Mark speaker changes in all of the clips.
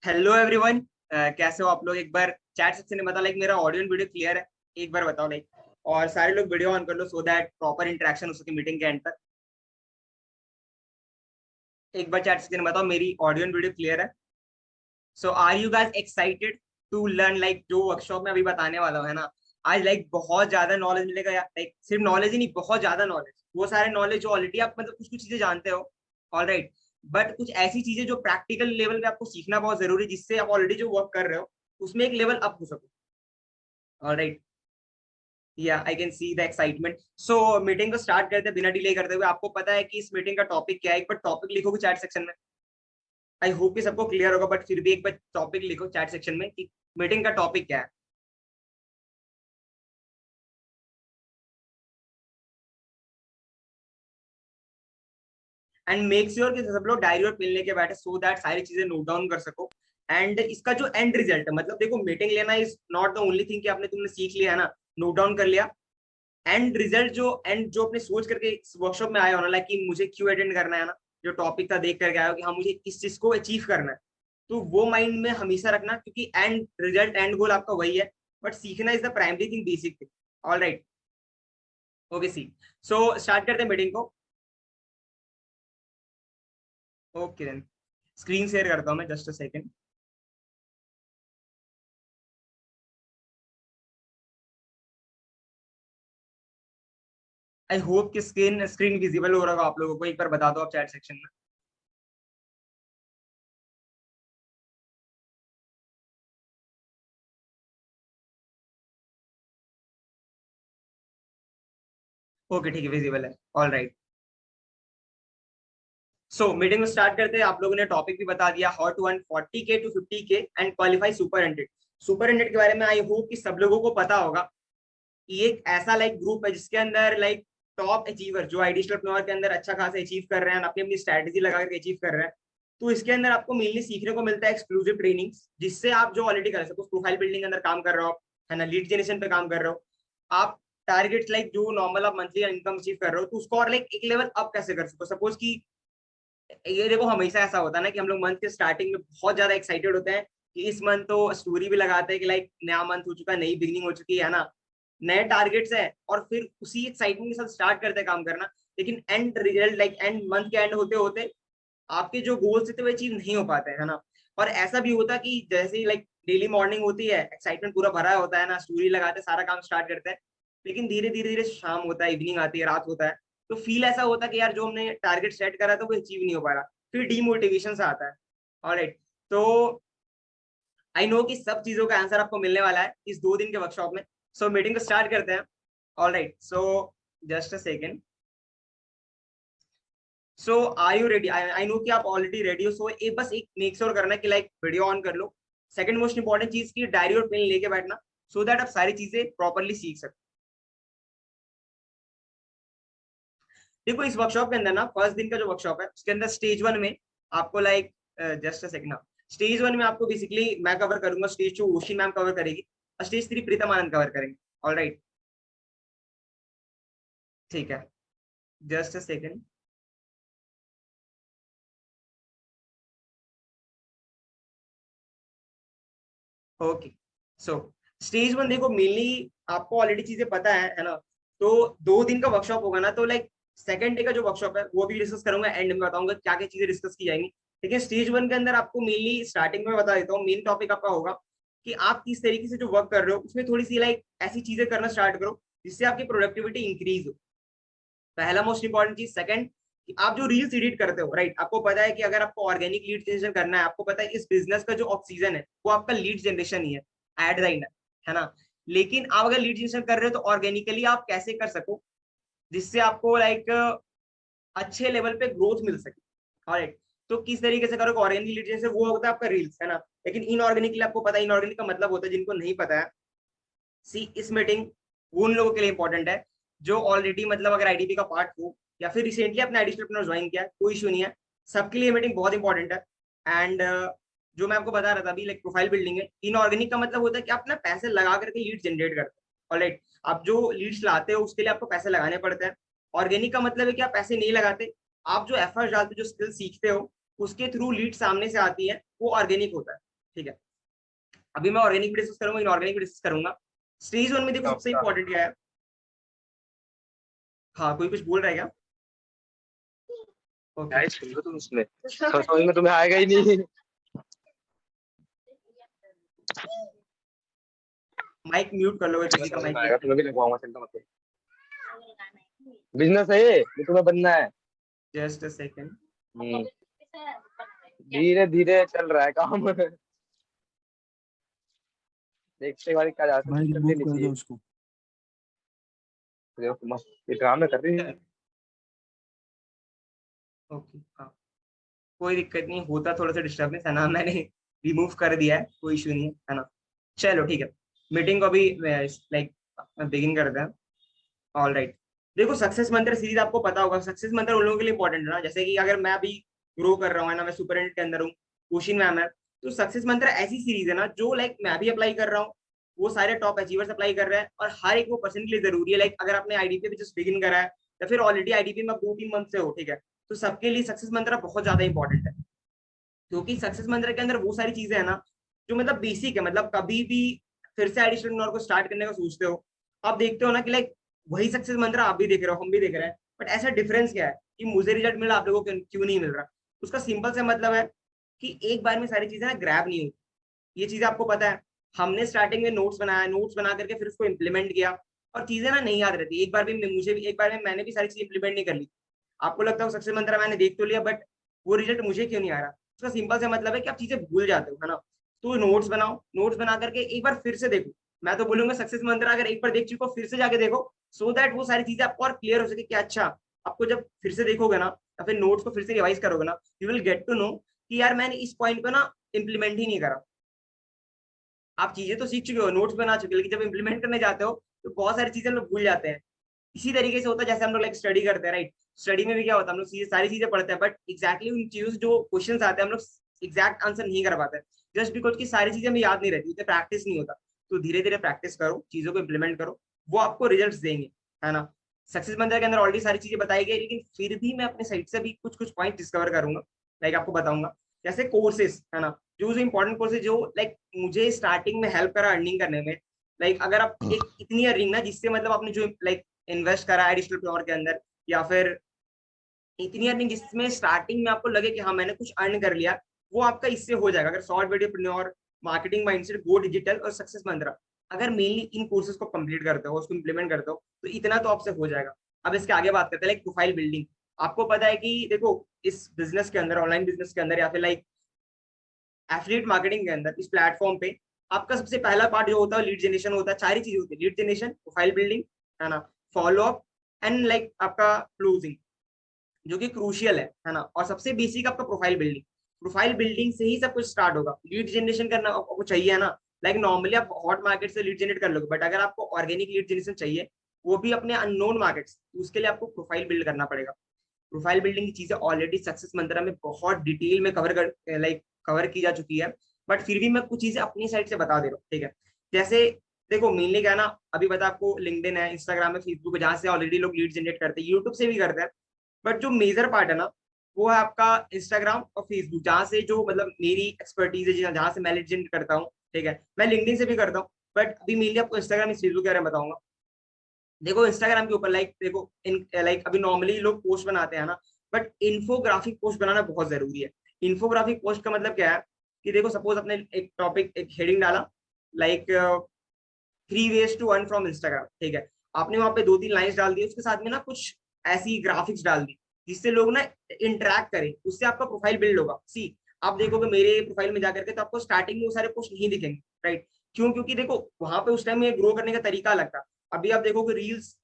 Speaker 1: Hello everyone. कैसे हो आप लोग? एक बार चैट सेक्शन में बताओ, लाइक मेरा ऑडियो एंड वीडियो क्लियर है? एक बार बताओ लाइक। और सारे लोग वीडियो ऑन कर लो सो दैट प्रॉपर इंटरेक्शन हो सके मीटिंग के एंड तक। एक बार चैट सेक्शन में बताओ मेरी ऑडियो एंड वीडियो क्लियर है? So are you guys excited to learn? Like जो वर्कशॉप में अभी बताने वाला हूँ है ना, आज लाइक बहुत ज्यादा नॉलेज मिलेगा यार। लाइक सिर्फ नॉलेज ही नहीं, बहुत ज्यादा नॉलेज, वो सारे नॉलेज जो ऑलरेडी आप मतलब कुछ कुछ चीजें जानते हो। All right. बट कुछ ऐसी चीजें जो प्रैक्टिकल लेवल पे आपको सीखना बहुत जरूरी है, जिससे आप ऑलरेडी जो वर्क कर रहे हो उसमें एक लेवल अप हो सको। All right. Yeah I can see the excitement. So meeting को स्टार्ट करते हैं बिना डिले करते हुए। आपको पता है कि इस मीटिंग का टॉपिक क्या है? एक बार टॉपिक लिखोगे चैट सेक्शन में। आई होप कि सबको क्लियर होगा, बट फिर भी एक बार टॉपिक लिखो चैट सेक्शन में कि मीटिंग का टॉपिक क्या है। एंड मेक श्योर कि सब लोग डायरी और पेन लेके बैठे सो दैट सारी चीजें नोट डाउन कर सको। एंड इसका जो एंड रिजल्ट है, मतलब देखो मीटिंग लेना is not the only thing कि आपने तुमने सीख लिया है ना, नोट डाउन कर लिया। एंड रिजल्ट जो एंड जो अपने सोच करके वर्कशॉप में आया हो ना, लाइक कि मुझे क्यों अटेंड करना है ना, जो टॉपिक था देख करके आया हो कि हाँ मुझे किस चीज को अचीव करना है, तो वो माइंड में हमेशा रखना, क्योंकि एंड रिजल्ट एंड गोल आपका वही है। बट सीखना is the primary thing, basic thing. All right. Okay see. So start करते हैं मीटिंग को। ओके देन, स्क्रीन शेयर करता हूँ मैं, just a second. I hope कि स्क्रीन स्क्रीन विजिबल हो रहा होगा आप लोगों को। एक बार बता दो आप चैट सेक्शन में। ओके ठीक है, विजिबल है। All right. सो मीटिंग में स्टार्ट करते हैं। आप लोगों ने टॉपिक भी बता दिया, how to earn 40K to 50K and qualify super 100। Super 100 के बारे में आई होप कि सब लोगों को पता होगा। ये एक ऐसा लाइक ग्रुप है जिसके अंदर लाइक टॉप अचीवर जो आइडियल एंटरप्रेन्योर के अंदर अच्छा खासा अचीव कर रहे हैं, अपनी अपनी स्ट्रैटेजी लगा करके अचीव कर रहे हैं। तो इसके अंदर आपको मेनली सीखने को मिलता है एक्सक्लूसिव ट्रेनिंग, जिससे आप जो ऑलरेडी कर सको, प्रोफाइल बिल्डिंग के अंदर काम कर रहे हो आप, है ना, लीड जनरेशन पे काम कर रहे हो आप, टारगेट लाइक जो नॉर्मल आप मंथली इनकम अचीव कर रहे हो, तो उसको और लाइक एक लेवल अप कैसे कर सको। सपोज की ये देखो, हमेशा ऐसा होता है ना कि हम लोग मंथ के स्टार्टिंग में बहुत ज्यादा एक्साइटेड होते हैं कि इस मंथ तो स्टोरी भी लगाते हैं कि लाइक नया मंथ हो चुका है, नई बिगनिंग हो चुकी है ना, नए टारगेट्स है, और फिर उसी एक्साइटमेंट के साथ स्टार्ट करते हैं काम करना। लेकिन and result like and month के एंड होते होते आपके जो गोल्स थे वो अचीव नहीं हो पाते हैं ना। और ऐसा भी होता है कि जैसे ही लाइक डेली मॉर्निंग होती है, एक्साइटमेंट पूरा भरा होता है ना, स्टोरी लगाते सारा काम स्टार्ट करते हैं, लेकिन धीरे धीरे धीरे शाम होता है, इवनिंग आती है, रात होता है, तो फील ऐसा होता है कि यार जो हमने टारगेट सेट करा था वो अचीव नहीं हो पा रहा। फिर डीमोटिवेशन से आता है। ऑलराइट। तो आई नो कि सब चीजों का आंसर आपको मिलने वाला है इस 2 दिन के वर्कशॉप में। सो मीटिंग को स्टार्ट करते हैं। All right. So just a second. So are you ready? I know कि आप ऑलरेडी रेडी हो। सो एक बस एक मेक श्योर करना कि लाइक वीडियो ऑन कर लो। सेकंड मोस्ट इंपॉर्टेंट चीज की डायरी और पेन लेके बैठना, सो दैट आप सारी चीजें प्रॉपरली सीख सको। देखो इस वर्कशॉप के अंदर ना, फर्स्ट दिन का जो वर्कशॉप है उसके अंदर स्टेज 1 में आपको लाइक जस्ट अ सेकंड ना, स्टेज 1 में आपको बेसिकली मैं कवर करूंगा, स्टेज 2 ओशी मैम कवर करेगी, और स्टेज 3 प्रीतम आनंद कवर करेंगे। All right. ठीक है, just a second. Okay. So stage 1 देखो, मेनली आपको ऑलरेडी चीजें पता है ना। तो 2 दिन का वर्कशॉप होगा ना, तो लाइक सेकंड डे का जो वर्कशॉप है वो भी डिस्कस करूंगा, एंड में बताऊंगा क्या क्या चीजें डिस्कस की जाएंगी। लेकिन स्टेज 1 के अंदर आपको मेनली स्टार्टिंग में बता देता हूँ, मेन टॉपिक आपका होगा कि आप किस तरीके से जो वर्क कर रहे हो उसमें थोड़ी सी लाइक ऐसी चीजें करना स्टार्ट करो जिससे आपकी प्रोडक्टिविटी इंक्रीज हो। पहला मोस्ट इंपॉर्टेंट चीज। सेकंड, कि आप जो रील्स एडिट करते हो, राइट, आपको पता है कि अगर आपको ऑर्गेनिक लीड जनरेशन करना है, आपको पता है इस बिजनेस का जो ऑक्सीजन है वो आपका लीड जनरेशन ही है, एड लाइन है ना। लेकिन आप अगर लीड जनरेशन कर रहे हो तो ऑर्गेनिकली आप कैसे कर सको जिससे आपको लाइक अच्छे लेवल पे ग्रोथ मिल सके। ऑलराइट। तो किस तरीके से करोगे ऑर्गेनिक लीड जनरेशन? वो होता है आपका रील्स, है ना। लेकिन इनऑर्गेनिकली आपको पता है इनऑर्गेनिक का मतलब होता है, जिनको नहीं पता है, सी इस मीटिंग वो उन लोगों के लिए इंपॉर्टेंट है जो ऑलरेडी मतलब अगर आईडीपी का पार्ट हो या फिर रिसेंटली अपने आईडी अपना ज्वाइन किया, कोई इशू नहीं है, सबके लिए मीटिंग बहुत इंपॉर्टेंट है। एंड जो मैं आपको बता रहा था अभी, लाइक प्रोफाइल बिल्डिंग है, इनऑर्गेनिक का मतलब होता है कि आप ना पैसे लगा करके लीड जनरेट करते हैं। ऑलराइट। आप जो लीड्स लाते हो उसके लिए आपको पैसे लगाने पड़ते हैं। ऑर्गेनिक का मतलब है कि आप पैसे नहीं लगाते, आप जो एफर्ट डालते हो, जो स्किल सीखते हो, उसके थ्रू लीड सामने से आती है, वो ऑर्गेनिक होता है। ठीक है। अभी मैं ऑर्गेनिक भी डिस्कस करूंगा, इनऑर्गेनिक भी डिस्कस करूंगा। स्टेज 1 में देखो सबसे इंपॉर्टेंट क्या है। हाँ, कोई कुछ बोल रहा है क्या? ओके,
Speaker 2: सुन लो तुम इसमें समझ में तुम्हें आएगा ही नहीं।
Speaker 1: माइक म्यूट कर लो, किसी का
Speaker 2: समझ
Speaker 1: माइक
Speaker 2: में
Speaker 1: नहीं।
Speaker 2: आएगा, तुम्हें भी लगवाऊंगा, चिंता मत करो। बिजनेस है ये तुम्हें बनना है।
Speaker 1: Just a second.
Speaker 2: हम्म, धीरे धीरे चल रहा है काम। देखते बारी क्या जा सकता
Speaker 3: भाई
Speaker 2: है, कर
Speaker 3: रिमूव
Speaker 2: लेनी
Speaker 3: कर
Speaker 2: चाहिए।
Speaker 3: दो उसको।
Speaker 2: देखो मस्त ये ड्रामे कर रही है।
Speaker 1: ओके, हाँ, कोई दिक्कत नहीं, होता थोड़ा सा डिस्टर्बेंस है ना, मैंने रिमूव कर दिया है, कोई इशू नहीं है ना। चलो ठीक है, मीटिंग को अभी लाइक बिगिन करते हैं। All right. देखो सक्सेस मंत्र सीरीज आपको पता होगा, सक्सेस मंत्र उन लोगों के लिए इंपॉर्टेंट है ना, जैसे कि अगर मैं अभी ग्रो कर रहा हूँ है ना, मैं सुपरिटेंडेंट के अंदर हूँ, कुशिन मैम है, तो सक्सेस मंत्र ऐसी सीरीज है ना जो लाइक मैं भी अप्लाई कर रहा हूँ, वो सारे टॉप अचीवर्स अप्लाई कर रहे हैं, और हर एक वो पर्सन के लिए जरूरी है। लाइक अगर आपने आईडीपी पे जस्ट बिगिन करा है, या फिर ऑलरेडी आईडीपी में 2-3 मंथ से हो, ठीक है, तो सबके लिए सक्सेस मंत्र बहुत ज्यादा इंपॉर्टेंट है। क्योंकि सक्सेस मंत्र के अंदर वो सारी चीजें है ना जो मतलब बेसिक है, मतलब कभी भी फिर से एडिशनल को स्टार्ट करने का सोचते हो, आप देखते हो ना कि लाइक वही सक्सेस मंत्र आप भी देख रहे हो, हम भी देख रहे हैं, बट ऐसा डिफरेंस क्या है कि मुझे रिजल्ट मिला, आप लोगों को क्यों नहीं मिल रहा? उसका सिंपल सा मतलब है कि एक बार में सारी चीजें ना ग्रैब नहीं होती। ये चीज आपको पता है, हमने स्टार्टिंग में नोट्स बनाया, नोट्स बना करके फिर उसको इम्प्लीमेंट किया, और चीजें ना नहीं याद रहती। एक बार भी मुझे भी, एक बार में मैंने भी सारी चीज इंप्लीमेंट नहीं कर ली। आपको लगता है सक्सेस मंत्र मैंने देख तो लिया, बट वो रिजल्ट मुझे क्यों नहीं आ रहा? उसका सिंपल सा मतलब है कि आप चीजें भूल जाते हो, है ना। तो नोट्स बनाओ, नोट्स बना करके एक बार फिर से देखो। मैं तो बोलूंगा सक्सेस मंत्र अगर एक बार देख चुके हो, फिर से जाके देखो, सो दैट वो सारी चीजें आपको और क्लियर हो सके कि अच्छा, आपको जब फिर से देखोगे ना, या फिर नोट्स को फिर से रिवाइज करोगे ना, you will get to know कि यार मैंने इस पॉइंट पे ना इम्प्लीमेंट ही नहीं करा। आप चीजें तो सीख चुके हो, नोट्स बना चुके हो, लेकिन जब इम्प्लीमेंट करने जाते हो तो बहुत सारी चीजें लोग भूल जाते हैं। इसी तरीके से होता है जैसे हम लोग लाइक स्टडी करते हैं, राइट। स्टडी में भी क्या होता है, हम लोग सारी चीजें पढ़ते हैं, बट एग्जैक्टली उन चीजों से जो क्वेश्चन आते हैं हम लोग एग्जैक्ट आंसर नहीं कर पाते, जस्ट बिकॉज की सारी चीजें हमें याद नहीं रहती, उतने प्रैक्टिस नहीं होता। तो धीरे धीरे प्रैक्टिस करो, चीजों को इम्प्लीमेंट करो, वो आपको रिजल्ट देंगे, है ना। सक्सेस मंत्र के अंदर ऑलरेडी सारी चीजें बताई गई, लेकिन फिर भी मैं अपने साइड से भी कुछ कुछ पॉइंट डिस्कवर करूंगा, लाइक आपको बताऊंगा। जैसे कोर्सेज है ना, जो इंपॉर्टेंट कोर्सेज जो लाइक मुझे स्टार्टिंग में हेल्प करा अर्निंग करने में। लाइक अगर आप एक इतनी अर्निंग ना, जिससे मतलब आपने जो लाइक इन्वेस्ट करा एडिशनल प्योर के अंदर, या फिर इतनी अर्निंग जिसमें स्टार्टिंग में आपको लगे कि हाँ मैंने कुछ अर्न कर लिया, वो आपका इससे हो जाएगा अगर शॉर्ट वीडियो और मार्केटिंग माइंडसेट, गो डिजिटल और सक्सेस मंत्रा, अगर मेनली इन कोर्सेज को कंप्लीट करते हो, उसको इंप्लीमेंट करते हो, तो इतना तो आपसे हो जाएगा। अब इसके आगे बात करते हैं लाइक प्रोफाइल बिल्डिंग। आपको पता है कि देखो, इस बिजनेस के अंदर, ऑनलाइन बिजनेस के अंदर, या फिर लाइक एफिलिएट मार्केटिंग के अंदर, इस प्लेटफॉर्म पे आपका सबसे पहला पार्ट जो होता है लीड जनरेशन होता है। सारी चीजें होती है, लीड जनरेशन, प्रोफाइल बिल्डिंग, है ना, फॉलो अप, एंड लाइक आपका क्लोजिंग, जो कि क्रूशियल है ना। और सबसे बेसिक आपका प्रोफाइल बिल्डिंग, प्रोफाइल बिल्डिंग से ही सब कुछ स्टार्ट होगा। लीड जनरेशन करना आपको चाहिए, है ना। लाइक नॉर्मली आप हॉट मार्केट से लीड जनरेट कर लोगे, बट अगर आपको ऑर्गेनिक लीड जनरेशन चाहिए, वो भी अपने अननोन मार्केट्स, तो उसके लिए आपको प्रोफाइल बिल्ड करना पड़ेगा। प्रोफाइल बिल्डिंग की चीजें ऑलरेडी सक्सेस मंत्रा में बहुत डिटेल में कवर की जा चुकी है, बट फिर भी मैं कुछ चीजें अपनी साइड से बता दे रहा हूँ, ठीक है। जैसे देखो, मेनली क्या है ना, अभी बता आपको, लिंक्डइन है, इंस्टाग्राम है, फेसबुक है, जहाँ से ऑलरेडी लोग लीड जनरेट करते हैं, यूट्यूब से भी करते हैं, बट जो मेजर पार्ट है ना, वो है आपका इंस्टाग्राम और फेसबुक, जहाँ से जो मतलब मेरी एक्सपर्टीज है, जहाँ से मैं लीड जनरेट करता हूँ, ठीक है। मैं लिंक्डइन से भी करता हूँ, बट अभी मेनली आपको इंस्टाग्राम, फेसबुक के बारे में बताऊंगा। देखो इंस्टाग्राम के ऊपर लाइक देखो, इन लाइक अभी नॉर्मली लोग पोस्ट बनाते हैं ना, बट इन्फोग्राफिक पोस्ट बनाना बहुत जरूरी है। इन्फोग्राफिक पोस्ट का मतलब क्या है कि देखो, सपोज अपने एक टॉपिक, एक हेडिंग डाला, like 3 ways to earn from Instagram, ठीक है। आपने वहां पे 2-3 लाइन्स डाल दी, उसके साथ में ना कुछ ऐसी ग्राफिक्स डाल दी, जिससे लोग ना इंटरेक्ट करें, उससे आपका प्रोफाइल बिल्ड होगा। सी, आप देखोगे मेरे प्रोफाइल में जाकर के, तो आपको स्टार्टिंग में वो सारे पोस्ट नहीं दिखेंगे, राइट। क्यों? क्योंकि देखो वहां पे उस टाइम में ग्रो करने का तरीका अलग था। अभी आप देखोगे रील्स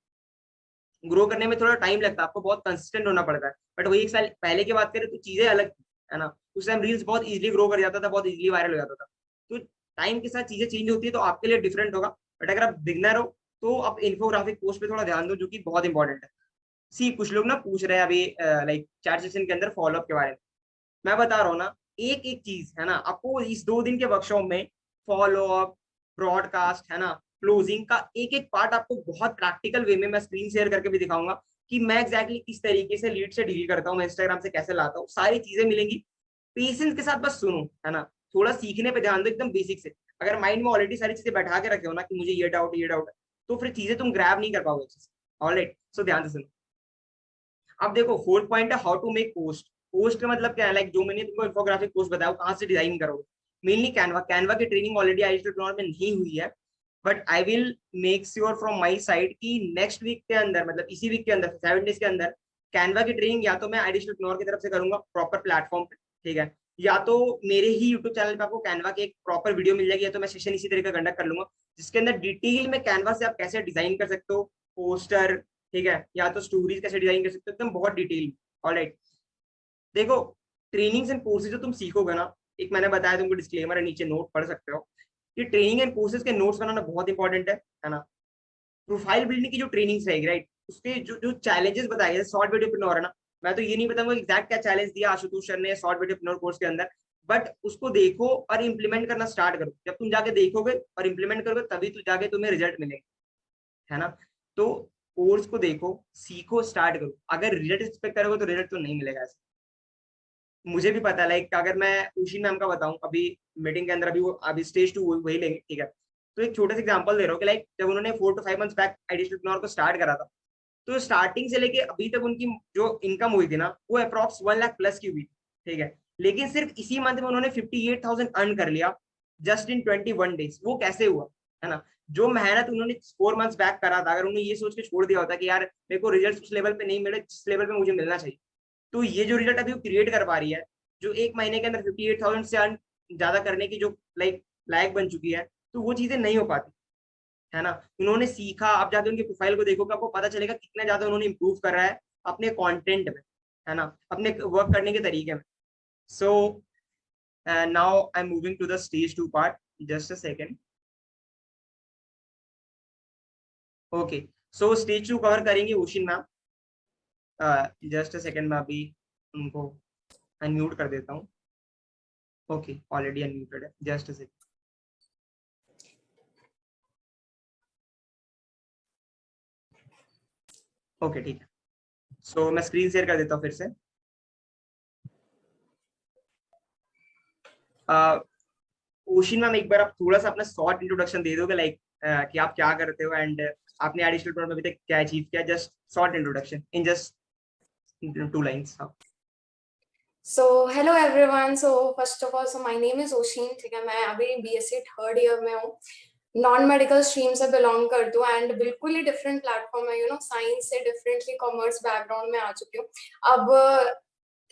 Speaker 1: ग्रो करने में थोड़ा टाइम लगता है, आपको बहुत कंसिस्टेंट होना पड़ता है, बट वही 1 साल पहले की बात करें तो चीजें अलग थी, है ना। उस टाइम रील्स बहुत इजीली ग्रो कर जाता था, बहुत इजीली वायरल हो जाता था। तो टाइम के साथ चीजें चेंज होती है, तो आपके लिए डिफरेंट होगा, बट अगर आप बिगनर हो तो आप इन्फोग्राफिक पोस्ट पे थोड़ा ध्यान दो, जो कि बहुत इंपॉर्टेंट है। सी, कुछ लोग ना पूछ रहे हैं अभी लाइक चैट सेक्शन के अंदर फॉलोअप के बारे में। मैं बता रहा हूँ ना, एक एक चीज है ना, आपको इस 2 दिन के वर्कशॉप में फॉलो अप, ब्रॉडकास्ट, है ना, क्लोजिंग का एक एक पार्ट आपको बहुत प्रैक्टिकल वे में मैं स्क्रीन शेयर करके भी दिखाऊंगा कि मैं एग्जैक्टली किस तरीके से लीड से डील करता हूँ, मैं इंस्टाग्राम से कैसे लाता हूँ, सारी चीजें मिलेंगी। पेशेंस के साथ बस सुनो, है ना, थोड़ा सीखने पे ध्यान दो एकदम बेसिक से। अगर माइंड में ऑलरेडी सारी चीजें बैठा के रखे हो ना कि मुझे ये डाउट ये डाउट है, तो फिर चीजें तुम ग्रैब नहीं कर पाओगे अच्छे से। ऑलराइट, सो ध्यान से सुनो। अब देखो फोर्थ पॉइंट है how to make post. Post का मतलब क्या है, लाइक जो मैंने तुमको इंफोग्राफिक पोस्ट बताया कहाँ से डिजाइन करोगे। Mainly Canva. कैनवा की ट्रेनिंग ऑलरेडी आईएसटी में नहीं हुई है, but I will make sure from my side कि नेक्स्ट वीक के अंदर, मतलब इसी वीक के अंदर 7 डेज के अंदर कैनवा की ट्रेनिंग या तो मैं आईएसटी की तरफ से करूंगा प्रॉपर प्लेटफॉर्म पे, ठीक है, या तो मेरे ही यूट्यूब चैनल पे आपको कैनवा की एक प्रॉपर वीडियो मिल जाएगी, या तो मैं सेशन इसी तरीके का कंडक्ट कर लूंगा जिसके अंदर डिटेल में कैनवा से आप कैसे डिजाइन कर सकते हो पोस्टर, ठीक है, या तो स्टोरीज कैसे डिजाइन कर सकते हो एकदम बहुत डिटेल। ऑलराइट, देखो ट्रेनिंग्स एंड कोर्सेज जो तुम सीखोगे ना, एक मैंने बताया तुमको डिस्क्लेमर है, नीचे नोट पढ़ सकते हो कि ट्रेनिंग एंड कोर्सेज के नोट्स बनाना बहुत इंपॉर्टेंट है ना। प्रोफाइल बिल्डिंग की जो ट्रेनिंग्स रहेगी, राइट, उसके जो जो चैलेंजेस बताए गए शॉर्ट वीडियो प्रेन्योर है ना, मैं तो ये नहीं बताऊंगा एग्जैक्ट क्या चैलेंज दिया आशुतोष सर ने शॉर्ट वीडियो प्रेन्योर कोर्स के अंदर, बट उसको देखो और इम्प्लीमेंट करना स्टार्ट करो। जब तुम जाके देखोगे और इम्प्लीमेंट करोगे तभी तो जाके तुम्हें रिजल्ट मिलेगा, है ना। तो कोर्स को देखो, सीखो, स्टार्ट करो। अगर रिजल्ट एक्सपेक्ट करोगे तो रिजल्ट तो नहीं मिलेगा ऐसे। मुझे भी पता है, लाइक अगर मैं उसी मैम का बताऊं, अभी मीटिंग के अंदर अभी वो अभी स्टेज 2 वही लेंगे, ठीक है, तो एक छोटा सा एग्जांपल दे रहा हूँ कि लाइक जब उन्होंने 4 to 5 मंथ्स बैक एडिशनल को स्टार्ट करा था, तो स्टार्टिंग से लेके अभी तक उनकी जो इनकम हुई थी ना वो अप्रॉक्स 1 लाख प्लस की हुई, ठीक है, लेकिन सिर्फ इसी मंथ में उन्होंने 58,000 अर्न कर लिया जस्ट इन 21 डेज। वो कैसे हुआ, है ना। जो मेहनत उन्होंने 4 मंथ्स बैक करा था, अगर उन्होंने ये सोच के छोड़ दिया होता कि यार मेरे को रिजल्ट उस लेवल पे नहीं मिले जिस लेवल पे मुझे मिलना चाहिए, तो ये जो रिजल्ट अभी क्रिएट कर पा रही है, जो एक महीने के अंदर 58,000 से अर्न ज्यादा करने की जो लाइक लायक बन चुकी है, तो वो चीजें नहीं हो पाती, है ना। उन्होंने सीखा, आप जाके उनकी प्रोफाइल को देखोगे आपको पता चलेगा कितना ज्यादा उन्होंने इंप्रूव कर रहा है अपने कंटेंट में, है ना, अपने वर्क करने के तरीके में। So now I am moving to the stage 2 part, just a second. Okay, so stage 2 cover करेंगे उशिन मैम। जस्ट अ सेकेंड, मैं अभी उनको अनम्यूट कर देता हूँ। ओके, ऑलरेडी अनम्यूटेड है, जस्ट अ सेकेंड। ओके, ठीक है, सो मैं स्क्रीन शेयर कर देता हूँ फिर से। ओशिन मैम, एक बार आप थोड़ा सा अपना शॉर्ट इंट्रोडक्शन दे दोगे, लाइक कि आप क्या करते हो एंड आपने एडिशनल प्रोग्राम में अभी तक क्या अचीव किया, just short introduction in just 2 lines.
Speaker 2: So hello everyone. So first of all, so my name is Oshin. ठीक है, मैं अभी BSc थर्ड ईयर में हूँ, नॉन मेडिकल स्ट्रीम से बिलोंग करती हूँ एंड बिल्कुल ही डिफरेंट प्लेटफॉर्म है, साइंस से डिफरेंटली कॉमर्स बैकग्राउंड में आ चुकी हूँ। अब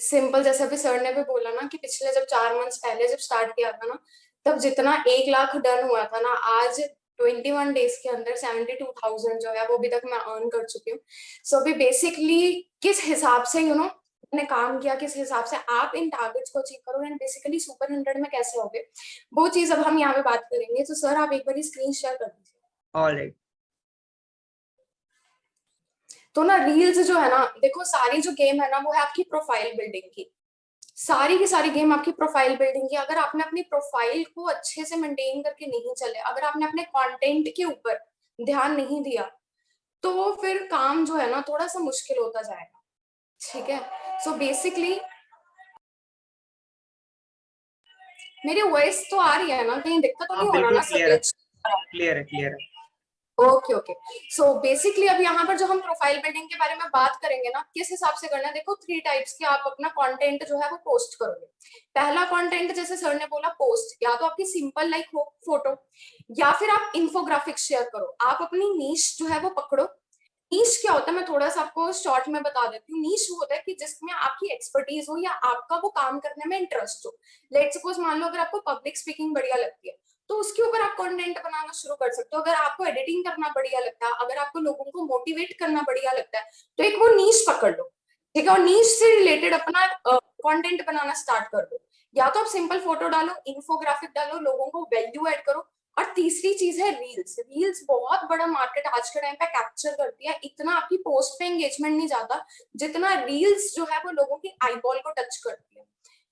Speaker 2: सिंपल जैसे अभी सर ने भी बोला ना कि पिछले जब 4 मंथ्स पहले जब स्टार्ट किया था ना, तब जितना 1 लाख डन हुआ था ना, आज 21 डेज के अंदर 72,000 जो है वो अभी तक मैं अर्न कर चुकी हूँ। सो अभी बेसिकली किस हिसाब से मैंने काम किया, किस हिसाब से आप इन टारगेट्स को अचीव करो एंड बेसिकली सुपर 100 में कैसे होगे, वो चीज अब हम यहाँ पे बात करेंगे। तो सर आप एक बार स्क्रीन शेयर कर दीजिए।
Speaker 1: ऑलराइट,
Speaker 2: तो ना रील्स जो है ना, देखो सारी जो गेम है ना वो है आपकी प्रोफाइल बिल्डिंग की, सारी की सारी गेम आपकी प्रोफाइल बिल्डिंग की। अगर आपने अपनी प्रोफाइल को अच्छे से मेंटेन करके नहीं चले, अगर आपने अपने कंटेंट के ऊपर ध्यान नहीं दिया, तो फिर काम जो है ना थोड़ा सा मुश्किल होता जाएगा, ठीक है। सो बेसिकली मेरी वॉइस तो आ रही है ना, कहीं दिक्कत तो
Speaker 1: हाँ
Speaker 2: नहीं हो रहा
Speaker 1: बिल्कुल
Speaker 2: ना
Speaker 1: क्लियर है,
Speaker 2: सर?
Speaker 1: क्लियर है, क्लियर है।
Speaker 2: Okay okay. सो बेसिकली अब यहाँ पर जो हम प्रोफाइल बिल्डिंग के बारे में बात करेंगे ना, किस हिसाब से करना है, देखो 3 टाइप्स की आप अपना कंटेंट जो है वो पोस्ट करोगे। पहला कंटेंट जैसे सर ने बोला पोस्ट, या तो आपकी सिंपल लाइक हो फोटो, या फिर आप इन्फोग्राफिक्स शेयर करो। आप अपनी नीश जो है वो पकड़ो। नीश क्या होता है, मैं थोड़ा सा आपको शॉर्ट में बता देती हूँ। नीश वो होता है कि जिसमें आपकी एक्सपर्टीज हो या आपका वो काम करने में इंटरेस्ट हो। लेट सपोज मान लो अगर आपको पब्लिक स्पीकिंग बढ़िया लगती है, तो उसके ऊपर आप कंटेंट बनाना शुरू कर सकते हो। अगर आपको एडिटिंग करना बढ़िया लगता है, अगर आपको लोगों को मोटिवेट करना बढ़िया लगता है, तो एक वो नीश पकड़ लो, ठीक है, और नीश से रिलेटेड अपना कंटेंट बनाना स्टार्ट कर दो। या तो आप सिंपल फोटो डालो, इन्फोग्राफिक डालो, लोगों को वैल्यू ऐड करो। और तीसरी चीज है रील्स। रील्स बहुत बड़ा मार्केट आज के टाइम पे कैप्चर करती है। इतना आपकी पोस्ट पे एंगेजमेंट नहीं जाता जितना रील्स जो है वो लोगों की आईबॉल को टच करती है।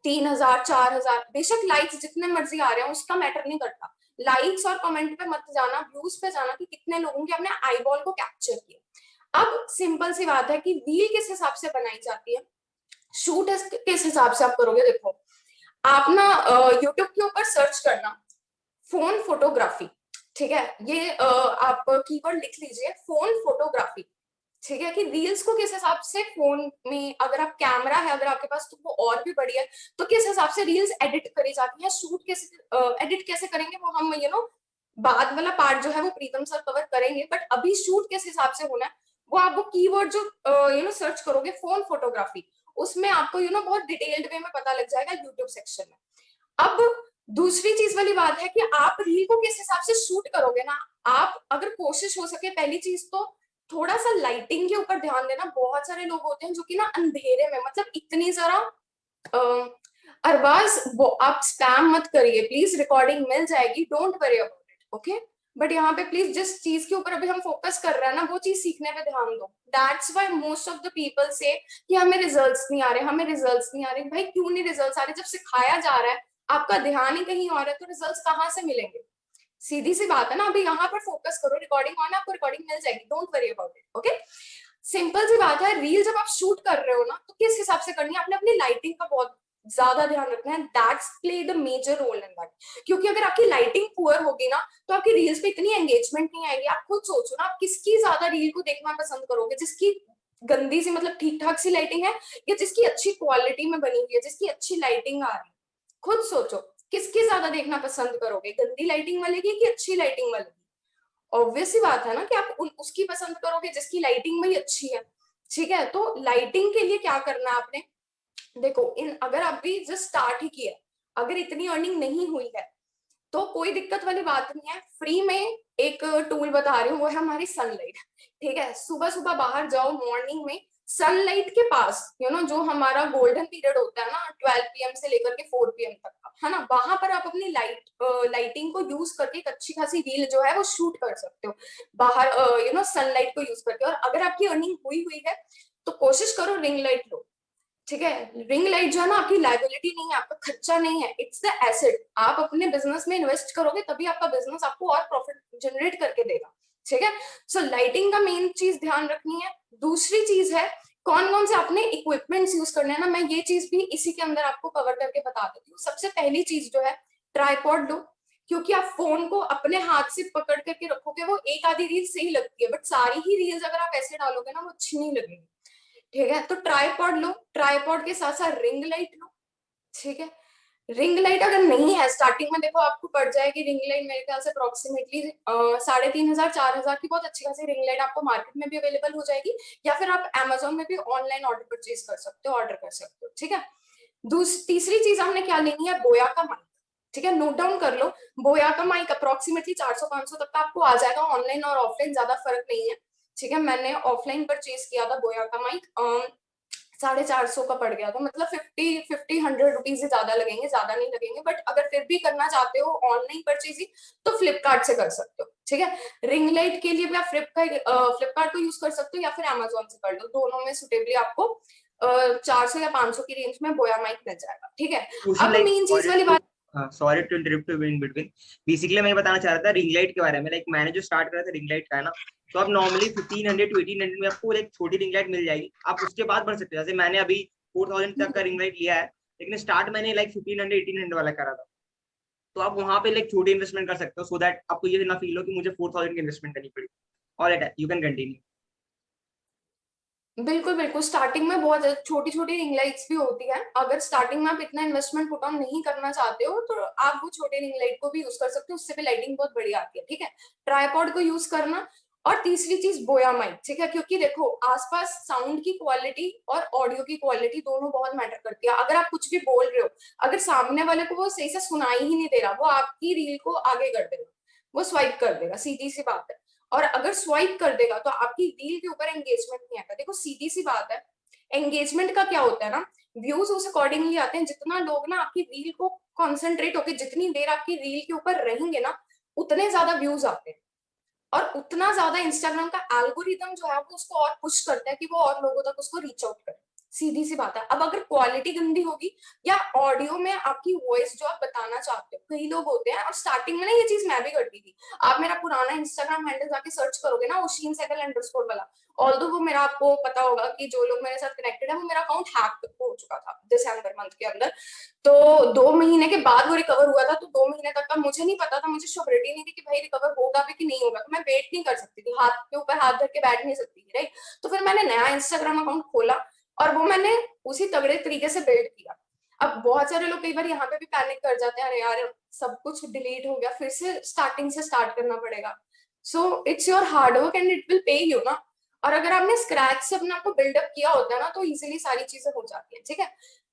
Speaker 2: 3,000 4,000 बेशक लाइक्स जितने मर्जी आ रहे हैं उसका मैटर नहीं करता। लाइक्स और कमेंट पे मत जाना, व्यूज पे जाना कि कितने लोगों के अपने आईबॉल को कैप्चर किया। अब सिंपल सी बात है कि रील किस हिसाब से बनाई जाती है, शूट किस हिसाब से आप करोगे। देखो आप ना यूट्यूब के ऊपर सर्च करना फोन फोटोग्राफी, ठीक है, ये आप कीवर्ड लिख लीजिए फोन फोटोग्राफी, ठीक है, कि रील्स को किस हिसाब से फोन में, अगर आप कैमरा है अगर आपके पास तो वो और भी बढ़िया है, तो किस हिसाब से रील्स एडिट करी जाती है, शूट कैसे एडिट कैसे करेंगे वो हम बाद वाला पार्ट जो है वो प्रीतम सर कवर करेंगे, बट अभी शूट किस हिसाब से होना है वो आप वो कीवर्ड जो सर्च करोगे फोन फोटोग्राफी, उसमें आपको बहुत डिटेल्ड वे में पता लग जाएगा यूट्यूब सेक्शन में। अब दूसरी चीज वाली बात है कि आप रील को किस हिसाब से शूट करोगे ना, आप अगर कोशिश हो सके, पहली चीज तो थोड़ा सा लाइटिंग के ऊपर ध्यान देना। बहुत सारे लोग होते हैं जो कि ना अंधेरे में, मतलब इतनी जरा अरबाज वो आप स्पैम मत करिए प्लीज, रिकॉर्डिंग मिल जाएगी, don't worry about it, okay. But यहाँ पे प्लीज जिस चीज के ऊपर अभी हम फोकस कर रहे हैं ना वो चीज सीखने पे ध्यान दो। That's why most of the people से कि हमें रिजल्ट्स नहीं आ रहे, हमें रिजल्ट्स नहीं आ रहे। भाई क्यों नहीं रिजल्ट्स आ रहे? जब सिखाया जा रहा है, आपका ध्यान ही कहीं और है, तो रिजल्ट्स कहाँ से मिलेंगे? सीधी सी बात है ना। अभी यहाँ पर फोकस करो, रिकॉर्डिंग ऑन है, आपको रिकॉर्डिंग मिल जाएगी, don't worry about it, okay. Simple सी बात है, रील जब आप शूट कर रहे हो ना तो किस हिसाब से करनी है, आपने अपनी लाइटिंग का बहुत ज्यादा ध्यान रखना है, that's play the major role in that. क्योंकि अगर आपकी लाइटिंग पुअर होगी ना तो आपकी रील्स पे इतनी एंगेजमेंट नहीं आएगी। आप खुद सोचो ना, आप किसकी ज्यादा रील को देखना पसंद करोगे, जिसकी गंदी सी मतलब ठीक ठाक सी लाइटिंग है, या जिसकी अच्छी क्वालिटी में बनी हुई है, जिसकी अच्छी लाइटिंग आ रही है? खुद सोचो किसकी ज्यादा देखना पसंद करोगे, गंदी लाइटिंग वाले की कि अच्छी लाइटिंग वाले की? ऑब्वियस सी बात है ना कि आप उसकी पसंद करोगे जिसकी लाइटिंग भाई अच्छी है, ठीक है। तो लाइटिंग के लिए क्या करना है आपने, देखो इन अगर आप भी जस्ट स्टार्ट ही किया, अगर इतनी अर्निंग नहीं हुई है तो कोई दिक्कत वाली बात नहीं है। फ्री में एक टूल बता रही हूँ, वो है हमारी सनलाइट, ठीक है। सुबह सुबह बाहर जाओ मॉर्निंग में, सनलाइट के पास जो हमारा गोल्डन पीरियड होता है ना 12 PM से लेकर के 4 PM तक का, है ना, वहां पर आप अपनी लाइटिंग को यूज करके एक अच्छी खासी रील जो है वो शूट कर सकते हो बाहर, सनलाइट को यूज करके। और अगर आपकी अर्निंग हुई हुई है तो कोशिश करो रिंग लाइट लो, ठीक है। रिंग लाइट जो है ना आपकी लाइबिलिटी नहीं है, आपका खर्चा नहीं है, इट्स द एसेट। आप अपने बिजनेस में इन्वेस्ट करोगे तभी आपका बिजनेस आपको और प्रॉफिट जनरेट करके देगा, ठीक है। सो लाइटिंग का मेन चीज ध्यान रखनी है। दूसरी चीज है कौन कौन से अपने इक्विपमेंट्स यूज करने हैं ना, मैं ये चीज भी इसी के अंदर आपको कवर करके बता देती हूँ। सबसे पहली चीज जो है ट्राइपॉड लो, क्योंकि आप फोन को अपने हाथ से पकड़ करके रखोगे, वो एक आधी रील सही लगती है, बट सारी ही रील्स अगर आप ऐसे डालोगे ना वो अच्छी नहीं लगेगी, ठीक है। तो ट्राइपॉड लो, ट्राइपॉड के साथ साथ रिंग लाइट लो, ठीक है। रिंग लाइट अगर नहीं है, स्टार्टिंग में देखो आपको पड़ जाएगी रिंग लाइट मेरे ख्याल से अप्रोक्सीमेटली 3,500 4,000 की, बहुत अच्छी खासी रिंग लाइट आपको मार्केट में भी अवेलेबल हो जाएगी, या फिर आप Amazon में भी ऑनलाइन ऑर्डर परचेज कर सकते हो, ऑर्डर कर सकते हो, ठीक है। तीसरी चीज हमने क्या लेनी है, बोया का माइक, ठीक है, नोट डाउन कर लो। बोया का माइक अप्रोक्सीमेटली 400-500 तक का आपको आ जाएगा, ऑनलाइन और ऑफलाइन ज्यादा फर्क नहीं है, ठीक है। मैंने ऑफलाइन परचेज किया था बोया का माइक, 450 का पड़ गया था, मतलब 50-100 रुपीज से ज्यादा लगेंगे, ज्यादा नहीं लगेंगे। बट अगर फिर भी करना चाहते हो ऑनलाइन परचेजिंग तो फ्लिपकार्ट से कर सकते हो, ठीक है। रिंग लाइट के लिए भी आप फ्लिपकार्ट को यूज कर सकते हो या फिर Amazon से कर लो, दोनों में सुटेबली आपको 400 या 500 की रेंज में बोया माइक मिल जाएगा, ठीक है।
Speaker 1: उसी
Speaker 2: अब मेन चीज वाली बात,
Speaker 1: sorry to interrupt you in between. Basically मैं बताना चाह रहा था रिंग लाइट के बारे में, लाइक मैंने जो स्टार्ट करा था रिंग लाइट का है ना, तो आप नॉर्मली 1500 to 1800 में आपको एक छोटी रिंग लाइट मिल जाएगी, आप उसके बाद बढ़ सकते हैं। जैसे मैंने अभी 4000 तक का रिंग लाइट लिया है, लेकिन स्टार्ट मैंने लाइक 1500-1800 वाला करा था। तो आप वहां पे लाइक छोटी इन्वेस्टमेंट कर सकते हो, सो दैट आपको ये ना फील हो कि मुझे 4000 की इन्वेस्टमेंट करनी पड़ी। All it you can continue.
Speaker 2: बिल्कुल बिल्कुल, स्टार्टिंग में बहुत छोटी छोटी रिंग लाइट्स भी होती है। अगर स्टार्टिंग में आप इतना इन्वेस्टमेंट पुट ऑन नहीं करना चाहते हो तो आप वो छोटे रिंग लाइट को भी यूज कर सकते हो, उससे भी लाइटिंग बहुत बढ़िया आती है, ठीक है। ट्राइपॉड को यूज करना। और तीसरी चीज बोया माइक, ठीक है, क्योंकि देखो आसपास साउंड की क्वालिटी और ऑडियो की क्वालिटी दोनों बहुत मैटर करती है। अगर आप कुछ भी बोल रहे हो, अगर सामने वाले को वो सही से सुनाई ही नहीं दे रहा, वो आपकी रील को आगे कर देगा, वो स्वाइप कर देगा, सीधी सी बात है। और अगर स्वाइप कर देगा तो आपकी रील के ऊपर एंगेजमेंट नहीं आएगा। देखो सीधी सी बात है, एंगेजमेंट का क्या होता है ना, व्यूज उस अकॉर्डिंगली आते हैं, जितना लोग ना आपकी रील को कॉन्सेंट्रेट होकर जितनी देर आपकी रील के ऊपर रहेंगे ना, उतने ज्यादा व्यूज आते हैं। और उतना ज्यादा इंस्टाग्राम का एल्गोरिदम जो है वो उसको और पुश करता है कि वो और लोगों तक उसको रीच आउट करे, सीधी सी बात है। अब अगर क्वालिटी गंदी होगी या ऑडियो में आपकी वॉइस जो आप बताना चाहते हो, कई लोग होते हैं, और स्टार्टिंग में ना ये चीज मैं भी करती थी, आप मेरा पुराना इंस्टाग्राम हैंडल जाके सर्च करोगे ना, ओशीन सहगल _ वाला, ऑल्दो वो मेरा, आपको पता होगा कि जो लोग मेरे साथ कनेक्टेड है, वो मेरा अकाउंट हैक हो चुका था दिसंबर मंथ के अंदर। तो 2 महीने के बाद वो रिकवर हुआ था। तो 2 महीने तक का मुझे नहीं पता था, मुझे श्योरिटी नहीं थी कि भाई रिकवर होगा भी कि नहीं होगा, तो मैं वेट नहीं कर सकती थी, हाथ के ऊपर हाथ धर के बैठ नहीं सकती थी, राइट। तो फिर मैंने नया इंस्टाग्राम अकाउंट खोला और वो मैंने उसी तगड़े तरीके से बिल्ड किया। अब बहुत सारे लोग कई बार यहाँ पे भी पैनिक कर जाते हैं, अरे यार सब कुछ डिलीट हो गया, फिर से स्टार्टिंग से स्टार्ट करना पड़ेगा। So it's your hard work and it will pay you ना। और अगर आपने स्क्रैच से अपने आपको बिल्डअप किया होता है ना, तो इजीली सारी चीजें हो जाती है, ठीक है।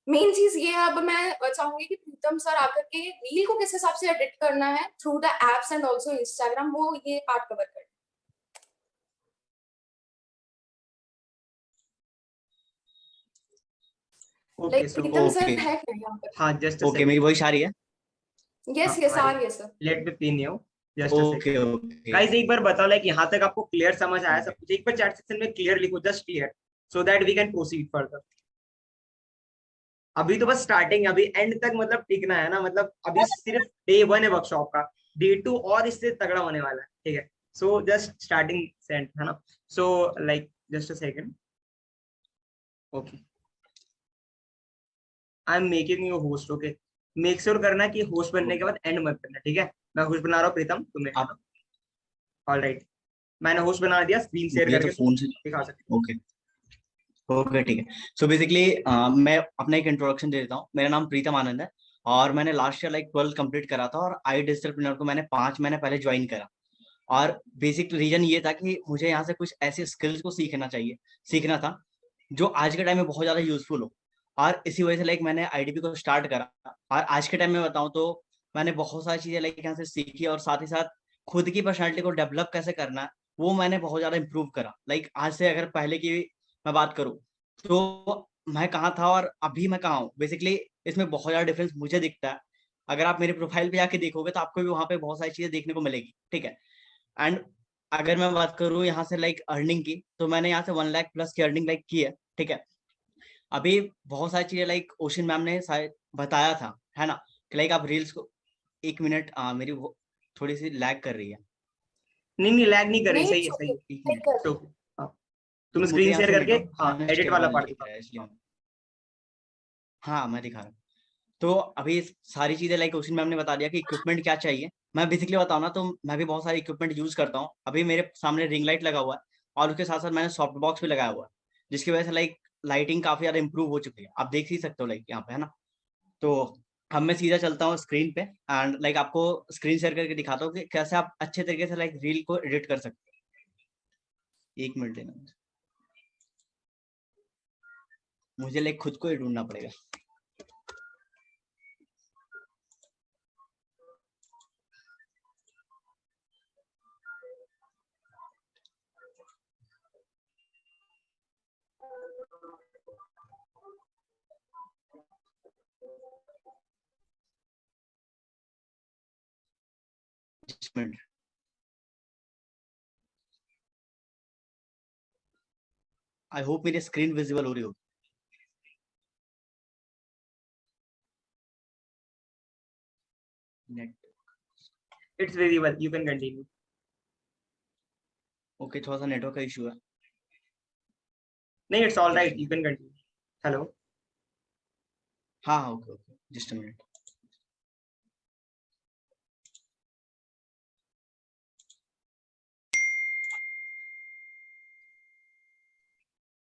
Speaker 2: मेन चीज ये है, अब मैं चाहूंगी कि प्रीतम सर आकर के रील को किस हिसाब से एडिट करना है through the apps and also Instagram, वो ये पार्ट कवर कर।
Speaker 1: ओके सो
Speaker 2: प्रीतम सर
Speaker 3: ओके
Speaker 2: है क्या यहाँ पर?
Speaker 1: हाँ जस्ट
Speaker 3: ओके, मेरी वॉइस आ रही है?
Speaker 2: यस यस आ रही है sir.
Speaker 1: Let me pin you just a
Speaker 3: okay
Speaker 1: second.
Speaker 3: Okay
Speaker 1: guys एक बार बताओ लाइक यहाँ तक आपको क्लियर समझ आया सब कुछ? एक बार चैट सेक्शन में क्लियर लिखो, just clear, so that we can proceed further. अभी तो बस स्टार्टिंग, अभी एंड तक मतलब टिकना है ना, मतलब अभी सिर्फ डे 1 है वर्कशॉप का, डे 2 और इससे तगड़ा होने वाला है, ठीक है। सो जस्ट स्टार्टिंग सेंट है ना, so like just a second. Okay, I am making you host. Okay, make sure करना कि होस्ट बनने के बाद एंड मत करना, ठीक है। मैं होस्ट बना रहा हूँ प्रीतम, तुम्हें
Speaker 3: आप
Speaker 1: ऑलराइट, मैंने होस्ट बना दिया, स्क्रीन शेयर
Speaker 3: मुझे तो
Speaker 1: करके
Speaker 3: फोन से
Speaker 1: दिखा सकते
Speaker 3: ओके ओके ठीक है। सो बेसिकली मैं अपना एक इंट्रोडक्शन दे देता हूँ। मेरा नाम प्रीतम आनंद है और मैंने लास्ट ईयर लाइक 12 कंप्लीट करा था और आई डिजिटल को मैंने 5 महीने पहले ज्वाइन करा। और बेसिक रीजन ये था कि मुझे यहाँ से कुछ ऐसे स्किल्स को सीखना था जो आज के टाइम में बहुत ज्यादा यूजफुल हो। और इसी वजह से लाइक मैंने आईडीपी को स्टार्ट करा। और आज के टाइम में बताऊं तो मैंने बहुत सारी चीजें लाइक यहाँ से सीखी और साथ ही साथ खुद की पर्सनैलिटी को डेवलप कैसे करना है वो मैंने बहुत ज्यादा इंप्रूव करा। लाइक आज से अगर पहले की मैं बात करूँ तो मैं कहाँ था और अभी मैं कहाँ हूँ, बेसिकली इसमें बहुत ज्यादा डिफरेंस मुझे दिखता है। अगर आप मेरे प्रोफाइल पे जाके देखोगे तो आपको भी वहाँ पे बहुत सारी चीजें देखने को मिलेगी, ठीक है। एंड अगर मैं बात करूँ यहाँ से लाइक अर्निंग की, तो मैंने यहाँ से 1 लाख प्लस की अर्निंग लाइक की है, ठीक है। अभी बहुत सारी चीजें लाइक ओशन मैम ने शायद बताया था, है ना, कि लाइक आप रील्स को 1 मिनट मेरी वो थोड़ी सी लैग कर रही है।
Speaker 1: नहीं नहीं लैग नहीं कर रही,
Speaker 2: नहीं
Speaker 1: सही है
Speaker 2: it's
Speaker 1: सही
Speaker 2: okay,
Speaker 1: है।
Speaker 3: 1 मिनट
Speaker 2: take care।
Speaker 1: तो हाँ,
Speaker 3: तो
Speaker 1: तुम
Speaker 3: मुझे
Speaker 1: स्क्रीन
Speaker 3: यहाँ
Speaker 1: शेयर
Speaker 3: से
Speaker 1: करके
Speaker 3: नेटवर्क
Speaker 1: हाँ एडिट वाला पार्ट
Speaker 3: दिख
Speaker 1: दिखाओ।
Speaker 3: रहा है इसलिए हाँ मैं दिखा रहा हूँ। तो अभी सारी चीजें लाइक ओशन मैम ने बता दिया कि इक्विपमेंट क्या चाहिए। मैं बेसिकली बताऊँ ना तो मैं भी बहुत सारे इक्विपमेंट यूज करता हूँ। अभी मेरे सामने रिंग लाइट लगा हुआ है और उसके साथ साथ मैंने सॉफ्ट बॉक्स भी लगाया हुआ है, जिसकी वजह से लाइक लाइटिंग काफी ज्यादा इंप्रूव हो चुकी है, आप देख ही सकते हो लाइक यहाँ पे, है ना। तो अब मैं सीधा चलता हूँ स्क्रीन पे एंड लाइक आपको स्क्रीन शेयर करके दिखाता हूँ कि कैसे आप अच्छे तरीके से लाइक रील को एडिट कर सकते हो। 1 मिनट देना मुझे लाइक खुद को ही ढूंढना पड़ेगा। Just a minute. I hope मेरी स्क्रीन विजिबल हो रही हो। Net
Speaker 1: it's visible, you can continue.
Speaker 3: Okay, थोड़ा सा नेटवर्क का इशू है।
Speaker 1: नहीं it's all
Speaker 3: Just a
Speaker 1: right, you
Speaker 3: minute.
Speaker 1: Can continue. Hello
Speaker 3: हाँ हाँ okay okay, just a minute.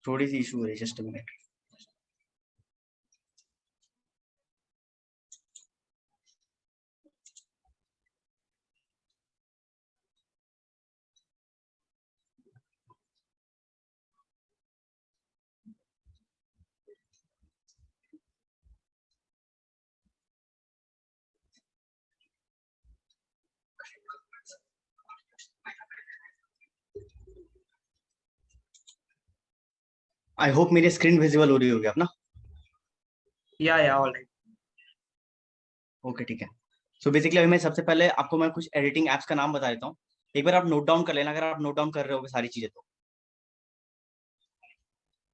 Speaker 3: थोड़ी सी इशू हो रही है, just a minute. I hope मेरी स्क्रीन विजिबल हो रही होगी अब ना।
Speaker 1: या ऑल राइट।
Speaker 3: ओके ठीक है। सो बेसिकली अभी मैं सबसे पहले आपको मैं कुछ एडिटिंग एप्स का नाम बता देता हूँ, एक बार आप नोट डाउन कर लेना अगर आप नोट डाउन कर रहे हो सारी चीजें तो।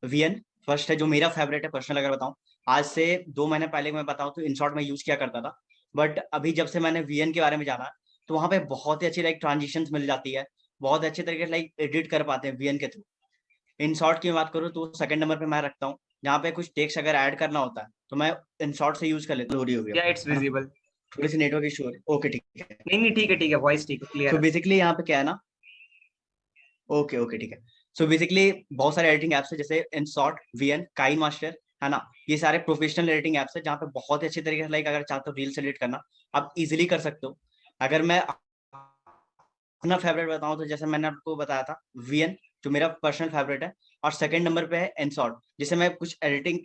Speaker 3: VN, फर्स्ट है जो मेरा फेवरेट है पर्सनल, अगर बताऊं आज से 2 महीने पहले मैं बताऊं तो InShot में यूज किया करता था, बट अभी जब से मैंने VN के बारे में जाना तो वहां पे बहुत ही अच्छी लाइक ट्रांजिशंस मिल जाती है, बहुत अच्छे तरीके से लाइक एडिट कर पाते हैं VN के थ्रू। InShot की बात करूँ तो सेकंड नंबर पे मैं रखता हूँ, जहाँ पे कुछ टेक्स्ट अगर ऐड करना होता है तो मैं InShot से यूज कर लेता हूँ। हो गया
Speaker 1: या इट्स
Speaker 3: है ना,
Speaker 1: विजिबल?
Speaker 3: थोड़ी सी नेटवर्क इशू हो रही है, ओके ठीक है।
Speaker 1: नहीं नहीं ठीक है, वॉइस ठीक है, क्लियर
Speaker 3: सो
Speaker 1: है।
Speaker 3: बेसिकली यहाँ पे क्या है ना, ओके ओके ठीक है। सो बेसिकली बहुत सारे एडिटिंग एप्स है जैसे InShot, VN, काइन मास्टर, है ना, ये सारे प्रोफेशनल एडिटिंग एप्स है जहाँ पे बहुत ही अच्छे तरीके से लाइक अगर चाहते हो रील्स एडिट करना आप इजिली कर सकते हो। अगर मैं अपना फेवरेट बताऊं तो जैसे मैंने आपको बताया था VN जो मेरा पर्सनल फेवरेट है, और सेकंड नंबर पे है InShot, जिसे मैं कुछ एडिटिंग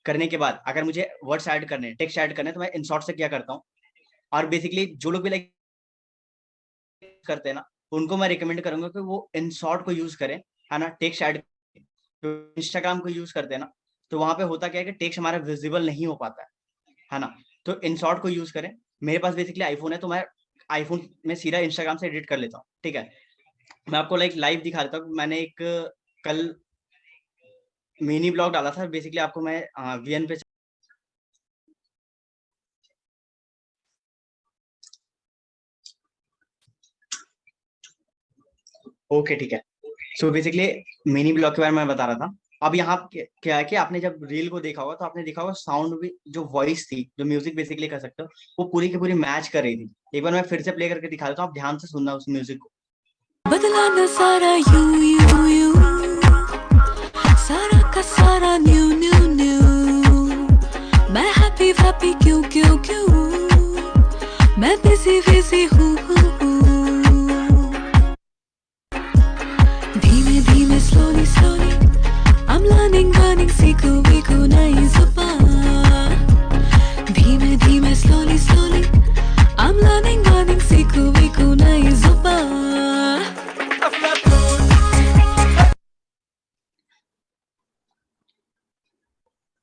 Speaker 3: करने के बाद अगर मुझे वर्ड्स ऐड करने, टेक्स्ट ऐड करने तो मैं InShot से क्या करता हूँ। और बेसिकली जो लोग भी लाइक करते हैं ना उनको मैं रिकमेंड करूंगा कि वो InShot को यूज करें, है ना, टेक्स्ट ऐड। इंस्टाग्राम को यूज करते हैं ना तो वहां पे होता क्या है कि टेक्स्ट हमारा विजिबल नहीं हो पाता है ना, तो InShot को यूज करें। मेरे पास बेसिकली आईफोन है तो मैं आईफोन में सीधा इंस्टाग्राम से एडिट कर लेता हूँ, ठीक है। मैं आपको लाइक लाइव दिखा देता हूँ, मैंने एक कल मिनी ब्लॉग डाला था, बेसिकली आपको मैं VN पे ओके ठीक है। सो बेसिकली मिनी ब्लॉग के बारे में मैं बता रहा था। अब यहाँ क्या है कि आपने जब रील को देखा होगा तो आपने देखा होगा साउंड भी, जो वॉइस थी, जो म्यूजिक बेसिकली कर सकते हो, वो पूरी की पूरी मैच कर रही थी। एक बार मैं फिर से प्ले करके दिखा देता हूँ, आप ध्यान से सुनना उस म्यूजिक को।
Speaker 4: बदला न सारा यू सारा का सारा न्यू मैं हैप्पी वैप्पी क्यों मैं बिजी हूँ धीमे धीमे स्लोली I'm learning सीखो नई जुबान धीमे धीमे स्लोली I'm learning सीखो नई जुबान।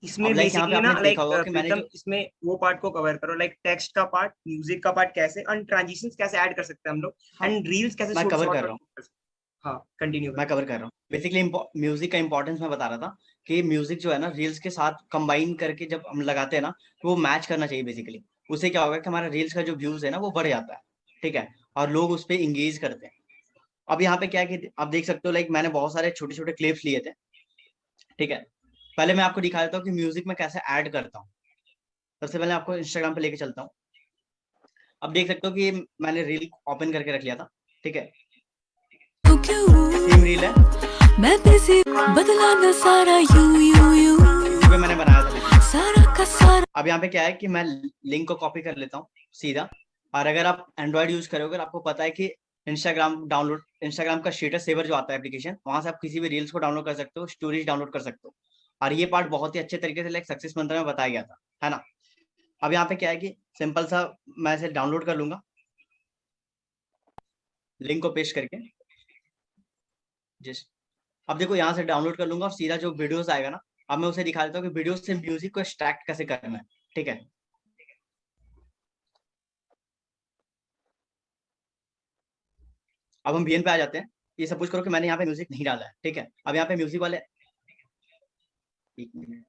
Speaker 1: इसमें
Speaker 3: अब लाइक यहाँ पे
Speaker 1: बेसिकली ना
Speaker 3: आपने
Speaker 1: लाइक
Speaker 3: देखा होगा कि मैंने
Speaker 1: प्रीतम
Speaker 3: जो
Speaker 1: इसमें वो पार्ट को कवर करो, लाइक टेक्स्ट का पार्ट, म्यूजिक का पार्ट कैसे, और ट्रांजिशंस कैसे ऐड कर सकते हैं हम लोग,
Speaker 3: हाँ
Speaker 1: एंड रील्स कैसे
Speaker 3: मैं
Speaker 1: शॉर्ट
Speaker 3: कवर
Speaker 1: शॉर्ट
Speaker 3: कर रहा हूँ,
Speaker 1: कर सकते हैं। हाँ कंटिन्यू
Speaker 3: मैं
Speaker 1: करो।
Speaker 3: कवर कर रहा हूँ। बेसिकली म्यूजिक का इंपॉर्टेंस मैं बता रहा था कि म्यूजिक जो है ना रील्स के साथ कंबाइन करके जब हम लगाते हैं ना तो वो मैच करना चाहिए बेसिकली। उससे क्या होगा कि हमारा रील्स का जो व्यूज है ना वो बढ़ जाता है, ठीक है, और लोग उस पर इंगेज करते हैं। अब यहाँ पे क्या है कि आप देख सकते हो लाइक मैंने बहुत सारे छोटे छोटे क्लिप्स लिए थे, ठीक है। पहले मैं आपको दिखा देता हूँ कि म्यूजिक में कैसे ऐड करता हूँ। सबसे पहले आपको इंस्टाग्राम पे लेके चलता हूँ। अब देख सकते हो कि मैंने रील ओपन करके रख लिया था, ठीक है, सेम रील है,
Speaker 4: मैं बिजी बदला न सारा यू
Speaker 3: इसी पे मैंने बनाया था।
Speaker 4: सारा का सारा
Speaker 3: अब यहाँ पे क्या है कि मैं लिंक को कॉपी कर लेता हूँ सीधा, और अगर आप एंड्रॉइड यूज करोगे तो आपको पता है कि इंस्टाग्राम का स्टेटस सेवर जो आता है एप्लीकेशन, वहां से आप किसी भी रील्स को डाउनलोड कर सकते हो, स्टोरीज डाउनलोड कर सकते हो। और ये पार्ट बहुत ही अच्छे तरीके से लाइक सक्सेस मंत्र में बताया गया था, है ना। अब यहाँ पे क्या है कि सिंपल सा मैं इसे डाउनलोड कर लूंगा, लिंक को पेस्ट करके जस्ट। अब देखो यहाँ से डाउनलोड कर लूंगा और सीधा जो वीडियोस आएगा ना, अब मैं उसे दिखा देता हूँ कि वीडियो से म्यूजिक को एक्सट्रैक्ट कैसे करना है, ठीक है। अब हम VN पे आ जाते हैं। ये सपोज करो कि मैंने यहाँ पे म्यूजिक नहीं डाला है, ठीक है। अब यहाँ पे म्यूजिक वाले एक मिनट।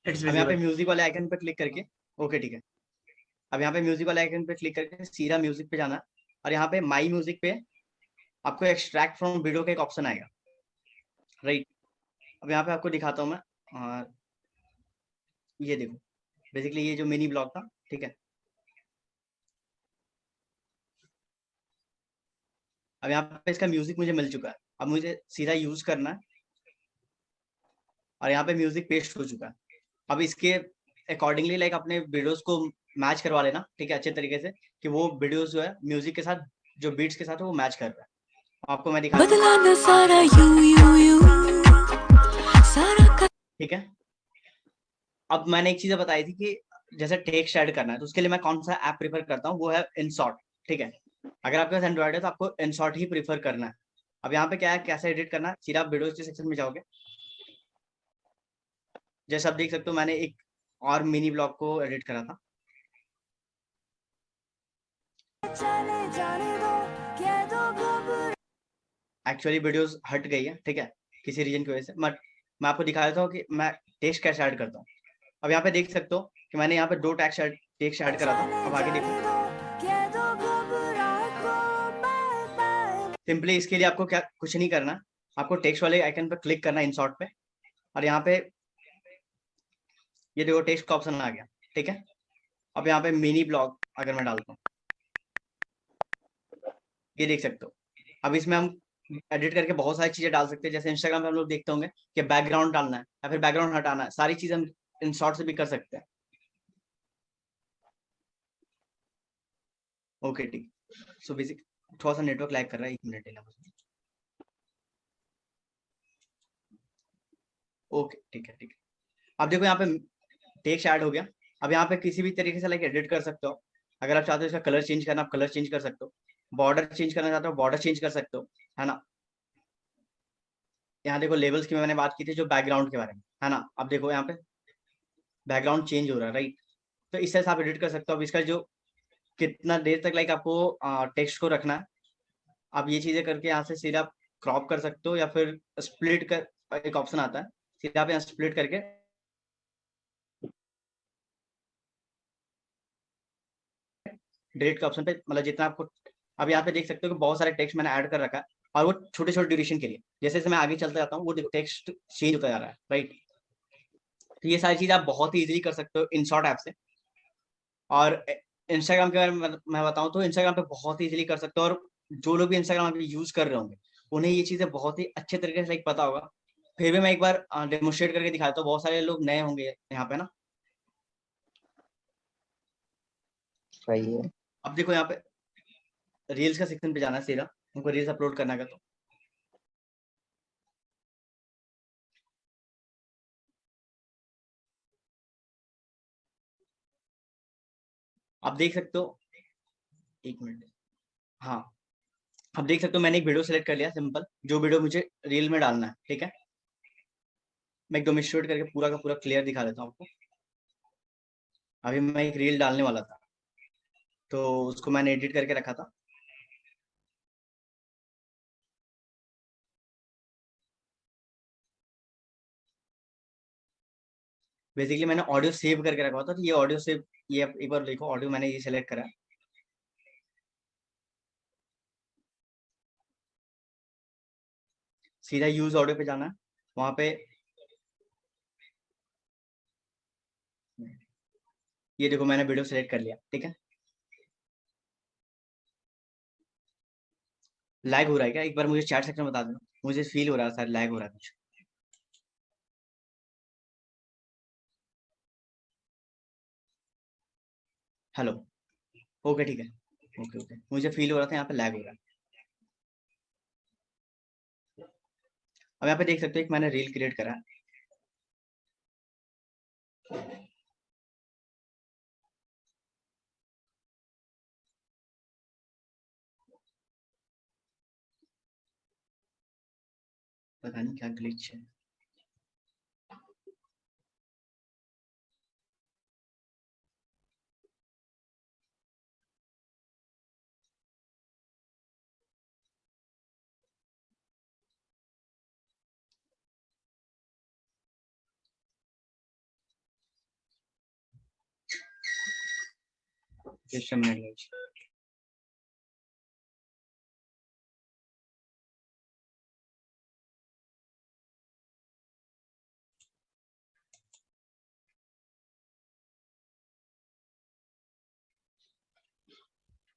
Speaker 1: इट्स
Speaker 3: अब यहाँ पे
Speaker 1: विजिबल।
Speaker 3: म्यूजिक वाले आइकन पे क्लिक करके, ओके ठीक है। अब यहाँ पे म्यूजिक वाले आइकन पे क्लिक करके सीधा म्यूजिक पे जाना है, और यहाँ पे माई म्यूजिक पे आपको एक्सट्रैक्ट फ्रॉम वीडियो का एक ऑप्शन आएगा, राइट। अब यहाँ पे आपको दिखाता हूँ मैं, और ये देखो बेसिकली ये जो मिनी ब्लॉग था, ठीक है। अब यहाँ पे इसका म्यूजिक मुझे मिल चुका है, अब मुझे सीधा यूज करना है, और यहाँ पे म्यूजिक पेस्ट हो चुका है। अब इसके अकॉर्डिंगली लाइक अपने वीडियोस को मैच करवा लेना, ठीक है, अच्छे तरीके से कि वो वीडियोस जो है म्यूजिक के साथ, जो बीट्स के साथ है वो मैच कर रहा है। आपको मैं दिखा
Speaker 4: बदला न सारा यू सारा का
Speaker 3: ठीक है। अब मैंने एक चीज बताई थी कि जैसे टेक्स्ट ऐड करना है तो उसके लिए मैं कौन सा ऐप प्रीफर करता हूँ, वो है InShot, ठीक है। अगर आपके पास एंड्रॉइड है तो आपको InShot ही प्रीफर करना है। अब यहाँ पे क्या है, कैसे एडिट करना है, सीधा आप वीडियोस के सेक्शन में जाओगे। जैसे आप देख सकते हो मैंने एक और मिनी ब्लॉग को एडिट करा था, एक्चुअली वीडियोस हट गई है, ठीक है, किसी रीजन की वजह से, बट मैं आपको दिखा देता हूँ कि मैं टेक्स्ट कैसे ऐड करता हूँ। अब यहाँ पे देख सकते हो कि मैंने यहाँ पे 2 टेक्स्ट ऐड करा था। अब आगे देखो, सिंपली इसके लिए आपको क्या कुछ नहीं करना, आपको टेक्स्ट वाले आइकन पर क्लिक करना इंसर्ट पे, और यहाँ पे ये देखो टेक्स्ट का ऑप्शन आ गया, ठीक है। अब यहाँ पे मिनी ब्लॉग अगर मैं डालता हूँ, ये देख सकते हो। अब इसमें हम एडिट करके बहुत सारी चीजें डाल सकते हैं, जैसे इंस्टाग्राम पे हम लोग देखते होंगे कि बैकग्राउंड डालना है या फिर बैकग्राउंड हटाना है, सारी चीजें हम इंसर्ट से भी कर सकते हैं। ओके ठीक। सो बेसिक थोड़ा सा नेटवर्क लैग कर रहा है, 1 मिनट लेना। ओके ठीक है ठीक है। अब देखो यहाँ पे टेक्स्ट ऐड हो गया। अब यहाँ पे किसी भी तरीके से लाइक एडिट कर सकते हो। अगर आप चाहते हो इसका कलर चेंज करना, आप कलर चेंज कर सकते हो। बॉर्डर चेंज करना चाहते हो, बॉर्डर चेंज कर सकते हो, है ना। यहाँ देखो लेवल्स की मैंने बात की थी जो बैकग्राउंड के बारे में, है ना। अब देखो यहाँ पे बैकग्राउंड चेंज हो रहा है, राइट। तो इस तरह से आप एडिट कर सकते हो। अब इसका जो कितना देर तक लाइक आपको टेक्स्ट को रखना है, आप ये चीजें करके यहाँ से सीधा क्रॉप कर सकते हो, या फिर स्प्लिट कर एक ऑप्शन आता है, सीधा आप यहाँ स्प्लिट करके डिलीट का ऑप्शन पे, मतलब जितना आपको। अब यहाँ पे देख सकते हो कि बहुत सारे टेक्स्ट मैंने ऐड कर रखा है, और वो छोटे छोटे ड्यूरेशन के लिए, जैसे जैसे मैं आगे चलता जाता हूँ वो टेक्स्ट चेंज होता जा रहा है, राइट। तो ये सारी चीज आप बहुत ही इजीली कर सकते हो इंसर्ट ऐप से। और इंस्टाग्राम के बारे में मैं बताऊं तो इंस्टाग्राम पे बहुत ही इजीली कर सकते हो, और जो लोग भी इंस्टाग्राम पे यूज कर रहे होंगे उन्हें ये चीजें बहुत ही अच्छे तरीके से लाइक पता होगा। फिर भी मैं एक बार डेमोस्ट्रेट करके दिखाता हूँ, बहुत सारे लोग नए होंगे यहाँ पे ना।
Speaker 1: सही है।
Speaker 3: अब देखो यहाँ पे रील्स का सेक्शन पे जाना है सीधा, उनको रील्स अपलोड करना है। तो आप देख सकते हो, 1 मिनट, हाँ। अब देख सकते हो मैंने एक वीडियो सेलेक्ट कर लिया, सिंपल, जो वीडियो मुझे रील में डालना है, ठीक है। मैं एक डेमोस्ट्रेट करके पूरा का पूरा क्लियर दिखा देता हूँ आपको। अभी मैं एक रील डालने वाला था, तो उसको मैंने एडिट करके रखा था। बेसिकली मैंने ऑडियो सेव करके रखा था, तो ये ऑडियो सेव, ये एक बार देखो ऑडियो मैंने ये सेलेक्ट करा है। सीधा यूज ऑडियो पे जाना है, वहां पे ये देखो मैंने वीडियो सेलेक्ट कर लिया, ठीक है। लैग हो रहा है क्या, एक बार मुझे चैट सेक्शन में बता देना, मुझे फील हो रहा है सर लैग हो रहा है कुछ। हेलो, ओके ठीक है, ओके ओके, मुझे फील हो रहा था यहाँ पे लैग हो रहा है। अब यहाँ पे देख सकते हो एक मैंने रील क्रिएट करा है। पता नहीं क्या ग्लिच है। Just a minute guys.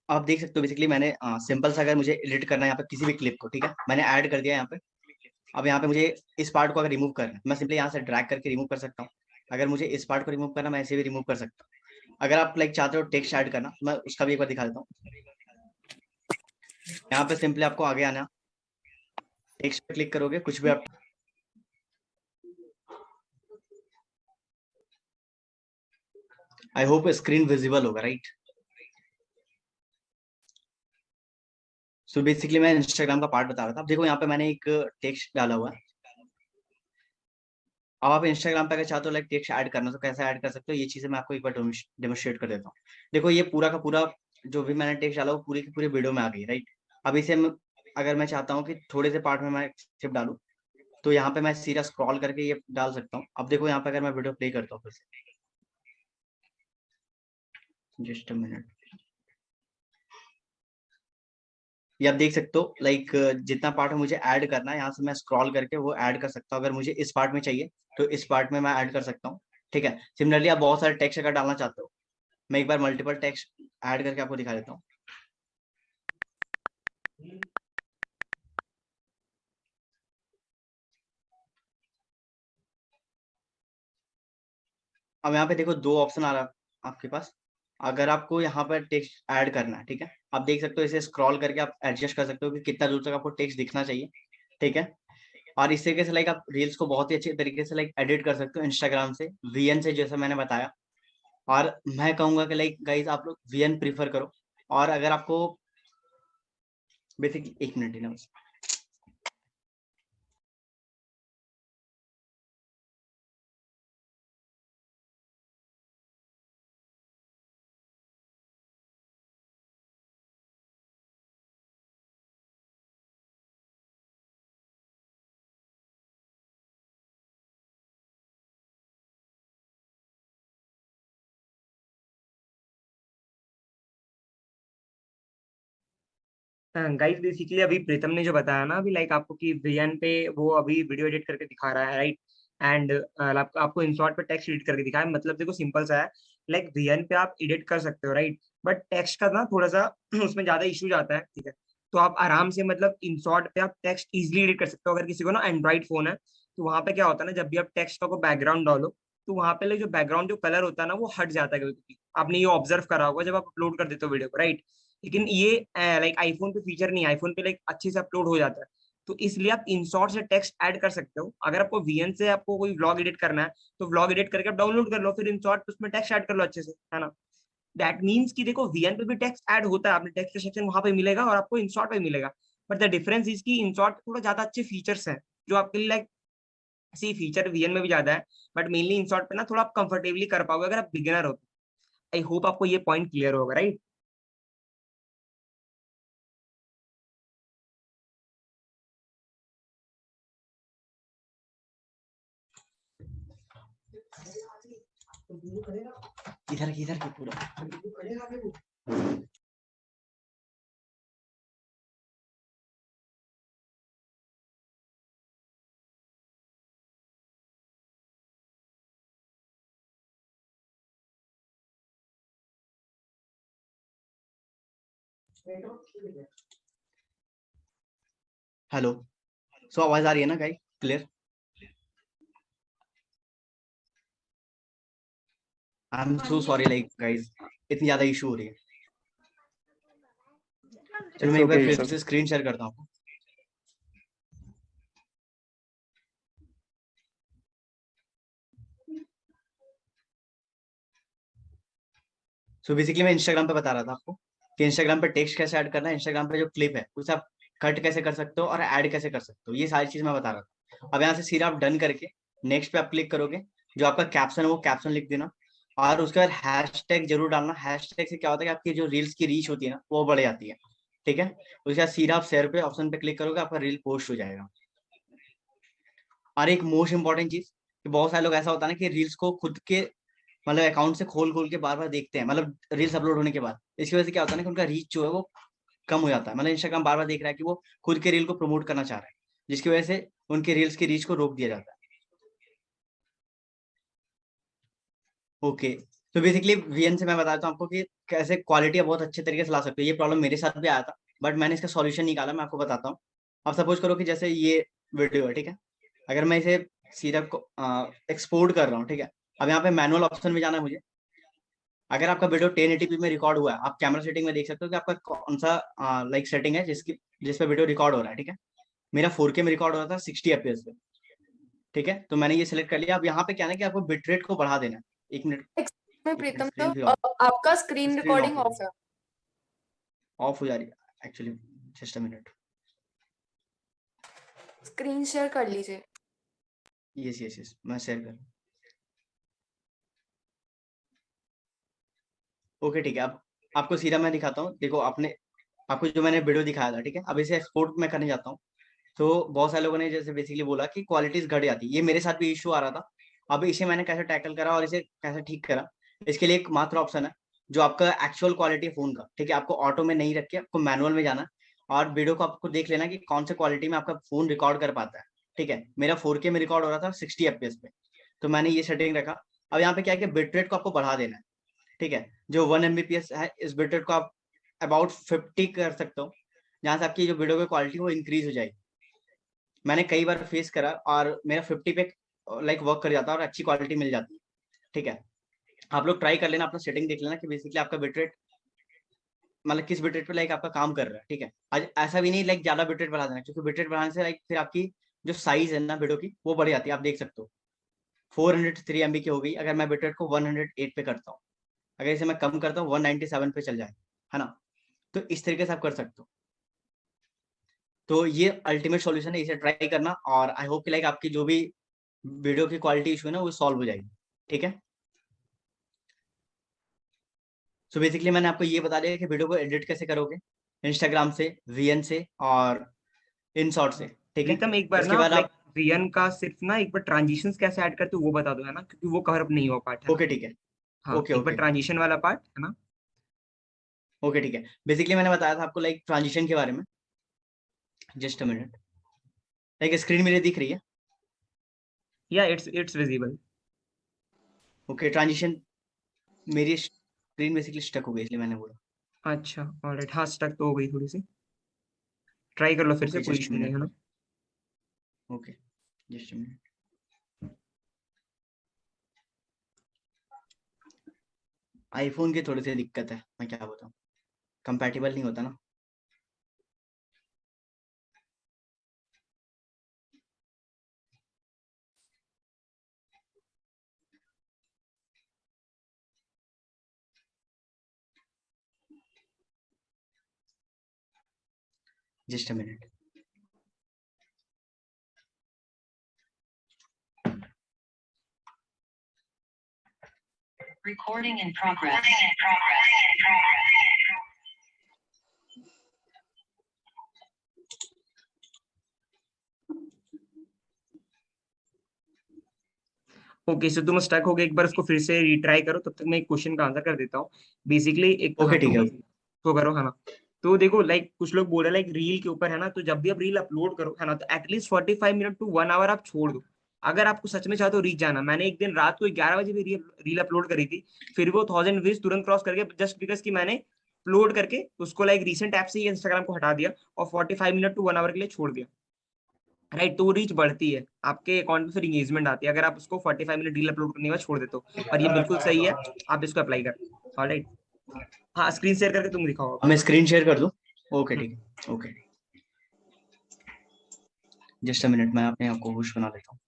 Speaker 3: आप देख सकते हो बेसिकली मैंने सिंपल सा, अगर मुझे एडिट करना है यहाँ पे किसी भी क्लिप को, ठीक है, मैंने ऐड कर दिया यहाँ पे। अब यहाँ पे मुझे इस पार्ट को अगर रिमूव करना है, मैं सिंपली यहाँ से ड्रैग करके रिमूव कर सकता हूँ। अगर मुझे इस पार्ट को रिमूव करना, मैं ऐसे भी रिमूव कर सकता हूँ। अगर आप लाइक चाहते हो टेक्स्ट ऐड करना, मैं उसका भी एक बार दिखा देता हूँ। यहाँ पे सिंपली आपको आगे आना, टेक्स्ट पे क्लिक करोगे, कुछ भी आप, आई होप स्क्रीन विजिबल होगा, राइट। सो बेसिकली मैं इंस्टाग्राम का पार्ट बता रहा था। अब देखो यहाँ पे मैंने एक टेक्स्ट डाला हुआ है। अब आप इंस्टाग्राम पे अगर चाहते हो लाइक टेक्स्ट ऐड करना, तो कैसे ऐड कर सकते हो, ये चीजें मैं आपको एक बार डेमोस्ट्रेट कर देता हूँ। देखो ये पूरा का पूरा जो भी मैंने टेक्स्ट डाला वो पूरी की पूरी वीडियो में आ गई, राइट। अब इसे अगर मैं चाहता हूँ कि थोड़े से पार्ट में मैं सिर्फ डालूं, तो यहाँ पे मैं सीधा स्क्रॉल करके ये डाल सकता हूँ। अब देखो यहाँ पे अगर मैं वीडियो प्ले करता हूँ फिर से, जस्ट अ मिनट, ये आप देख सकते हो लाइक जितना पार्ट मुझे ऐड करना है यहाँ से मैं स्क्रॉल करके वो ऐड कर सकता हूँ। अगर मुझे इस पार्ट में चाहिए तो इस पार्ट में मैं ऐड कर सकता हूँ, ठीक है। सिमिलरली आप बहुत सारे टेक्स्ट अगर डालना चाहते हो, मैं एक बार मल्टीपल टेक्स्ट ऐड करके आपको दिखा देता हूँ। अब यहाँ पे देखो दो ऑप्शन आ रहा है आपके पास। अगर आपको यहाँ पर टेक्स्ट ऐड करना है, ठीक है, आप देख सकते हो इसे स्क्रॉल करके आप एडजस्ट कर सकते हो कि कितना दूर तक आपको टेक्स्ट दिखना चाहिए, ठीक है। और इस तरीके से लाइक आप रील्स को बहुत ही अच्छे तरीके से लाइक एडिट कर सकते हो इंस्टाग्राम से, वीएन से, जैसा मैंने बताया। और मैं कहूंगा कि लाइक गाइस आप लोग वीएन प्रीफर करो। और अगर आपको बेसिकली, एक मिनट ही ना,
Speaker 1: गाइस बेसिकली अभी प्रीतम ने जो बताया ना अभी लाइक आपको कि वीएन पे वो अभी वीडियो एडिट करके दिखा रहा है, राइट। एंड आपको इंसॉर्ट पे टेक्स्ट एडिट करके दिखाया, मतलब देखो सिंपल सा है, लाइक वीएन पे आप एडिट कर सकते हो, राइट। बट टेक्स्ट का ना थोड़ा सा उसमें ज्यादा इशू जाता है, ठीक है। तो आप आराम से मतलब इंसॉर्ट पे आप टेक्स्ट इजिली एडिट कर सकते हो। अगर किसी को ना एंड्रॉइड फोन है तो वहां पे क्या होता है ना, जब भी आप टेक्स्ट का को बैकग्राउंड डालो तो वहां पे जो बैकग्राउंड जो कलर होता है ना वो हट जाता है कभी कभी। आपने ये ऑब्जर्व करा होगा जब आप अपलोड कर देते हो वीडियो को, राइट। लेकिन ये लाइक आईफोन पे फीचर नहीं है, आईफोन पे लाइक अच्छे से अपलोड हो जाता है। तो इसलिए आप इंसॉर्ट से टेक्स्ट ऐड कर सकते हो। अगर आपको वीएन से आपको कोई व्लॉग एडिट करना है तो व्लॉग एडिट करके आप डाउनलोड कर लो, फिर इंसॉर्ट उसमें टेक्स्ट ऐड कर लो अच्छे से, है ना। दैट मीन्स कि देखो वीएन पे भी टेक्स्ट ऐड होता है, आपने टेक्स्ट का सेक्शन वहां पे मिलेगा और आपको इंसॉर्ट पे मिलेगा। बट द डिफरेंस इज की इंसॉर्ट थोड़ा ज्यादा अच्छे फीचर्स हैं जो आपके लिए लाइक, सी फीचर वीएन में भी ज्यादा है बट मेनली इंसॉर्ट पे ना थोड़ा आप कंफर्टेबली कर पाओगे अगर आप बिगिनर हो। आई होप आपको ये पॉइंट क्लियर होगा, राइट।
Speaker 3: इधर इधर की पूरा। हेलो, सो आवाज आ रही है ना guys, clear? I am so sorry like guys, इतनी ज्यादा इशू हो रही है। चलो मैं एक बार फिर से स्क्रीन शेयर करता हूँ। सो बेसिकली मैं इंस्टाग्राम पे बता रहा था आपको कि इंस्टाग्राम पे टेक्स्ट कैसे ऐड करना है, इंस्टाग्राम पे जो क्लिप है उसे आप कट कैसे कर सकते हो और ऐड कैसे कर सकते हो, ये सारी चीज मैं बता रहा था। अब यहाँ से सीधा आप डन करके नेक्स्ट पे आप क्लिक करोगे, जो आपका कैप्शन है वो कैप्शन लिख देना, और उसके बाद हैशटैग जरूर डालना। हैशटैग से क्या होता है कि आपकी जो रील्स की रीच होती है ना वो बढ़ जाती है, ठीक है। उसके बाद सीधा आप शेयर पे ऑप्शन पे क्लिक करोगे, आपका रील पोस्ट हो जाएगा। और एक मोस्ट इंपॉर्टेंट चीज, कि बहुत सारे लोग ऐसा होता है ना कि रील्स को खुद के मतलब अकाउंट से खोल खोल के बार बार देखते हैं, मतलब रील्स अपलोड होने के बाद। इसकी वजह से क्या होता है ना कि उनका रीच जो है वो कम हो जाता है। मतलब इंस्टाग्राम बार बार देख रहा है कि वो खुद के रील को प्रमोट करना चाह रहा है, जिसकी वजह से उनके रील्स की रीच को रोक दिया जाता है। ओके, तो बेसिकली वीएन से मैं बताता हूँ आपको कि कैसे क्वालिटी बहुत अच्छे तरीके से ला सकते हो। ये प्रॉब्लम मेरे साथ भी आया था बट मैंने इसका सॉल्यूशन निकाला, मैं आपको बताता हूँ। अब सपोज करो कि जैसे ये वीडियो है, ठीक है, अगर मैं इसे सीधा एक्सपोर्ट कर रहा हूँ, ठीक है। अब यहाँ पे मैनुअल ऑप्शन में जाना है मुझे। अगर आपका वीडियो 1080p में रिकॉर्ड हुआ है, आप कैमरा सेटिंग में देख सकते हो कि आपका कौन सा लाइक सेटिंग है जिस पे वीडियो रिकॉर्ड हो रहा है, ठीक है। मेरा 4K में रिकॉर्ड हो रहा था 60 FPS पे, ठीक है। तो मैंने ये सिलेक्ट कर लिया। अब यहाँ पे क्या है कि आपको बिटरेट को बढ़ा देना है। एक मिनट,
Speaker 2: में
Speaker 3: एक मिनट,
Speaker 2: प्रीतम
Speaker 3: स्क्रीन
Speaker 2: तो आपका स्क्रीन
Speaker 3: स्क्रीन
Speaker 2: रिकॉर्डिंग ऑफ है।
Speaker 3: ऑफ हो जा रही है actually, just a minute.
Speaker 2: Screen share कर लीजिए।
Speaker 3: यस यस यस, मैं शेयर कर। ओके ठीक है, अब आपको सीधा मैं दिखाता हूँ। देखो आपने, आपको जो मैंने वीडियो दिखाया था, ठीक है, अब इसे एक्सपोर्ट मैं करने जाता हूँ। तो बहुत सारे लोगों ने जैसे बेसिकली बोला कि क्वालिटीज घट जाती है, ये मेरे साथ भी इशू आ रहा था। अब इसे मैंने कैसे टैकल करा और इसे कैसे ठीक करा, इसके लिए एक मात्र ऑप्शन है जो आपका एक्चुअल क्वालिटी है फोन का, ठीक है। आपको ऑटो में नहीं रख के आपको मैनुअल में जाना और वीडियो को आपको देख लेना कि कौन से क्वालिटी में आपका फोन रिकॉर्ड कर पाता है, ठीक है। मेरा 4K में रिकॉर्ड हो रहा था 60 FPS पे, तो मैंने ये सेटिंग रखा। अब यहाँ पे क्या है कि बिटरेट को आपको बढ़ा देना है, ठीक है। जो 1 Mbps है इस बिटरेट को आप अबाउट 50 कर सकते हो, जहाँ से आपकी जो वीडियो की क्वालिटी वो इंक्रीज हो जाएगी। मैंने कई बार फेस करा और मेरा 50 पे लाइक वर्क कर जाता है और अच्छी क्वालिटी मिल जाती है, ठीक है। आप लोग ट्राई कर लेना, अपना सेटिंग देख लेना कि बेसिकली आपका बिटरेट मतलब किस बिटरेट पे लाइक आपका काम कर रहा है, ठीक है। आज ऐसा भी नहीं लाइक ज्यादा बिटरेट बढ़ा देना, क्योंकि बिटरेट बढ़ाने से लाइक फिर आपकी जो साइज है ना वीडियो की वो बढ़ जाती है। आप देख सकते हो 403 MB की हो गई, अगर मैं बिटरेट को 108 पे करता हूँ, अगर इसे मैं कम करता हूँ 197 पे चल जाए, है ना। तो इस तरीके से आप कर सकते हो। तो ये अल्टीमेट सॉल्यूशन है, इसे ट्राई करना और आई होप कि लाइक आपकी जो भी वीडियो की क्वालिटी इशू है ना वो सॉल्व हो जाएगी, ठीक है। सो बेसिकली मैंने आपको ये बता दिया कि वीडियो को एडिट कैसे करोगे, इंस्टाग्राम से, VN से और InShot से, ठीक है।
Speaker 1: प्रीतम एक बार
Speaker 3: इसके
Speaker 1: ना
Speaker 3: बाद
Speaker 1: लाइक
Speaker 3: आप
Speaker 1: VN का सिर्फ ना एक बार ट्रांजिशंस कैसे ऐड करते हो वो बता दो, है ना, क्योंकि वो कवर अप नहीं हुआ पार्ट, है ना।
Speaker 3: ओके ठीक है,
Speaker 1: हाँ,
Speaker 3: ओके
Speaker 1: एक बार
Speaker 3: ओके
Speaker 1: ट्रांजिशन वाला पार्ट, है ना।
Speaker 3: ओके ठीक है। बेसिकली मैंने बताया था आपको लाइक ट्रांजिशन के बारे में, just a minute, like screen मेरी दिख रही है।
Speaker 1: या इट्स विजिबल।
Speaker 3: ओके ट्रांजिशन, मेरी स्क्रीन बेसिकली स्टक हो गई इसलिए मैंने बोला।
Speaker 1: अच्छा, ऑलराइट, हाँ स्टक तो हो गई थोड़ी सी, ट्राई कर लो फिर से,
Speaker 3: ओके
Speaker 1: कोई
Speaker 3: जस्ट
Speaker 1: इशू नहीं है ना।
Speaker 3: Okay just a minute. IPhone की थोड़ी सी दिक्कत है, मैं क्या बताऊँ, कंपैटिबल नहीं होता ना। Just a minute.
Speaker 4: Recording in progress.
Speaker 1: Okay, so तुम स्टक हो गए, एक बार उसको फिर से रिट्राई करो, तब तक मैं एक क्वेश्चन का आंसर कर देता हूँ। बेसिकली एक, हाँ
Speaker 3: ओके ठीक है।
Speaker 1: तो करो, है ना। तो देखो लाइक कुछ लोग बोल रहे लाइक रील के ऊपर, है ना, तो जब भी आप रील अपलोड करो, है ना, तो एटलीस्ट 45 मिनट टू 1 आवर आप छोड़ दो। अगर आपको सच में चाहते हो रीच जाना, मैंने एक दिन रात को 11 बजे भी रील अपलोड करी थी, फिर वो 1000 व्यूज तुरंत क्रॉस करके, जस्ट बिकॉज कि मैंने अपलोड करके उसको लाइक रिसेंट ऐप से ही इंस्टाग्राम को हटा दिया और 45 मिनट टू 1 आवर के लिए छोड़ दिया, राइट। तो रीच बढ़ती है, आपके अकाउंट में फिर इंगेजमेंट आती है, अगर आप उसको 45 मिनट रील अपलोड करने के बाद छोड़ देते हो, और ये बिल्कुल सही है, आप इसको अप्लाई कर, ऑलराइट। हाँ, स्क्रीन शेयर करके तुम दिखाओ
Speaker 3: अब मैं स्क्रीन शेयर कर दूं, ओके
Speaker 1: अब।
Speaker 3: ठीक है, ओके जस्ट अ मिनट, मैं अपने आप को होस्ट बना लेता हूँ।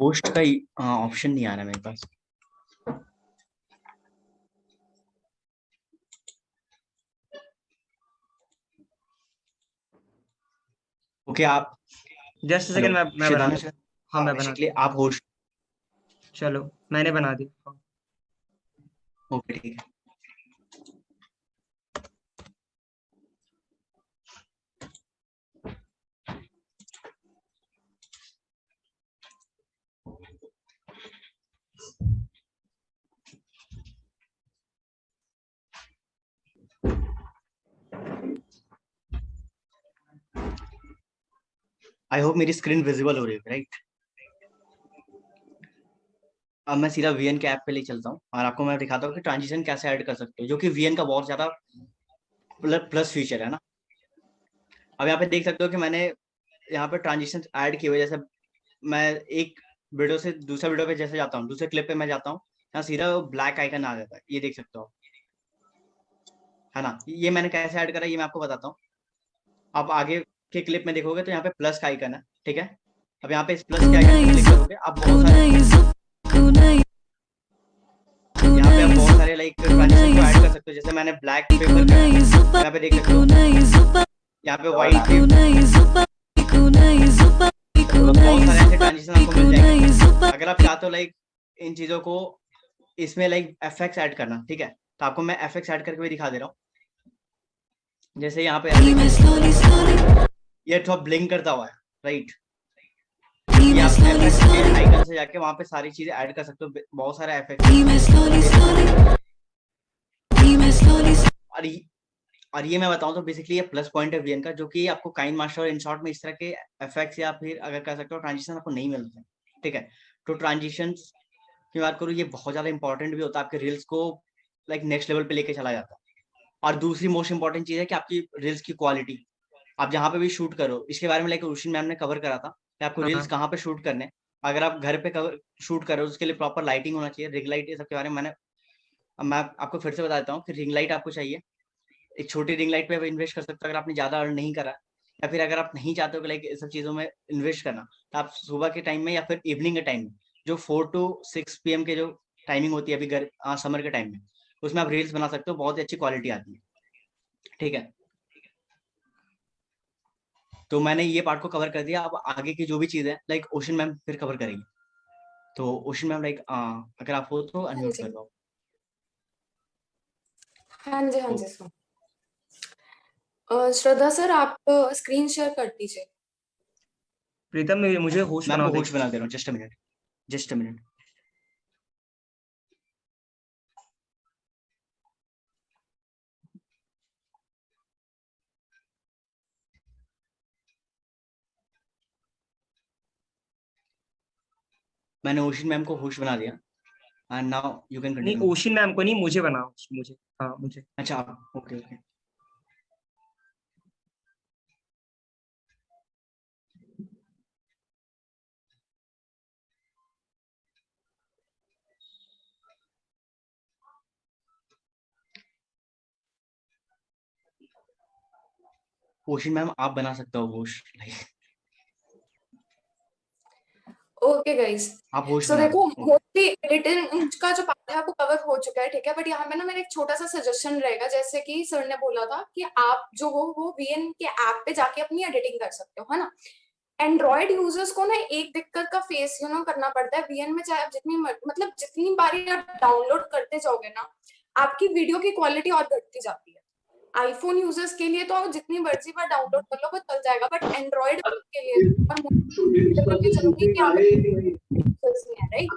Speaker 3: होस्ट का ऑप्शन नहीं आ रहा मेरे पास। ओके आप,
Speaker 1: जस्ट
Speaker 3: हेलो
Speaker 1: सेकंड, मैं बना
Speaker 3: शिदानुष,
Speaker 1: दूँ। हाँ,
Speaker 3: हाँ
Speaker 1: मैं बना
Speaker 3: बेसिकली
Speaker 1: दूँ,
Speaker 3: आप होस्ट।
Speaker 1: चलो मैंने बना दिया।
Speaker 3: ओके ठीक है। आई होप मेरी स्क्रीन विजिबल हो रही है, राइट। अब मैं सीधा VN के ऐप पे ले चलता हूँ और आपको मैं दिखाता हूँ कि ट्रांजिशन कैसे ऐड कर सकते हो, जो कि VN का बहुत ज्यादा प्लस फीचर है ना। अब यहाँ पे देख सकते हो कि मैंने यहाँ पे ट्रांजिशन ऐड किए हुए, जैसे मैं एक वीडियो से दूसरा वीडियो पे जैसे जाता हूँ, दूसरे क्लिप पे मैं जाता हूँ, यहाँ सीधा ब्लैक आइकन आ जाता है, ये देख सकते हो, है ना। ये मैंने कैसे ऐड करा ये मैं आपको बताता हूँ। आप आगे के क्लिप में देखोगे तो यहाँ पे प्लस का आइकन है, ठीक है। अब यहाँ पे इस प्लस के आइकन पे क्लिक करोगे, आप बहुत सारे यहाँ पे आप बहुत सारे लाइक ट्रांजिशन को ऐड कर सकते हो। जैसे मैंने ब्लैक पेपर करा, यहाँ पे देख सकते हो, यहाँ पे व्हाइट पेपर, बहुत सारे ऐसे ट्रांजिशन आपको मिल जाएंगे। अगर आप चाहते हो लाइक इन चीजों को इसमें लाइक एफएक्स ऐड करना, ठीक है, तो आपको मैं एफएक्स ऐड करके भी दिखा दे रहा हूँ। जैसे यहाँ पे ये थोड़ा ब्लिंक करता हुआ है, राइट, ये आप एफएक्स के आइकन से जाके वहां पे सारी चीजें ऐड कर सकते हो, बहुत सारे एफएक्स। और ये मैं बताऊं तो बेसिकली ये प्लस पॉइंट है वीएन का, जो कि आपको काइन मास्टर और इनशॉट में इस तरह के एफएक्ट्स या फिर अगर कह सकते हो ट्रांजिशन आपको नहीं मिलते, ठीक है। तो ट्रांजिशन की बात करूँ, ये बहुत ज्यादा इंपॉर्टेंट भी होता है, आपके रील्स को लाइक नेक्स्ट लेवल पे लेके चला जाता है। और दूसरी मोस्ट इंपॉर्टेंट चीज है कि आपकी रील्स की क्वालिटी, आप जहाँ पे भी शूट करो, इसके बारे में लाइक रोशन मैम ने कवर करा था कि आपको रील्स कहाँ पे शूट करने। अगर आप घर पे शूट करो उसके लिए प्रॉपर लाइटिंग होना चाहिए, रिंग लाइट, ये सब के बारे में मैं आपको फिर से बता देता हूँ कि रिंग लाइट आपको चाहिए। एक छोटी रिंग लाइट पे आप इन्वेस्ट कर सकते हो अगर आपने ज्यादा अर्न नहीं करा, या फिर अगर आप नहीं चाहते हो कि लाइक सब चीजों में इन्वेस्ट करना, तो आप सुबह के टाइम में या फिर इवनिंग के टाइम में जो 4 to 6 PM के जो टाइमिंग होती है अभी समर के टाइम में, उसमें आप रील्स बना सकते हो, बहुत ही अच्छी क्वालिटी आती है, ठीक है। तो मैंने ये पार्ट को कवर कर दिया। अब आगे की जो भी चीज है लाइक ओशन मैम फिर कवर करेंगे। तो ओशन मैम लाइक अगर आप हो तो अनम्यूट कर दो।
Speaker 2: हाँ जी, हाँ जी सर। श्रद्धा सर आप स्क्रीन शेयर कर दीजिए।
Speaker 1: प्रीतम मुझे होस्ट
Speaker 3: मैं
Speaker 1: बनाओ।
Speaker 3: आपको होस्ट बना दे रहा हूँ, just a minute, just a minute. मैंने ओशन मैम को होस्ट बना दिया एंड नाउ यू कैन
Speaker 1: नहीं,
Speaker 3: कंटिन्यू।
Speaker 1: ओशन मैम को नहीं, मुझे बनाओ, मुझे, हाँ मुझे।
Speaker 3: अच्छा, ओके ओके। ओशन मैम आप बना सकते हो होस्ट,
Speaker 2: ओके गाइस,
Speaker 3: आप होस्ट
Speaker 2: सो
Speaker 3: बना
Speaker 2: देखो
Speaker 3: दो।
Speaker 2: मोस्टली एडिटिंग का जो पार्ट है वो कवर हो चुका है, ठीक है। बट यहाँ पे ना मेरा एक छोटा सा सजेशन रहेगा, जैसे कि सर ने बोला था कि आप जो हो वो वीएन के ऐप पे जाके अपनी एडिटिंग कर सकते हो, है ना। एंड्रॉइड यूजर्स को ना एक दिक्कत का फेस करना पड़ता है वीएन में, चाहे आप मतलब जितनी बारी आप डाउनलोड करते जाओगे ना, आपकी वीडियो की क्वालिटी और घटती जाती है। आईफोन यूजर्स के लिए तो आप जितनी मर्जी बार डाउनलोड कर लो वो चल जाएगा, बट एंड्रॉइड के लिए और करके चलूंगी कि आप राइट।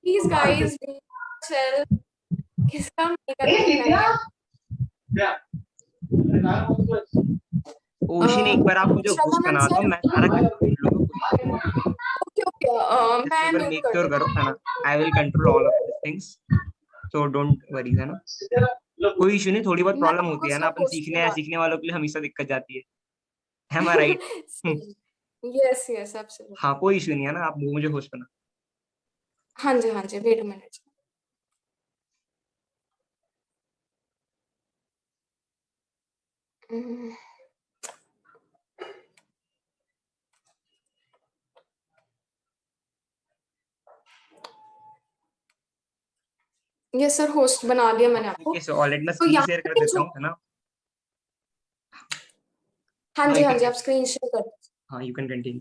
Speaker 2: प्लीज गाइस चल किसका नहीं है।
Speaker 1: ओशन एक बार आप मुझे होस्ट बना दो, मैं सारा कंट्रोल
Speaker 2: ओके ओके, मैं म्यूट
Speaker 1: मेक
Speaker 2: कर
Speaker 1: श्योर करो, है ना। I will control all of this things, so don't worry, है ना। कोई इशू नहीं, थोड़ी बहुत प्रॉब्लम होती है ना, अपन सीखने वालों के लिए हमेशा दिक्कत जाती है मैं राइट?
Speaker 2: Yes yes absolutely.
Speaker 1: हाँ, कोई इशू नहीं है ना, आप मुझे होस्ट बना।
Speaker 2: हाँ जी, हाँ जी, wait a minute. Yes sir, host बना दिया मैंने आपको।
Speaker 1: ओके, सो ऑलरेडी मैं
Speaker 2: तो
Speaker 1: स्क्रीन
Speaker 2: यहाँ
Speaker 1: शेयर कर
Speaker 2: पे
Speaker 1: देता
Speaker 2: जो,
Speaker 1: हूँ, है ना।
Speaker 2: हाँ जी, हाँ जी, आप स्क्रीन शेयर कर दीजिए।
Speaker 1: हाँ, यू कैन कंटिन्यू।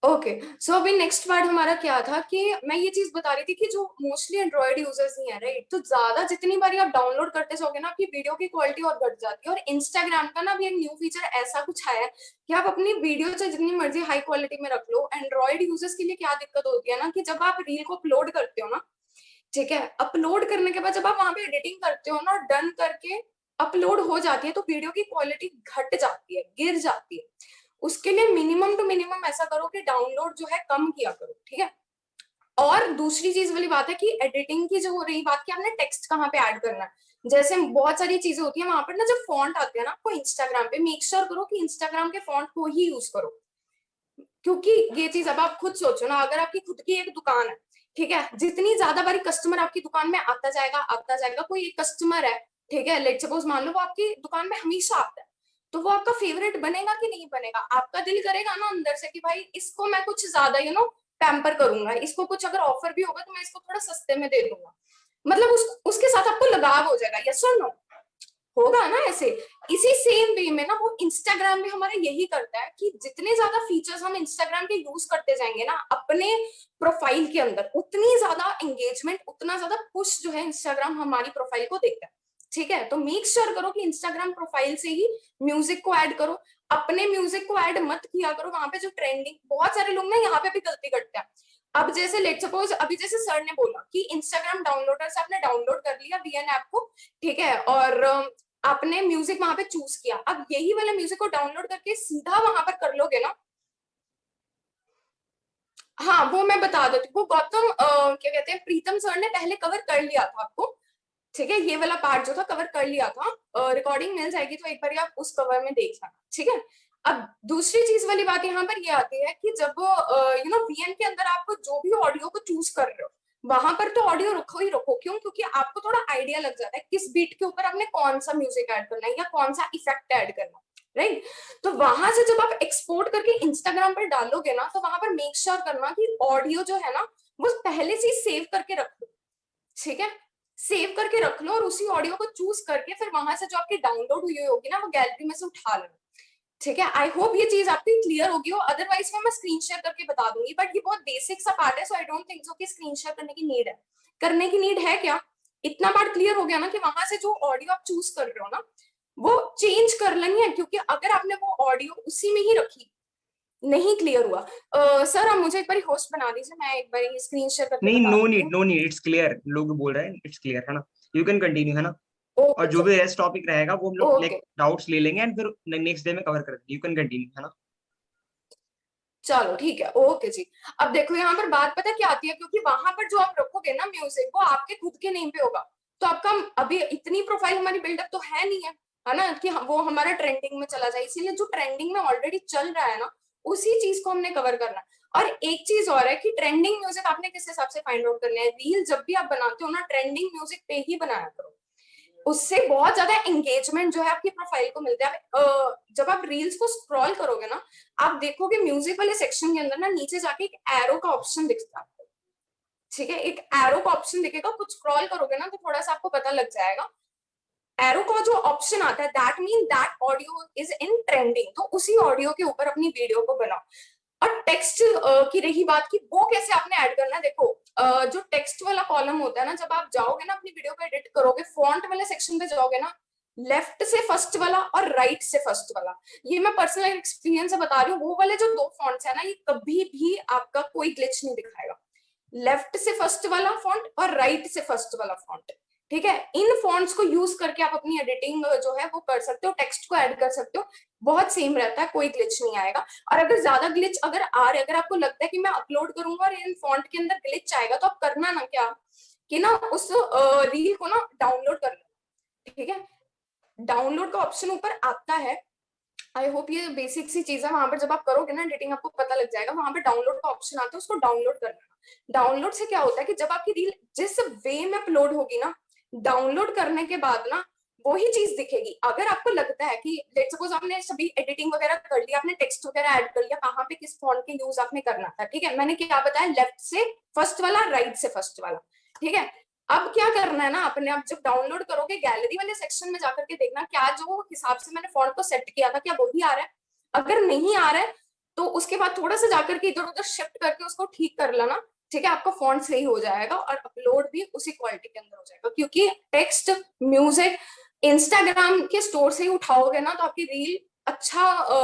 Speaker 2: ओके, सो अभी नेक्स्ट पार्ट हमारा क्या था कि मैं ये चीज बता रही थी कि जो मोस्टली एंड्रॉइड यूजर्स ही हैं, राइट, तो ज्यादा जितनी बार आप डाउनलोड करते जाओगे ना, आपकी वीडियो की क्वालिटी और घट जाती है। और इंस्टाग्राम का ना भी एक न्यू फीचर ऐसा कुछ आया है कि आप अपनी वीडियो चाहे जितनी मर्जी हाई क्वालिटी में रख लो। एंड्रॉइड यूजर्स के लिए क्या दिक्कत होती है ना कि जब आप रील को अपलोड करते हो ना, ठीक है, अपलोड करने के बाद जब आप वहां पे एडिटिंग करते हो ना, डन करके अपलोड हो जाती है, तो वीडियो की क्वालिटी घट जाती है, गिर जाती है। उसके लिए मिनिमम टू मिनिमम ऐसा करो कि डाउनलोड जो है कम किया करो, ठीक है। और दूसरी चीज वाली बात है कि एडिटिंग की जो हो रही बात कि आपने टेक्स्ट कहाँ पे ऐड करना है, जैसे बहुत सारी चीजें होती है वहां पर ना, जब फॉन्ट आते हैं ना आपको इंस्टाग्राम पे, मेक श्योर करो कि इंस्टाग्राम के फॉन्ट को ही यूज करो। क्योंकि ये चीज अब आप खुद सोचो ना, अगर आपकी खुद की एक दुकान है, ठीक है, जितनी ज्यादा बारी कस्टमर आपकी दुकान में आता जाएगा, कोई एक कस्टमर है, ठीक है, लेट सपोज मान लो वो आपकी दुकान में हमेशा आता है, तो वो आपका फेवरेट बनेगा कि नहीं बनेगा? आपका दिल करेगा ना अंदर से कि भाई इसको मैं कुछ ज्यादा पैम्पर करूंगा, इसको कुछ अगर ऑफर भी होगा तो मैं इसको थोड़ा सस्ते में दे दूंगा, मतलब उसके साथ आपको लगाव हो जाएगा। यस और नो? होगा ना ऐसे। इसी सेम वे में ना वो इंस्टाग्राम भी हमारा यही करता है कि जितने ज्यादा फीचर्स हम इंस्टाग्राम के यूज करते जाएंगे ना अपने प्रोफाइल के अंदर, उतनी ज्यादा एंगेजमेंट, उतना ज्यादा पुश जो है इंस्टाग्राम हमारी प्रोफाइल को देता है। ठीक है, तो मेक श्योर करो कि इंस्टाग्राम प्रोफाइल से ही म्यूजिक को ऐड करो। अपने म्यूजिक को ऐड मत किया करो वहां पे जो ट्रेंडिंग, बहुत सारे लोग ना यहाँ पे भी गलती करते हैं। अब जैसे लेट सपोज अभी जैसे सर ने बोला कि इंस्टाग्राम डाउनलोडर से आपने डाउनलोड कर लिया वीएन ऐप को, ठीक है, और आपने म्यूजिक वहां पे चूज किया। अब यही वाले म्यूजिक को डाउनलोड करके सीधा वहां पर कर लोगे ना, हाँ वो मैं बता देती हूँ। वो गौतम क्या कहते हैं, प्रीतम सर ने पहले कवर कर लिया था आपको, ठीक है, ये वाला पार्ट जो था कवर कर लिया था। रिकॉर्डिंग मिल जाएगी तो एक बार आप उस कवर में देख लेना, ठीक है। अब दूसरी चीज वाली बात यहाँ पर ये आती है कि जब वीएन के अंदर आप जो भी ऑडियो को चूज कर रहे हो वहां पर तो ऑडियो रखो ही रखो। क्यों? क्योंकि आपको थोड़ा आइडिया लग जाता है किस बीट के ऊपर आपने कौन सा म्यूजिक ऐड करना है या कौन सा इफेक्ट ऐड करना है, राइट। तो वहां से जब आप एक्सपोर्ट करके इंस्टाग्राम पर डालोगे ना तो वहां पर मेक श्योर करना कि ऑडियो जो है ना वो पहले से ही सेव करके रख लो, ठीक है, सेव करके रख लो और उसी ऑडियो को चूज करके फिर वहां से जो आपकी डाउनलोड हुई होगी ना वो गैलरी में से उठा लेना, ठीक है। आई होप ये चीज आपकी क्लियर होगी हो, अदरवाइज मैं स्क्रीन शेयर करके बता दूंगी, बट ये बहुत बेसिक सा पार्ट है, सो आई डोंट थिंक सो कि स्क्रीन शेयर करने की नीड है। करने की नीड है क्या? इतना पार्ट क्लियर हो गया ना कि वहां से जो ऑडियो आप चूज कर रहे हो ना वो चेंज कर लेनी है, क्योंकि अगर आपने वो ऑडियो उसी में ही रखी, नहीं क्लियर हुआ सर आप मुझे एक बार होस्ट बना दीजिए, मैं एक बार स्क्रीन शेयर करके
Speaker 1: नहीं,
Speaker 2: बता
Speaker 1: नो
Speaker 2: देती
Speaker 1: नीड,
Speaker 2: हूँ।
Speaker 1: No need, it's clear. लोग बोल रहे हैं इट्स क्लियर, है ना। यू कैन कंटिन्यू, है ना। और
Speaker 2: ओके
Speaker 1: जो भी रेस्ट टॉपिक रहेगा वो हम लोग
Speaker 2: ओके,
Speaker 1: लाइक डाउट्स ले लेंगे एंड फिर नेक्स्ट डे में कवर कर देंगे। यू कैन कंटिन्यू, है ना।
Speaker 2: चलो ठीक है, ओके जी। अब देखो यहाँ पर बात पता क्या आती है, क्योंकि वहां पर जो आप रखोगे ना म्यूजिक वो आपके खुद के नेम पे होगा, तो आपका अभी इतनी प्रोफाइल हमारी बिल्डअप तो है नहीं है ना, कि वो हमारा ट्रेंडिंग में चला जाए। इसीलिए जो ट्रेंडिंग में ऑलरेडी चल रहा है ना उसी चीज को हमने कवर करना है। और एक चीज और है कि ट्रेंडिंग म्यूजिक आपने किस हिसाब से फाइंड आउट करना है। रील जब भी आप बनाते हो ना ट्रेंडिंग म्यूजिक पे ही बनाया करो, उससे बहुत ज्यादा एंगेजमेंट जो है आपकी प्रोफाइल को मिलता है। जब आप रील्स को स्क्रॉल करोगे ना आप देखोगे म्यूजिक वाले सेक्शन के अंदर ना नीचे जाके एक एरो का ऑप्शन दिखता है, ठीक है, एक एरो का ऑप्शन दिखेगा, कुछ स्क्रॉल करोगे ना तो थोड़ा सा आपको पता लग जाएगा। एरो का जो ऑप्शन आता है that mean that audio is in trending, तो उसी ऑडियो के ऊपर अपनी वीडियो को बनाओ। और टेक्स्ट की रही बात की वो कैसे आपने ऐड करना है, देखो जो टेक्स्ट वाला कॉलम होता है ना, जब आप जाओगे ना अपनी वीडियो को एडिट करोगे फॉन्ट वाले सेक्शन पे जाओगे ना, लेफ्ट से फर्स्ट वाला और राइट से फर्स्ट वाला, ये मैं पर्सनल एक्सपीरियंस से बता रही हूँ, वो वाले जो दो फॉन्ट्स है ना ये कभी भी आपका कोई ग्लिच नहीं दिखाएगा। लेफ्ट से फर्स्ट वाला फॉन्ट और राइट से फर्स्ट वाला फॉन्ट, ठीक है, इन फॉन्ट्स को यूज करके आप अपनी एडिटिंग जो है वो कर सकते हो, टेक्स्ट को ऐड कर सकते हो, बहुत सेम रहता है, कोई ग्लिच नहीं आएगा। और अगर ज्यादा ग्लिच अगर आ रहे, अगर आपको लगता है कि मैं अपलोड करूंगा और इन फॉन्ट के अंदर ग्लिच आएगा, तो आप करना ना क्या कि ना उस रील को ना डाउनलोड कर लो, ठीक है, डाउनलोड का ऑप्शन ऊपर आता है। आई होप ये बेसिक सी चीज है, वहां पर जब आप करोगे ना एडिटिंग आपको पता लग जाएगा, वहां पर डाउनलोड का ऑप्शन आता है, उसको डाउनलोड करना। डाउनलोड से क्या होता है कि जब आपकी रील जिस वे में अपलोड होगी ना डाउनलोड करने के बाद ना वही चीज दिखेगी। अगर आपको लगता है कि लेट्स सपोज आपने सभी एडिटिंग वगैरह कर लिया, आपने टेक्स्ट वगैरह ऐड कर लिया, कहाँ पे किस फॉन्ट के यूज आपने करना था, ठीक है, मैंने क्या बताया, लेफ्ट से फर्स्ट वाला राइट से फर्स्ट वाला, ठीक है। अब क्या करना है ना अपने, आप जब डाउनलोड करोगे गैलरी वाले सेक्शन में जाकर के देखना क्या जो हिसाब से मैंने फॉन्ट को सेट किया था क्या वही आ रहा है। अगर नहीं आ रहा है तो उसके बाद थोड़ा सा जाकर के इधर उधर शिफ्ट करके उसको ठीक कर लेना, ठीक है, आपका फॉन्ट सही हो जाएगा और अपलोड भी उसी क्वालिटी के अंदर हो जाएगा। क्योंकि टेक्स्ट म्यूजिक इंस्टाग्राम के स्टोर से ही उठाओगे ना तो आपकी रील अच्छा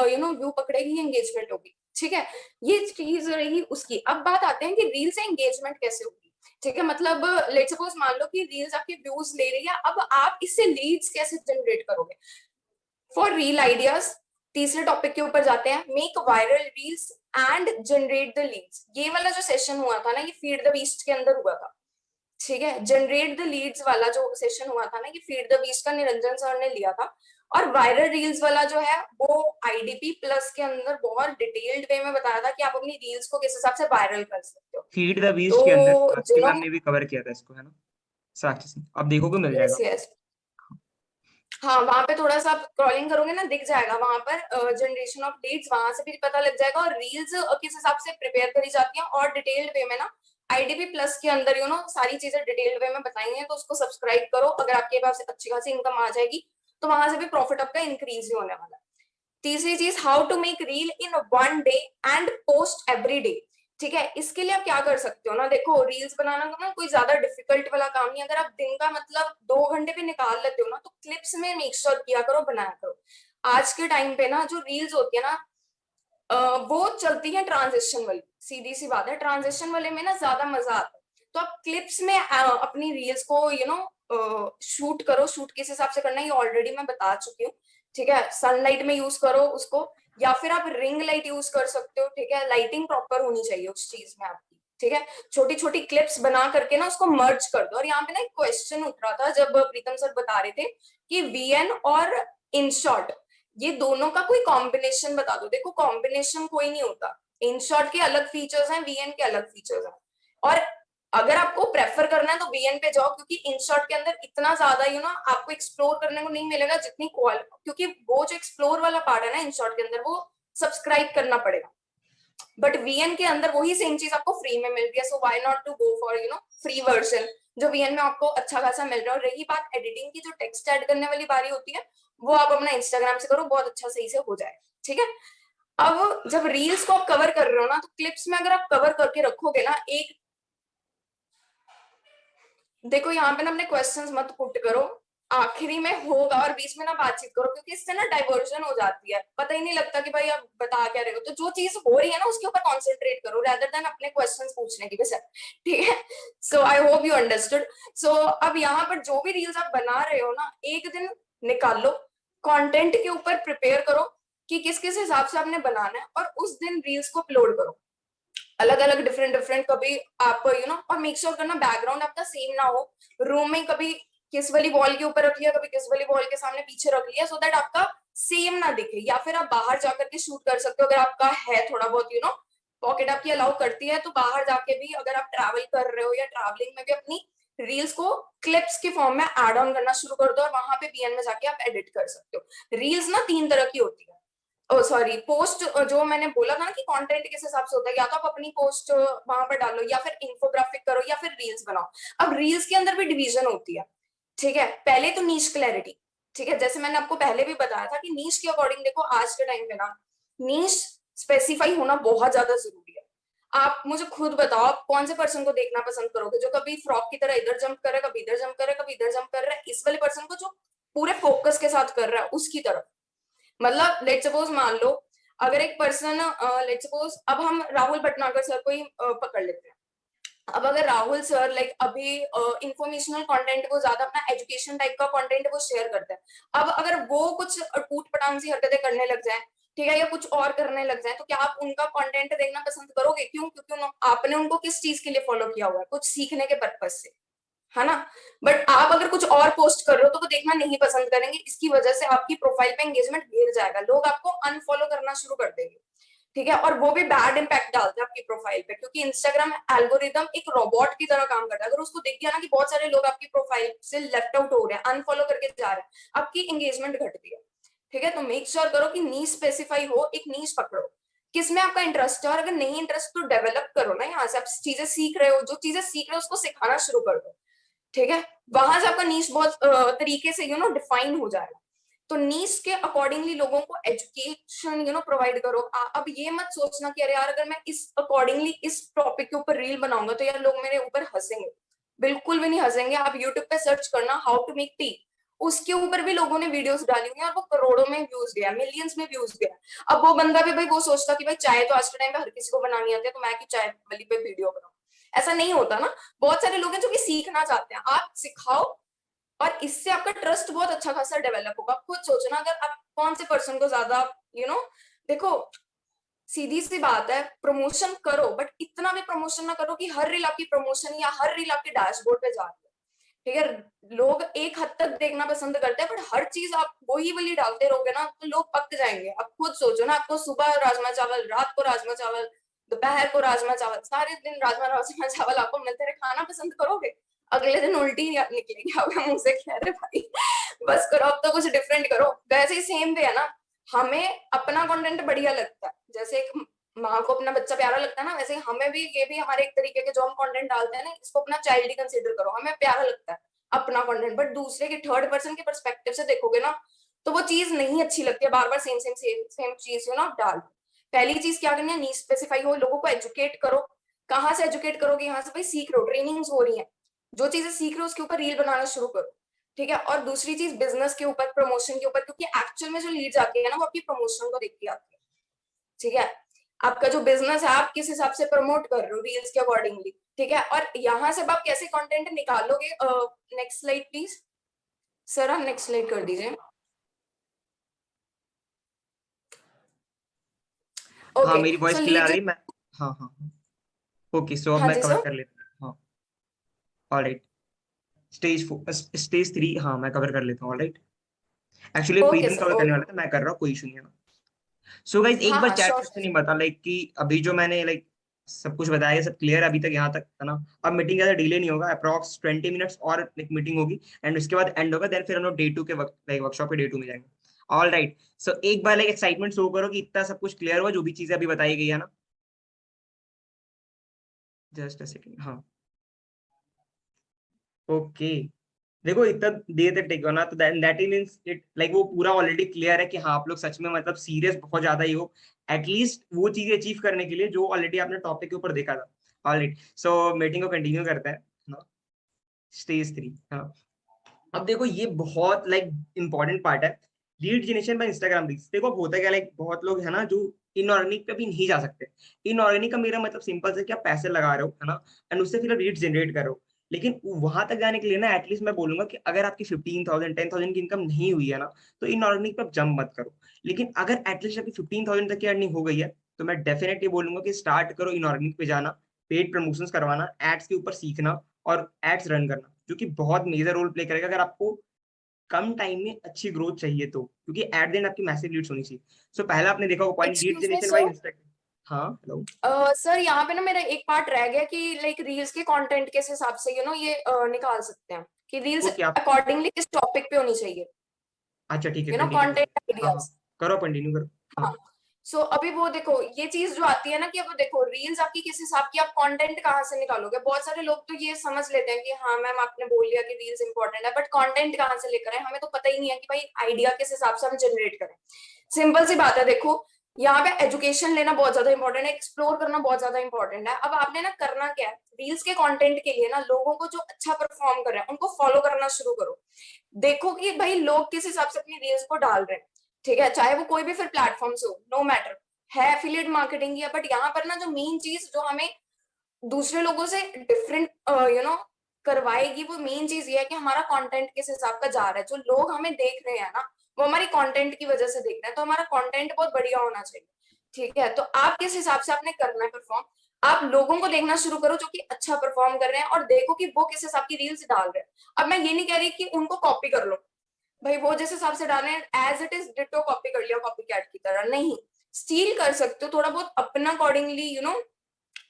Speaker 2: व्यू पकड़ेगी, एंगेजमेंट होगी, ठीक है, ये चीज रही उसकी। अब बात आते हैं कि रील से एंगेजमेंट कैसे होगी, ठीक है, मतलब लेट्स सपोज मान लो कि रील्स आपके व्यूज ले रही है, अब आप इससे लीड्स कैसे जनरेट करोगे। फॉर रील आइडियाज तीसरे टॉपिक के ऊपर जाते हैं, make viral reels and generate the leads. ये वाला जो सेशन हुआ था ना ये फीड द बीस्ट के अंदर हुआ था, ठीक है, जनरेट द लीड्स वाला जो सेशन हुआ था ना ये फीड द बीस्ट का निरंजन सर ने लिया था। और वायरल रील्स वाला जो है वो आईडीपी प्लस के अंदर बहुत डिटेल्ड वे में बताया था कि आप अपनी रील्स को किस हिसाब से वायरल कर सकते हो।
Speaker 1: फीड द बीस्ट
Speaker 2: तो
Speaker 1: के अंदर साक्षी मैम
Speaker 2: जिन्होंने
Speaker 1: ने भी कवर किया था इसको, है ना। साक्षी से आप देखोगे मिल
Speaker 2: यस
Speaker 1: जाएगा।
Speaker 2: यस हाँ, वहां पे थोड़ा सा आप स्क्रॉलिंग करोगे ना, दिख जाएगा वहां पर जनरेशन ऑफ डेट्स, वहां से भी पता लग जाएगा। और रील्स किस हिसाब से प्रिपेयर करी जाती है और डिटेल्ड वे में ना आईडीबी प्लस के अंदर सारी चीजें डिटेल्ड वे में बताई हैं, तो उसको सब्सक्राइब करो। अगर आपके पास अच्छी खासी इनकम आ जाएगी तो वहां से भी प्रॉफिट आपका इंक्रीज ही होने वाला है। तीसरी चीज, how to make reel in 1 day and post every day. ठीक है, इसके लिए आप क्या कर सकते हो ना, देखो रील्स बनाना ना कोई ज्यादा डिफिकल्ट वाला काम नहीं। अगर आप दिन का मतलब 2 घंटे भी निकाल लेते हो ना, तो क्लिप्स में मेक श्योर किया करो, बनाया करो। आज के टाइम पे ना जो रील्स होती है ना, वो चलती है ट्रांजिशन वाली, सीधी सी बात है, ट्रांजिशन वाले में ना ज्यादा मजा आता है। तो आप क्लिप्स में अपनी रील्स को शूट करो। शूट किस हिसाब से करना है ये ऑलरेडी मैं बता चुकी हूँ। ठीक है, सनलाइट में यूज करो उसको, या फिर आप रिंग लाइट यूज कर सकते हो। ठीक है, लाइटिंग प्रॉपर होनी चाहिए उस चीज में आपकी। ठीक है, छोटी छोटी क्लिप्स बना करके ना उसको मर्ज कर दो। और यहाँ पे ना एक क्वेश्चन उठ रहा था जब प्रीतम सर बता रहे थे कि वीएन और इनशॉट, ये दोनों का कोई कॉम्बिनेशन बता दो। देखो, कॉम्बिनेशन कोई नहीं होता। इनशॉट के अलग फीचर्स हैं, वीएन के अलग फीचर्स हैं। और अगर आपको प्रेफर करना है तो वीएन पे जाओ, क्योंकि इनशॉट के अंदर इतना ज्यादा आपको एक्सप्लोर करने को नहीं मिलेगा जितनी क्योंकि वो जो एक्सप्लोर वाला पार्ट है ना इनशॉट के अंदर, वो सब्सक्राइब करना पड़ेगा। बट वीएन के अंदर वही सेम चीज आपको फ्री में मिल रही है। So why not to go for free version, जो वीएन में आपको अच्छा खासा मिल रहा है। और रही बात एडिटिंग की, जो टेक्स्ट ऐड करने वाली बारी होती है, वो आप अपना इंस्टाग्राम से करो, बहुत अच्छा सही से हो जाए। ठीक है, अब जब रील्स को आप कवर कर रहे हो ना, तो क्लिप्स में अगर आप कवर करके रखोगे ना, एक देखो यहाँ पे ना अपने क्वेश्चंस मत पुट करो, आखिरी में होगा, और बीच में ना बातचीत करो, क्योंकि इससे ना डाइवर्जन हो जाती है, पता ही नहीं लगता कि भाई आप बता क्या रहे हो। तो जो चीज हो रही है ना उसके ऊपर कॉन्सेंट्रेट करो, रेदर देन अपने क्वेश्चंस पूछने की वजह। ठीक है, सो आई होप यू अंडरस्टूड। सो अब यहाँ पर जो भी रील्स आप बना रहे हो ना, एक दिन निकाल लो, कंटेंट के ऊपर प्रिपेयर करो कि किस किस हिसाब से आपने बनाना है, और उस दिन रील्स को अपलोड करो, अलग अलग डिफरेंट डिफरेंट। कभी आप और मेक श्योर करना बैकग्राउंड आपका सेम ना हो। रूम में कभी किस वाली वॉल के ऊपर रख लिया, कभी किस वाली वॉल के सामने पीछे रख लिया, सो दैट आपका सेम ना दिखे। या फिर आप बाहर जाकर के शूट कर सकते हो, अगर आपका है थोड़ा बहुत पॉकेट आपकी अलाउ करती है, तो बाहर जाके भी अगर आप ट्रैवल कर रहे हो या ट्रैवलिंग में भी अपनी रील्स को क्लिप्स के फॉर्म में एड ऑन करना शुरू कर दो, और वहां पे वीएन में जाके आप एडिट कर सकते हो। रील्स ना 3 तरह की होती है, सॉरी पोस्ट, जो मैंने बोला था ना कि कंटेंट किस हिसाब से होता है, या तो आप अपनी पोस्ट वहां पर डालो, या फिर इंफोग्राफिक करो, या फिर रील्स बनाओ। अब रील्स के अंदर भी डिवीजन होती है। ठीक है, पहले तो नीश क्लैरिटी। ठीक है, जैसे मैंने आपको पहले भी बताया था कि नीश के अकॉर्डिंग देखो, आज के टाइम पे ना नीश स्पेसिफाई होना बहुत ज्यादा जरूरी है। आप मुझे खुद बताओ, आप कौन से पर्सन को देखना पसंद करोगे, जो कभी फ्रॉक की तरह इधर जंप कर रहा है, कभी इधर जंप कर रहा है, कभी इधर जंप कर रहा है, इस वाले पर्सन को जो पूरे फोकस के साथ कर रहा है उसकी तरफ। मतलब लेट सपोज मान लो, अगर एक पर्सन, लेट सपोज अब हम राहुल भटनागर सर को ही पकड़ लेते हैं। अब अगर राहुल सर लाइक अभी इंफॉर्मेशनल कंटेंट को ज्यादा, अपना एजुकेशन टाइप का कंटेंट वो शेयर करते हैं। अब अगर वो कुछ टूट पटांग सी हरकतें करने लग जाए, ठीक है, या कुछ और करने लग जाए, तो क्या आप उनका कंटेंट देखना पसंद करोगे? क्यों? क्योंकि आपने उनको किस चीज के लिए फॉलो किया हुआ है, कुछ सीखने के पर्पज से, है ना। बट आप अगर कुछ और पोस्ट कर रहे हो तो वो देखना नहीं पसंद करेंगे। इसकी वजह से आपकी प्रोफाइल पे एंगेजमेंट गिर जाएगा, लोग आपको अनफॉलो करना शुरू कर देंगे। ठीक है, और वो भी बैड इंपैक्ट डालते हैं आपकी प्रोफाइल पे, क्योंकि इंस्टाग्राम एल्गोरिदम एक रोबोट की तरह काम करता है। अगर उसको देख गया ना कि बहुत सारे लोग आपकी प्रोफाइल से लेफ्ट आउट हो रहे हैं, अनफॉलो करके जा रहे हैं, आपकी एंगेजमेंट घटती है। ठीक है, तो मेक श्योर करो कि नीश स्पेसिफाई हो, एक नीश पकड़ो किसमें आपका इंटरेस्ट है, और अगर नहीं इंटरेस्ट तो डेवलप करो ना। यहाँ से आप चीजें सीख रहे हो, जो चीजें सीख रहे हो उसको सिखाना शुरू कर दो। ठीक है, वहां से आपका नीश बहुत तरीके से डिफाइन हो जाएगा। तो नीश के अकॉर्डिंगली लोगों को एजुकेशन प्रोवाइड करो। अब ये मत सोचना कि अरे यार अगर मैं इस अकॉर्डिंगली इस टॉपिक के ऊपर रील बनाऊंगा तो यार लोग मेरे ऊपर हंसेंगे। बिल्कुल भी नहीं हंसेंगे। आप यूट्यूब पे सर्च करना हाउ टू मेक टी, उसके ऊपर भी लोगों ने वीडियोस डाली हुई है, और वो करोड़ों में व्यूज गया, मिलियंस में व्यूज गया। अब वो बंदा भी भाई वो सोचता कि भाई चाय तो आज के टाइम पे हर किसी को बनानी आती है, तो मैं क्यों चाय वाली पे वीडियो बनाऊं। ऐसा नहीं होता ना। बहुत सारे लोग हैं जो कि सीखना चाहते हैं, आप सिखाओ, और इससे आपका ट्रस्ट बहुत अच्छा खासा डेवलप होगा। खुद सोचना, अगर आप कौन से पर्सन को ज्यादा देखो, सीधी सी बात है, प्रमोशन करो, बट इतना भी प्रमोशन ना करो कि हर रील आपकी प्रमोशन या हर रील आपके डैशबोर्ड पे जा रही है। ठीक है, लोग एक हद तक देखना पसंद करते हैं, बट हर चीज आप वही वाली डालते रहोगे ना तो लोग पक जाएंगे। अब खुद सोचो ना, आपको सुबह राजमा चावल, रात को राजमा चावल, दोपहर को राजमा चावल, सारे दिन राजमा राजमा चावल आपको मिलते रहे, खाना पसंद करोगे? अगले दिन उल्टी निकलेगी आपके मुंह से, कह रहे भाई बस करो, अब तो कुछ डिफरेंट करो। वैसे ही सेम वे है ना, हमें अपना कंटेंट बढ़िया लगता है, जैसे एक माँ को अपना बच्चा प्यारा लगता है ना, वैसे हमें भी ये भी हमारे एक तरीके के जो हम कंटेंट डालते हैं ना, इसको अपना चाइल्ड ही कंसीडर करो, हमें प्यारा लगता है अपना कंटेंट, बट दूसरे के थर्ड पर्सन के पर्सपेक्टिव से देखोगे ना तो वो चीज नहीं अच्छी लगती है, बार बार सेम सेम सेम चीज ना डाल। पहली चीज क्या करनी है, नीश स्पेसिफाई हो, लोगों को एजुकेट करो। कहाँ से एजुकेट करोगे, यहाँ से भाई सीख रहे हो, ट्रेनिंग्स हो रही है, जो चीजें सीख रहे हो उसके ऊपर रील बनाना शुरू करो, ठीक है। और दूसरी चीज बिजनेस के ऊपर, प्रमोशन के ऊपर, क्योंकि एक्चुअल में जो लीड्स आती है ना वो आपकी प्रमोशन को देख के आती है, ठीक है। आपका जो बिजनेस है आप किस हिसाब से प्रमोट कर रहे हो रील्स के अकॉर्डिंगली, ठीक है। और यहाँ से आप कैसे कंटेंट निकालोगे, नेक्स्ट स्लाइड प्लीज सर, आप नेक्स्ट स्लाइड कर दीजिए।
Speaker 1: हाँ मेरी वॉइस क्लियर आ
Speaker 2: लीड,
Speaker 1: रही है? मैं हाँ हाँ ओके, सो अब
Speaker 2: हाँ
Speaker 1: मैं
Speaker 2: जी
Speaker 1: कवर
Speaker 2: सर,
Speaker 1: कर लेता हूँ। हाँ ऑलराइट, स्टेज 3 हाँ मैं कवर कर लेता हूँ। ऑलराइट, एक्चुअली
Speaker 2: ओके
Speaker 1: प्रीतम
Speaker 2: सर,
Speaker 1: कवर करने
Speaker 2: ओके,
Speaker 1: वाला था, मैं कर रहा हूँ, कोई इशू नहीं है। सो गाइज एक
Speaker 2: हाँ
Speaker 1: बार
Speaker 2: हाँ
Speaker 1: चैट
Speaker 2: श्योर
Speaker 1: सेक्शन
Speaker 2: सर।
Speaker 1: नहीं बता लाइक कि अभी जो मैंने लाइक सब कुछ बताया सब क्लियर अभी तक यहाँ तक है ना। अब मीटिंग ज्यादा डिले नहीं होगा, अप्रॉक्स 20 मिनट्स और एक मीटिंग होगी एंड उसके बाद एंड होगा, देन फिर हम लोग डे 2 के वक्त लाइक वर्कशॉप पे डे 2 में जाएंगे। ऑल राइट, सो एक बार लाइक एक्साइटमेंट शो करो कि इतना सब कुछ क्लियर हुआ, जो भी चीजें अभी बताई गई है ना। जस्ट अ सेकंड, हाँ ओके। देखो इतना देर तक टेक ना, तो दैट मींस इट लाइक वो पूरा ऑलरेडी क्लियर है कि हाँ आप लोग सच में मतलब सीरियस बहुत ज्यादा ही हो, एटलीस्ट वो चीजें अचीव करने के लिए जो ऑलरेडी आपने टॉपिक के ऊपर देखा था। ऑलराइट, सो मीटिंग को कंटिन्यू करते हैं ना। स्टेज 3, हाँ अब देखो ये बहुत लाइक इंपॉर्टेंट पार्ट है, lead generation by Instagram reels. देखो अब होता है क्या, लाइक बहुत लोग है ना जो इनऑर्गेनिक पे भी नहीं जा सकते। इनऑर्गेनिक का मेरा मतलब सिंपल से, क्या पैसे लगा रहे हो है ना, एंड उससे फिर लीड जनरेट करो। लेकिन वहां तक जाने के लिए ना एटलीस्ट मैं बोलूंगा कि अगर आपकी 15,000 10,000 की इनकम नहीं हुई है ना, तो इनऑर्गेनिक पे आप जंप मत करो। लेकिन अगर एटलीस्ट आपकी 15,000 तक की अर्निंग हो गई है, तो मैं डेफिनेटली बोलूंगा कि स्टार्ट करो इनऑर्गेनिक पे जाना, पेड प्रमोशंस करवाना, एड्स के ऊपर सीखना और एड्स रन करना, जो कि बहुत मेजर रोल प्ले करेगा अगर आपको कम टाइम में अच्छी ग्रोथ चाहिए तो, क्योंकि एट द एंड आपकी मैसिव लीड्स होनी चाहिए। सो पहला आपने देखा होगा point, lead
Speaker 2: excuse me
Speaker 1: generation by
Speaker 2: sir,
Speaker 1: Instagram. हाँ हेलो।
Speaker 2: सर यहाँ पे ना मेरा एक पार्ट रह गया कि लाइक रील्स के कंटेंट किस हिसाब से ये निकाल सकते हैं कि रील्स
Speaker 1: ओके आप,
Speaker 2: अकॉर्डिंगली किस टॉपिक पे होनी चाहिए,
Speaker 1: अच्छा ठीक है कंटिन्यू करो।
Speaker 2: कंटेंट
Speaker 1: हाँ हाँ
Speaker 2: आइडियाज।
Speaker 1: करो, कंटिन्यू करो। हाँ
Speaker 2: हाँ, सो अभी वो देखो ये चीज जो आती है ना कि अब देखो रील्स आपकी किस हिसाब की, आप कंटेंट कहाँ से निकालोगे। बहुत सारे लोग तो ये समझ लेते हैं कि हाँ मैम आपने बोल दिया कि रील्स इंपॉर्टेंट है, बट कंटेंट कहाँ से लेकर आए हमें तो पता ही नहीं है कि भाई आइडिया किस हिसाब से हम जनरेट करें। सिंपल सी बात है, देखो यहाँ पे एजुकेशन लेना बहुत ज्यादा इंपॉर्टेंट है, एक्सप्लोर करना बहुत ज्यादा इंपॉर्टेंट है। अब आपने ना करना क्या है, रील्स के कंटेंट के लिए ना लोगों को जो अच्छा परफॉर्म कर रहे हैं उनको फॉलो करना शुरू करो। देखो कि भाई लोग किस हिसाब से अपनी रील्स को डाल रहे हैं, ठीक है, चाहे वो कोई भी फिर प्लेटफॉर्म से हो, नो मैटर, है एफिलिएट मार्केटिंग या, बट यहाँ पर ना जो मेन चीज जो हमें दूसरे लोगों से डिफरेंट करवाएगी, वो मेन चीज ये है कि हमारा कंटेंट किस हिसाब का जा रहा है। जो लोग हमें देख रहे हैं ना वो हमारी कंटेंट की वजह से देख रहे हैं, तो हमारा कंटेंट बहुत बढ़िया होना चाहिए, ठीक है। तो आप किस हिसाब से आपने करना है परफॉर्म, आप लोगों को देखना शुरू करो जो कि अच्छा परफॉर्म कर रहे हैं और देखो कि वो किस हिसाब की रील्स डाल रहे हैं। अब मैं ये नहीं कह रही कि उनको कॉपी कर लो, भाई वो जिस हिसाब से डाले as it is ditto copy कर लिया कॉपी कैट की तरह, नहीं, स्टील कर सकते हो थोड़ा बहुत अपना अकॉर्डिंगली,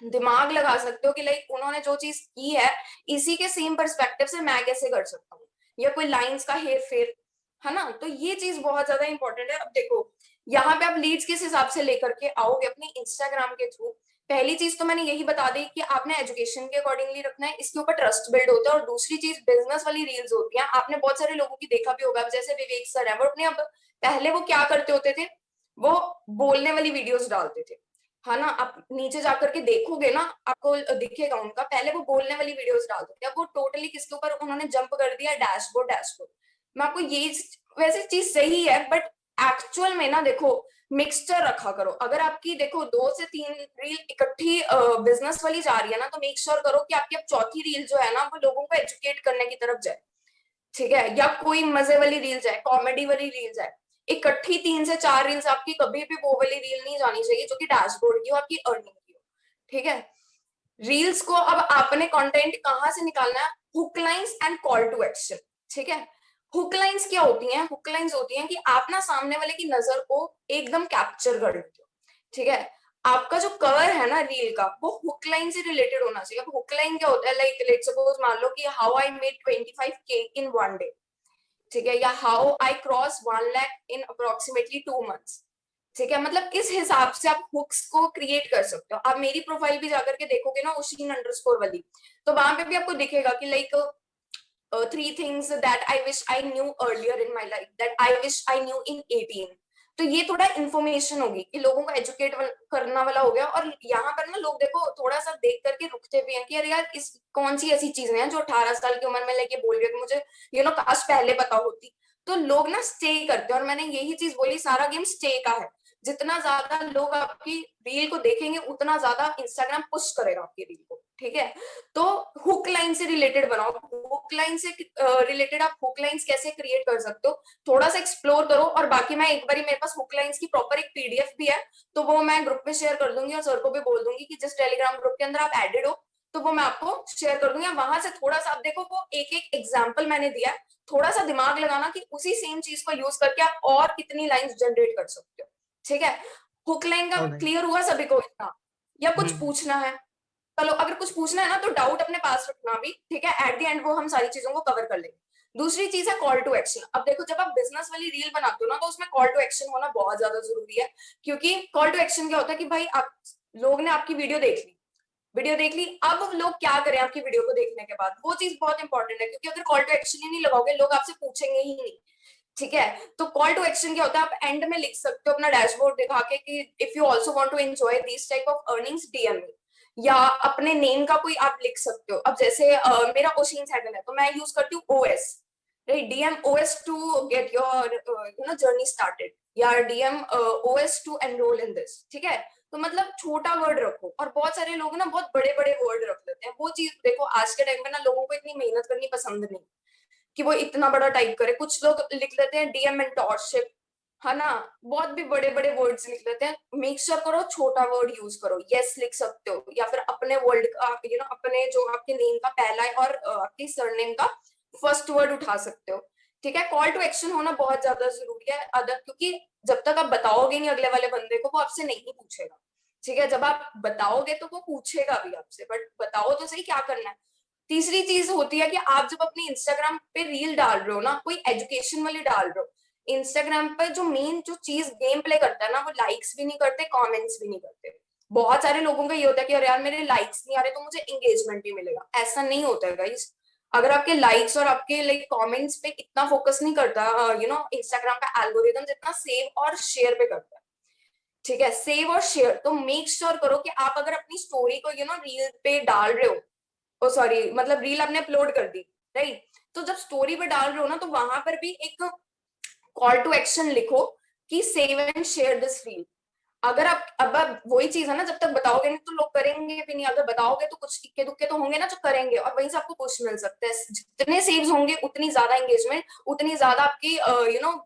Speaker 2: दिमाग लगा सकते हो कि लाइक उन्होंने जो चीज की है इसी के सेम पर्सपेक्टिव से मैं कैसे कर सकता हूँ, या कोई लाइंस का हेर फेर, है ना। तो ये चीज बहुत ज्यादा इंपॉर्टेंट है। अब देखो यहाँ पे आप लीड्स किस हिसाब से लेकर के आओगे अपने इंस्टाग्राम के थ्रू, पहली चीज तो मैंने यही बता दी कि आपने एजुकेशन के अकॉर्डिंगली रखना है, इसके ऊपर ट्रस्ट बिल्ड होता है। और दूसरी चीज बिजनेस वाली रील्स होती है, आपने बहुत सारे लोगों की देखा भी होगा, अब जैसे विवेक सर है, वो अपने अब पहले वो क्या करते होते थे, वो बोलने वाली वीडियोस डालते थे, है ना। आप नीचे जाकर के देखोगे ना आपको दिखेगा उनका, पहले वो बोलने वाली वीडियोस डालते थे, अब वो टोटली किसके ऊपर उन्होंने जंप कर दिया, डैशबोर्ड डैशबोर्ड। मैं आपको ये वैसे चीज सही है, बट एक्चुअल में ना देखो मिक्सचर रखा करो। अगर आपकी देखो 2 से 3 रील इकट्ठी बिजनेस वाली जा रही है ना, तो मेक श्योर करो कि आपकी अब चौथी रील जो है ना वो लोगों को एजुकेट करने की तरफ जाए, ठीक है, या कोई मजे वाली रील जाए, कॉमेडी वाली रील जाए। इकट्ठी 3 से 4 रील्स आपकी कभी भी वो वाली रील नहीं जानी चाहिए जो कि डैशबोर्ड की हो, आपकी अर्निंग की हो, ठीक है। रील्स को अब आपने कंटेंट कहाँ से निकालना है, hook lines and call to action, ठीक है। हुक लाइंस क्या होती हैं, हुक लाइंस होती हैं कि आप ना सामने वाले की नजर को एकदम कैप्चर कर लेते हो, ठीक है। आपका जो कवर है ना रील का, वो हुक लाइन से रिलेटेड होना चाहिए। अब हुक लाइन क्या होता है, लाइक लेट्स सपोज मान लो कि how I made 25K in 1 day, ठीक है, या how I cross 1 lakh in approximately 2 months, ठीक है। मतलब किस हिसाब से आप हुक्स को क्रिएट कर सकते हो। आप मेरी प्रोफाइल भी जाकर के देखोगे ना, Oshin_, वाली, तो वहां पे भी आपको दिखेगा कि like 3 things that I wish I knew earlier in my life, that I wish I knew in 18। तो ये थोड़ा इन्फॉर्मेशन होगी कि लोगों को एजुकेट करना वाला हो गया। और यहाँ पर ना लोग देखो थोड़ा सा देख करके रुकते भी हैं कि अरे यार इस कौन सी ऐसी चीजें हैं जो 18 साल की उम्र में लेके बोल रही है कि मुझे काश पहले पता होती। तो लोग ना स्टे करते हैं, और मैंने यही चीज बोली, सारा गेम स्टे का है। जितना ज्यादा लोग आपकी रील को देखेंगे उतना ज्यादा इंस्टाग्राम पुश करेगा आपकी रील को, ठीक है। तो हुक लाइन से रिलेटेड बनाओ। हुक लाइन से रिलेटेड आप हुक लाइंस कैसे क्रिएट कर सकते हो, थोड़ा सा एक्सप्लोर करो। और बाकी मैं एक बार, मेरे पास हुक लाइंस की प्रॉपर एक पीडीएफ भी है, तो वो मैं ग्रुप में शेयर कर दूंगी, और सर को भी बोल दूंगी कि जिस टेलीग्राम ग्रुप के अंदर आप एडेड हो, तो वो मैं आपको शेयर कर दूंगी। वहां से थोड़ा सा आप देखो, वो एक एक एग्जाम्पल मैंने दिया है, थोड़ा सा दिमाग लगाना कि उसी सेम चीज को यूज करके आप और कितनी लाइंस जनरेट कर सकते हो, ठीक है। हुक लाइन का क्लियर हुआ सभी को इतना, या कुछ पूछना है? चलो अगर कुछ पूछना है ना तो डाउट अपने पास रखना भी, ठीक है। एट द एंड वो हम सारी चीजों को कवर कर लेंगे। दूसरी चीज है कॉल टू एक्शन। अब देखो जब आप बिजनेस वाली रील बनाते हो ना, तो उसमें कॉल टू एक्शन होना बहुत ज्यादा जरूरी है। क्योंकि कॉल टू एक्शन क्या होता है कि भाई आप लोग ने आपकी वीडियो देख ली, अब लोग क्या करें आपकी वीडियो को देखने के बाद, वो चीज बहुत इंपॉर्टेंट है। क्योंकि अगर कॉल टू एक्शन ही नहीं लगाओगे, लोग आपसे पूछेंगे ही नहीं, ठीक है। तो कॉल टू एक्शन क्या होता है, आप एंड में लिख सकते हो अपना डैशबोर्ड दिखा के कि if you also want to enjoy this type of earnings DM me, या अपने नेम का कोई आप लिख सकते हो। अब जैसे मेरा ओशिन सैडल है, तो मैं यूज करती हूँ OS, right, DM OS to get your journey started, या DM OS to enrol in this, ठीक है। तो मतलब छोटा वर्ड रखो। और बहुत सारे लोग ना बहुत बड़े बड़े वर्ड रख लेते हैं। वो चीज देखो आज के टाइम में ना लोगों को इतनी मेहनत करनी पसंद नहीं कि वो इतना बड़ा टाइप करे। कुछ लोग लिख लेते हैं डीएम मेंटोरशिप, है ना, बहुत भी बड़े बड़े वर्ड्स लिख लेते हैं। मेक श्योर करो छोटा वर्ड यूज करो। यस लिख सकते हो, या फिर अपने वर्ड का अपने जो आपके नेम का पहला है और आपके सरनेम का फर्स्ट वर्ड उठा सकते हो, ठीक है। कॉल टू एक्शन होना बहुत ज्यादा जरूरी है। अदर क्योंकि जब तक आप बताओगे नहीं अगले वाले बंदे को, वो आपसे नहीं पूछेगा, ठीक है। जब आप बताओगे तो वो पूछेगा भी आपसे, बट बताओ तो सही क्या करना है। तीसरी चीज होती है कि आप जब अपनी इंस्टाग्राम पे रील डाल रहे हो ना, कोई एजुकेशन वाली डाल रहे हो, इंस्टाग्राम पर जो मेन जो चीज गेम प्ले करता है ना, वो लाइक्स भी नहीं करते, कमेंट्स भी नहीं करते। बहुत सारे लोगों का ये होता है कि अरे यार मेरे लाइक्स नहीं आ रहे तो मुझे एंगेजमेंट भी मिलेगा। ऐसा नहीं होता है गाइस। अगर आपके लाइक्स और आपके लाइक कमेंट्स पे इतना फोकस नहीं करता इंस्टाग्राम का एल्गोरिदम, जितना सेव और शेयर पे करता है, ठीक है। सेव और शेयर, तो मेक श्योर करो कि आप अगर अपनी स्टोरी को रील पे डाल रहे हो, ओ सॉरी मतलब रील आपने अपलोड कर दी, राइट, तो जब स्टोरी पे डाल रहे हो ना, तो वहां पर भी एक कॉल टू एक्शन लिखो कि save and share this reel. अगर आप अब वही चीज है ना, जब तक बताओगे नहीं तो लोग करेंगे भी नहीं। अगर बताओगे तो कुछ इक्के दुक्के तो होंगे ना जो करेंगे, और वहीं से आपको पुश मिल सकता है। जितने सेव्स होंगे उतनी ज्यादा एंगेजमेंट, उतनी ज्यादा आपकी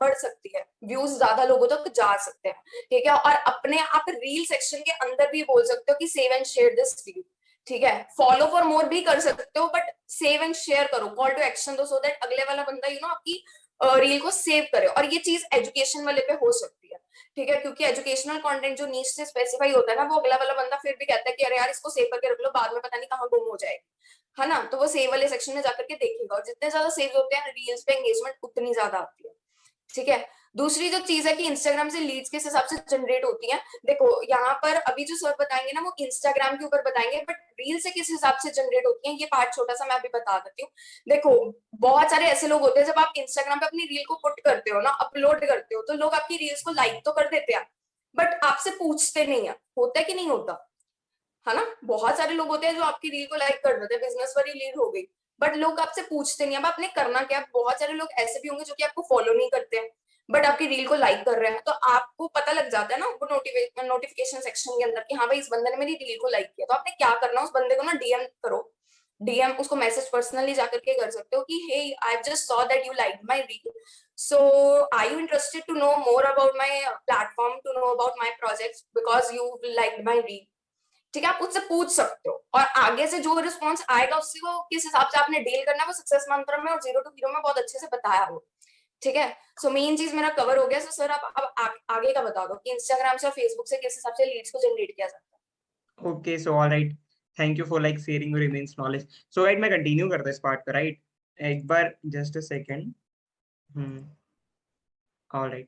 Speaker 2: बढ़ सकती है, व्यूज ज्यादा लोगों तक जा सकते हैं, ठीक है। और अपने आप रील सेक्शन के अंदर भी बोल सकते हो कि save and share this reel, ठीक है। फॉलो फॉर मोर भी कर सकते हो, बट सेव एंड शेयर करो, कॉल टू एक्शन दो, सो दैट अगले वाला बंदा आपकी रील को सेव करे। और ये चीज एजुकेशन वाले पे हो सकती है, ठीक है। क्योंकि एजुकेशनल कंटेंट जो नीच से स्पेसिफाई होता है ना, वो अगला वाला बंदा फिर भी कहता है कि अरे यार इसको सेव करके रख लो, बाद में पता नहीं कहाँ गुम हो जाएगी, है ना। तो वो सेव वाले सेक्शन में जाकर के देखेगा, और जितने ज्यादा सेव होते हैं रील्स पे एंगेजमेंट उतनी ज्यादा आती है, ठीक है। दूसरी जो चीज है कि इंस्टाग्राम से लीड्स किस हिसाब से जनरेट होती है, देखो यहाँ पर अभी जो सर बताएंगे ना वो इंस्टाग्राम के ऊपर बताएंगे, बट रील से किस हिसाब से जनरेट होती है ये पार्ट छोटा सा मैं अभी बता देती हूँ। देखो बहुत सारे ऐसे लोग होते हैं, जब आप इंस्टाग्राम पे अपनी रील को पुट करते हो ना, अपलोड करते हो, तो लोग आपकी रील्स को लाइक तो कर देते हैं, बट आपसे पूछते नहीं है, होता है कि नहीं होता, है ना। बहुत सारे लोग होते हैं जो आपकी रील को लाइक कर देते हैं, बिजनेस वाली रील हो गई, बट लोग आपसे पूछते नहीं। अब आपने करना क्या, बहुत सारे लोग ऐसे भी होंगे जो कि आपको फॉलो नहीं करते हैं, बट आपकी रील को लाइक कर रहे हैं, तो आपको पता लग जाता है ना वो नोटिफिकेशन सेक्शन के अंदर कि हाँ भाई इस बंदे ने मेरी रील को लाइक किया। तो आपने क्या करना, उस बंदे को ना डीएम करो, डीएम उसको मैसेज पर्सनली जाकर के कर सकते हो कि hey I just saw that you like my reel, so are you interested to know more about my platform, to know about my projects because you like my reel, ठीक है। आप उससे पूछ सकते हो, और आगे से जो रिस्पॉन्स आएगा उससे वो किस हिसाब से आपने डील करना है वो सक्सेस मंत्र में और 0 to 0 में बहुत अच्छे से बताया हो, ठीक है, सो मेन चीज मेरा कवर हो गया। सो सर आप अब आगे का बता दो कि इंस्टाग्राम से और फेसबुक से किस हिसाब से लीड्स को जनरेट किया जाता है।
Speaker 1: Okay, so alright, thank you for like sharing your immense knowledge. So right, मैं कंटिन्यू करता हूँ इस पार्ट पे, राइट। एक बार जस्ट अ सेकंड। ऑलराइट,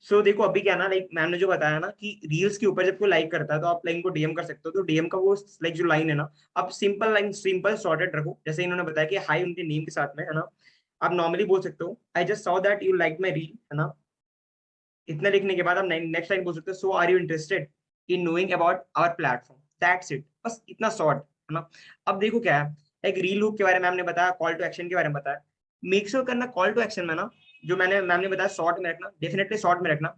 Speaker 1: सो देखो अभी क्या ना, लाइक मैम ने जो बताया ना कि रील्स के ऊपर जब कोई लाइक करता है तो आप लाइन को डीएम कर सकते हो। तो डीएम का वो लाइक जो लाइन है ना, आप सिंपल लाइन, सिंपल सॉर्टेड रखो। जैसे इन्होंने बताया कि हाई उनके नेम के साथ में है ना, आप नॉर्मली बोल सकते हो आई just saw that you like my reel, है ना। इतना लिखने के बाद आप नेक्स्ट लाइन बोल सकते हो, so are you interested in knowing about our platform, that's it, बस इतना शॉर्ट, है ना। अब देखो क्या है, एक रील हुक के बारे में हमने बताया, कॉल टू एक्शन के बारे में बताया। मेक श्योर करना कॉल टू एक्शन में ना, जो मैम ने बताया शॉर्ट में रखना, डेफिनेटली शॉर्ट में रखना।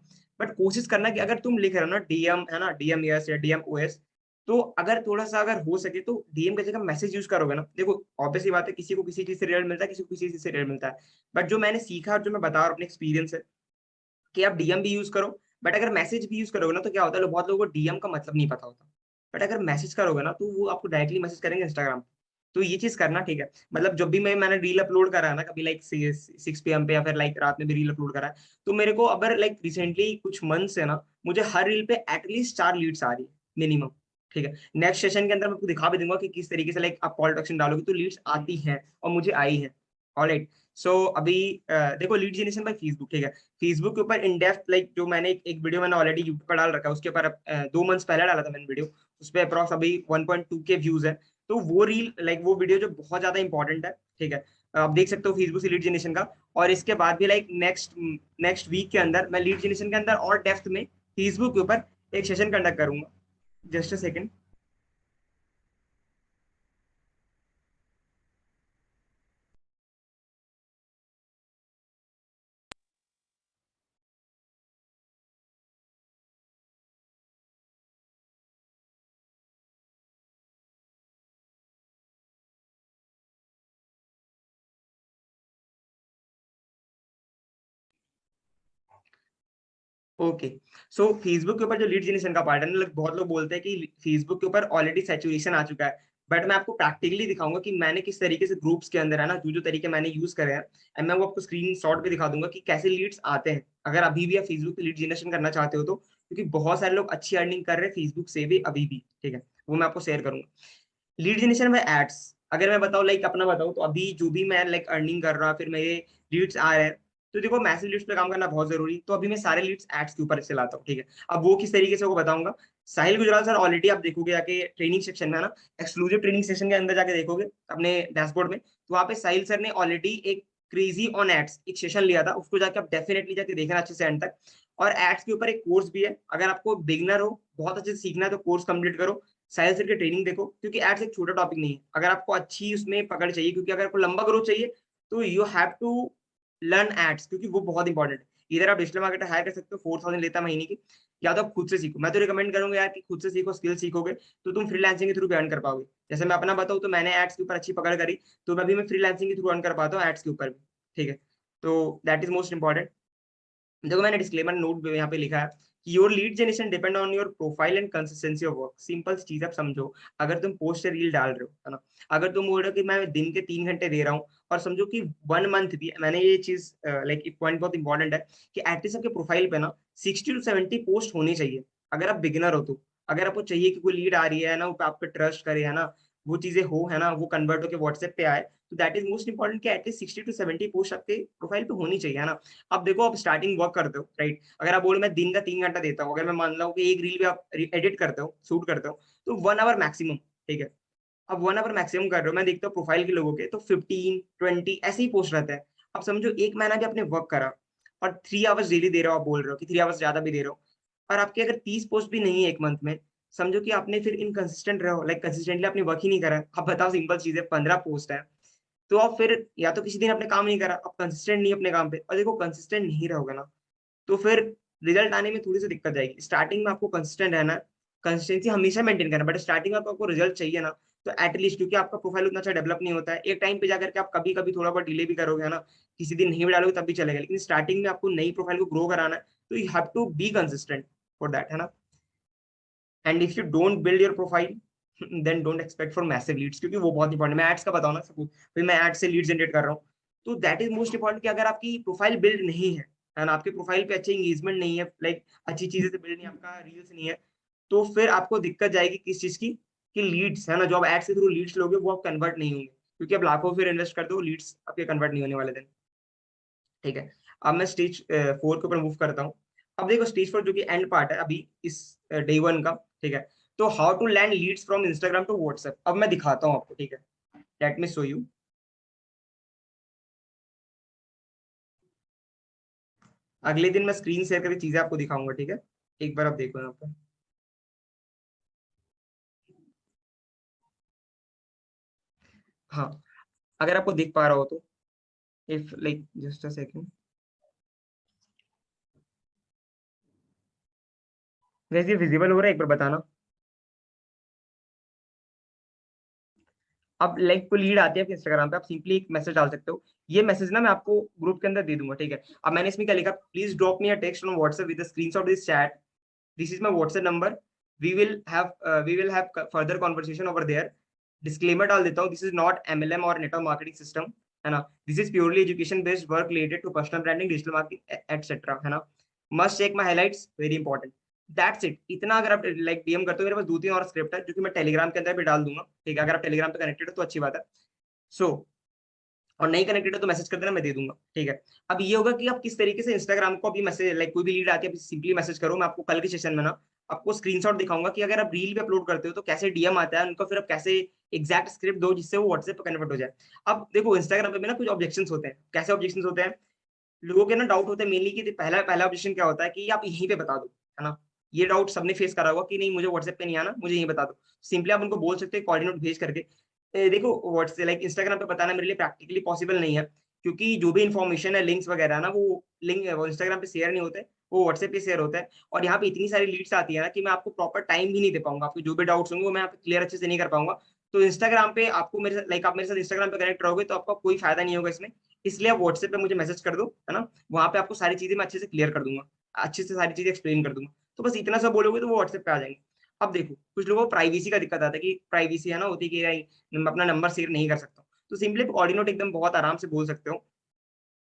Speaker 1: बट कोशिश करना कि अगर तुम लिख रहे हो ना डीएम, है ना, डीएम यस या डीएम ओएस, तो अगर थोड़ा सा अगर हो सके तो डीएम की जगह मैसेज यूज करोगे ना। देखो ऑब्वियसली बात है, किसी को किसी चीज से रिजल्ट मिलता है, किसी को किसी चीज से रिजल्ट मिलता है। बट जो मैंने सीखा और जो मैं बता रहा हूँ अपने एक्सपीरियंस है कि आप डीएम भी यूज करो, बट अगर मैसेज भी यूज करोगे ना तो क्या होता है, बहुत लोगों को डीएम का मतलब नहीं पता होता। बट अगर मैसेज करोगे ना तो वो आपको डायरेक्टली मैसेज करेंगे इंस्टाग्राम पे। तो ये चीज करना, ठीक है। मतलब जब भी मैंने रील अपलोड करा है ना, कभी लाइक 6 PM पे या फिर लाइक रात में भी रील अपलोड करा है, तो मेरे को अगर लाइक रिसेंटली कुछ मंथ से ना, मुझे हर रील पे एटलीस्ट 4 लीड्स आ रही है मिनिमम, ठीक है। नेक्स्ट सेशन के अंदर मैं आपको दिखा भी दूंगा कि किस तरीके से लाइक आप कॉल टू एक्शन डालोगे तो लीड्स आती हैं, और मुझे आई है। ऑलराइट, सो अभी देखो लीड जनरेशन बाय फेसबुक, ठीक है। फेसबुक के ऊपर इन डेप्थ लाइक जो मैंने एक वीडियो मैंने ऑलरेडी यूट्यूब पर डाल रखा है, उसके ऊपर 2 मंथ्स पहले डाला था मैंने वीडियो, उस पर अप्रॉक्स अभी 1.2 के व्यूज है। तो वो रील लाइक वो वीडियो जो बहुत ज्यादा इंपॉर्टेंट है, ठीक है। आप देख सकते हो फेसबुक से लीड जनरेशन का। और इसके बाद भी लाइक नेक्स्ट वीक के अंदर मैं लीड जनरेशन के अंदर और डेप्थ में फेसबुक के ऊपर एक सेशन कंडक्ट करूंगा। Just a second. Okay, so Facebook के ऊपर जो लीड जनरेशन का पार्ट है ना, बहुत लोग बोलते हैं कि फेसबुक के ऊपर ऑलरेडी सैचुरेशन आ चुका है। बट मैं आपको प्रैक्टिकली दिखाऊंगा कि मैंने किस तरीके से ग्रुप्स के अंदर है ना, जो जो तरीके मैंने यूज करे हैं, एंड मैं वो आपको स्क्रीन शॉट पे दिखा दूंगा कि कैसे लीड्स आते हैं, अगर अभी भी आप फेसबुक पे लीड जनरेशन करना चाहते हो तो। क्योंकि बहुत सारे लोग अच्छी अर्निंग कर रहे हैं फेसबुक से भी अभी भी, ठीक है। वो मैं आपको शेयर करूंगा। लीड जनरेशन में एड्स, अगर मैं बताऊं लाइक अपना बताऊं, तो अभी जो भी मैं लाइक अर्निंग कर रहा हूं, फिर मेरे लीड्स आ रहे हैं, तो देखो मैसिव लीड्स पे काम करना बहुत जरूरी। तो अभी मैं सारे लीड्स एड्स के ऊपर से लाता हूँ, ठीक है। अब वो किस तरीके से वो बताऊंगा। साहिल गुजराल सर ऑलरेडी आप देखोगे जाके ट्रेनिंग सेक्शन में, है ना, एक्सक्लूसिव ट्रेनिंग सेक्शन के अंदर जाके देखोगे अपने डैशबोर्ड में, तो वहाँ पे साहिल सर ने ऑलरेडी एक क्रेजी ऑन एड्स एक सेशन लिया था, उसको जाके आप डेफिनेटली जाके देखना अच्छे से एंड तक। और एड्स के ऊपर एक कोर्स भी है, अगर आपको बिगनर हो, बहुत अच्छे से सीखना है, तो कोर्स कंप्लीट करो। साहिल सर की ट्रेनिंग देखो, क्योंकि एड्स एक छोटा टॉपिक नहीं है। अगर आपको अच्छी उसमें पकड़ चाहिए, क्योंकि अगर आपको लंबा ग्रोथ चाहिए, तो you have to learn ads, क्योंकि वो बहुत इंपॉर्टेंट है। इधर आप डिजिटल मार्केटर हायर कर सकते हो, 4,000 लेता है महीने की, या तो आप खुद से सीखो। मैं तो रिकमेंड करूंगा यार कि खुद से सीखो, स्किल सीखोगे तो तुम फ्रीलांसिंग के थ्रू भी अर्न कर पाओगे। जैसे मैं अपना बताऊं तो मैंने एड्स के ऊपर अच्छी पकड़ करी, तो मैं फ्रीलांसिंग के थ्रू अर्न कर पाता हूँ एड्स के ऊपर भी, ठीक है। तो दैट इज मोस्ट इंपॉर्टेंट। देखो मैंने डिस्क्लेमर नोट यहाँ पे लिखा है कि your lead generation depend on your profile and consistency of work. Simple चीज आप समझो, अगर तुम पोस्ट रील डाल रहे हो, है ना, अगर तुम बोल रहे हो कि मैं दिन के 3 घंटे दे रहा हूँ, और समझो कि 1 मंथ भी, मैंने ये चीज लाइक एक पॉइंट बहुत इंपॉर्टेंट है कि एटलीस्ट आपके प्रोफाइल पे ना 60 to 70 पोस्ट होनी चाहिए, अगर आप बिगिनर हो तो। अगर आपको चाहिए कि कोई लीड आ रही है ना, वो आप पे ट्रस्ट करे, है ना, वो चीजें हो, है ना, वो कन्वर्ट होकर व्हाट्सएप पे आए, तो दैट इज मोस्ट इंपॉर्टेंट कि एटलीस्ट 60 to 70 पोस्ट आपके प्रोफाइल पे होनी चाहिए, है ना। अब देखो आप स्टार्टिंग वर्क करते हो, राइट, अगर आप बोलो मैं दिन का 3 घंटा देता हूँ, अगर मैं मान लो कि एक रील भी आप एडिट करते हो, शूट करते हो, तो 1 आवर मैक्सिमम, ठीक है। अब 1 आवर मैक्सिमम कर रहे हो, मैं देखता हूँ प्रोफाइल के लोगों के तो 15 20 ऐसे ही पोस्ट रहता है। अब समझो 1 महीना भी आपने वर्क करा, और 3 आवर्स डेली दे रहे हो, आप बोल रहे हो कि 3 आवर्स ज्यादा भी दे रहे हो, और आपके अगर 30 पोस्ट भी नहीं है 1 मंथ में, समझो कि आपने फिर इनकंसिस्टेंट रहो, लाइक कंसिस्टेंटली आपने वर्क ही नहीं करा। अब बताओ, सिंपल चीज है, 15 पोस्ट है, तो आप फिर या तो किसी दिन आपने काम नहीं करा, आप कंसिस्टेंट नहीं अपने काम पे, और देखो कंसिस्टेंट नहीं रहोगे ना, तो फिर रिजल्ट आने में थोड़ी सी दिक्कत आएगी। स्टार्टिंग में आपको कंसिस्टेंट रहना है, कंसिस्टेंसी हमेशा मेंटेन करना, बट स्टार्टिंग में आपको रिजल्ट चाहिए ना, तो एटलीस्ट, क्योंकि आपका प्रोफाइल उतना अच्छा डेवलप नहीं होता है, एक टाइम पे जाकर के आप कभी कभी थोड़ा बहुत डिले भी करोगे, है ना, किसी दिन नहीं भी डालोगे तब भी चलेगा, लेकिन स्टार्टिंग में आपको नई प्रोफाइल को ग्रो कराना है, तो you have to be consistent for that, है ना। And if you don't build your profile, then don't expect for massive leads, क्योंकि वो बहुत इंपॉर्टेंट। मैं एड्स का बताऊं ना, सपोज फिर मैं एड्स से लीड जनरेट कर रहा हूँ, तो दैट इज मोस्ट इंपॉर्टेंट कि अगर आपकी प्रोफाइल बिल्ड नहीं है ना, आपके प्रोफाइल पे अच्छे एंगेजमेंट नहीं है, लाइक अच्छी चीजें से बिल्ड नहीं, आपका रील्स नहीं है, तो फिर आपको दिक्कत जाएगी किस चीज की, कि लीड्स है ना, जो आप एड्स के थ्रू लीड्स लोगे वो आप कन्वर्ट नहीं होंगे, क्योंकि आप लाखों फिर इन्वेस्ट करते हो, लीड्स आपके कन्वर्ट नहीं होने वाले दिन। ठीक है, अब मैं स्टेज 4 के ऊपर मूव करता हूँ। अब देखो स्टेज 4 जो कि एंड पार्ट है अभी इस डे 1 का। ठीक है, तो how to land leads from Instagram to WhatsApp, अब मैं दिखाता हूँ आपको। ठीक है, लेट मी शो यू। अगले दिन मैं स्क्रीन शेयर करके चीजें आपको दिखाऊंगा। ठीक है, एक बार आप देखो यहाँ पर। हाँ, अगर आपको दिख पा रहा हो तो, if like just a second, वैसे विजिबल हो रहा है, एक बार बताना। अब लाइक कोई लीड आती है आपके इंस्टाग्राम पे, आप सिंपली एक मैसेज डाल सकते हो। ये मैसेज ना मैं आपको ग्रुप के अंदर दे दूंगा। ठीक है, अब मैंने इसमें क्या लिखा, please drop me a text on WhatsApp with the screenshot this chat, this is my WhatsApp number, we will have further conversation over there. Disclaimer डाल देता हूँ, दिस इज नॉट एमएलएम और नेटवर्क मार्केटिंग सिस्टम, है ना, this is purely education based work related to personal branding, digital marketing etcetera, है ना। Must check my highlights, very important. That's it, इतना अगर आप लाइक डीएम करते हो, मेरे पास 2-3 और स्क्रिप्ट है जो कि मैं टेलीग्राम के अंदर भी डाल दूंगा। ठीक है, अगर आप टेलीग्राम पे कनेक्टेड हो तो अच्छी बात है। सो और नहीं कनेक्टेड हो तो मैसेज कर देना, मैं दे दूंगा। ठीक है, अब ये होगा कि आप किस तरीके से इंस्टाग्राम को अभी मैसेज, लाइक कोई भी लीड आती है सिंपली मैसेज करो। मैं आपको कल के सेशन में ना आपको स्क्रीनशॉट दिखाऊंगा कि अगर आप रील पे अपलोड करते हो तो कैसे डीएम आता है उनको, फिर आप कैसे एग्जैक्ट स्क्रिप्ट दो जिससे वो व्हाट्सएप पे कन्वर्ट हो जाए। अब देखो इंस्टाग्राम पे भी ना कुछ ऑब्जेक्शंस होते हैं। कैसे ऑब्जेक्शंस होते हैं, लोगों के ना डाउट होते हैं मेनली कि पहला पहला ऑब्जेक्शन क्या होता है कि आप यहीं पे बता दो, है ना। ये डाउट सबने फेस करा होगा कि नहीं मुझे व्हाट्सएप पे नहीं आना, मुझे यहीं बता दो। सिंपली आप उनको बोल सकते हैं कोऑर्डिनेट भेज करके, देखो व्हाट्सएप लाइक इंस्टाग्राम पे बताना मेरे लिए प्रैक्टिकली पॉसिबल नहीं है, क्योंकि जो भी इन्फॉर्मेशन है, लिंक्स वगैरह ना, वो लिंक वो इंस्टाग्राम पे शेयर नहीं होते, वो व्हाट्सएप पे शेयर होता है। और यहाँ पे इतनी सारी लीड्स आती है ना कि मैं आपको प्रॉपर टाइम भी नहीं दे पाऊंगा, आपके जो भी डाउट्स होंगे वो मैं यहाँ पे क्लियर अच्छे से नहीं कर पाऊंगा। तो इंस्टाग्राम पे आपको मेरे साथ लाइक आप मेरे साथ इंस्टाग्राम पे कनेक्ट रहोगे तो आपका कोई फायदा नहीं होगा इसमें। इसलिए आप व्हाट्सएप पे मुझे मैसेज कर दो, है ना, वहां पे आपको सारी चीजें मैं अच्छे से क्लियर कर दूंगा, अच्छे से सारी चीजें एक्सप्लेन कर दूंगा। तो बस इतना सब बोलोगे तो वो व्हाट्सएप पे आ जाएंगे। अब देखो कुछ लोगों को प्राइवेसी का दिक्कत आता है कि प्राइवेसी है ना होती है कि मैं अपना नंबर शेयर नहीं कर सकता, तो सिंपली ऑर्डिनोट एकदम बहुत आराम से बोल सकते हो।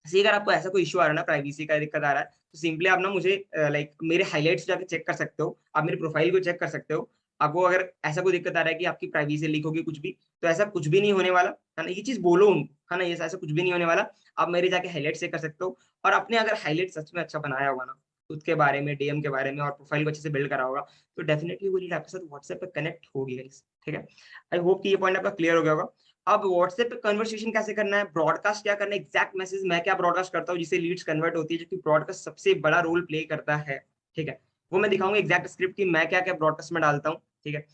Speaker 1: सी अगर आपको ऐसा कोई इश्यू आ रहा है ना, प्राइवेसी का दिक्कत आ रहा है, तो सिंपली आप ना मुझे लाइक मेरे हाइलाइट्स जाके चेक कर सकते हो, आप मेरी प्रोफाइल को चेक कर सकते हो। आपको अगर ऐसा कोई दिक्कत आ रहा है कि आपकी प्राइवेसी लीक होगी कुछ भी, तो ऐसा कुछ भी नहीं होने वाला, है ना। ये चीज बोलो उनको, है ना, ये ऐसा कुछ भी नहीं होने वाला। आप मेरे जाके हाइलाइट चेक कर सकते हो, और आपने अगर हाइलाइट सच में अच्छा बनाया होगा ना, खुद के बारे में, डीएम के बारे में, और प्रोफाइल को अच्छे से बिल्ड करा होगा, तो डेफिनेटली वो लीड आपके साथ व्हाट्सएप पे कनेक्ट होगी गाइस। ठीक है, आई होप कि ये पॉइंट आपका क्लियर हो गया होगा। अब व्हाट्सएप पे कन्वर्सेशन कैसे करना है, ब्रॉडकास्ट क्या करना है, एग्जैक्ट मैसेज मैं क्या ब्रॉडकास्ट करता हूँ जिससे लीड्स कन्वर्ट होती है, जो कि ब्रॉडकास्ट सबसे बड़ा रोल प्ले करता है। ठीक है, वो मैं दिखाऊंगा एग्जैक्ट स्क्रिप्ट की मैं क्या क्या ब्रॉडकास्ट में डालता हूँ। ठीक है,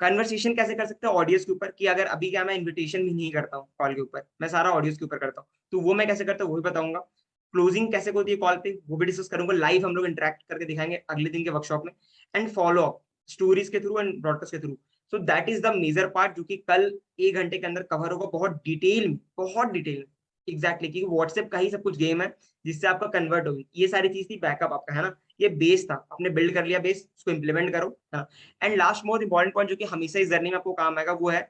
Speaker 1: कन्वर्सेशन कैसे कर सकते हैं ऑडियंस के ऊपर, कि अगर अभी क्या मैं इन्विटेशन भी नहीं करता हूँ कॉल के ऊपर, मैं सारा ऑडियंस के ऊपर करता हूँ, तो वो मैं कैसे करता हूँ वो भी बताऊंगा। क्लोजिंग कैसे होती है कॉल पे वो भी डिस्कस करूंगा, लाइव हम लोग इंटरेक्ट करके दिखाएंगे अगले दिन के वर्कशॉप में। एंड फॉलो अप स्टोरीज के थ्रू एंड ब्रॉडकास्ट के through. So that is the major part जो कि कल 1 घंटे के अंदर कवर होगा, बहुत डिटेल में एग्जैक्टली, क्योंकि व्हाट्सएप का ही सब कुछ गेम है जिससे आपका कन्वर्ट होगी। ये सारी चीज थी बैकअप आपका, है ना, ये बेस था, आपने बिल्ड कर लिया बेस, उसको इंप्लीमेंट करो, है ना। And last most important point जो कि हमेशा इस जर्नी में आपको काम आएगा वो है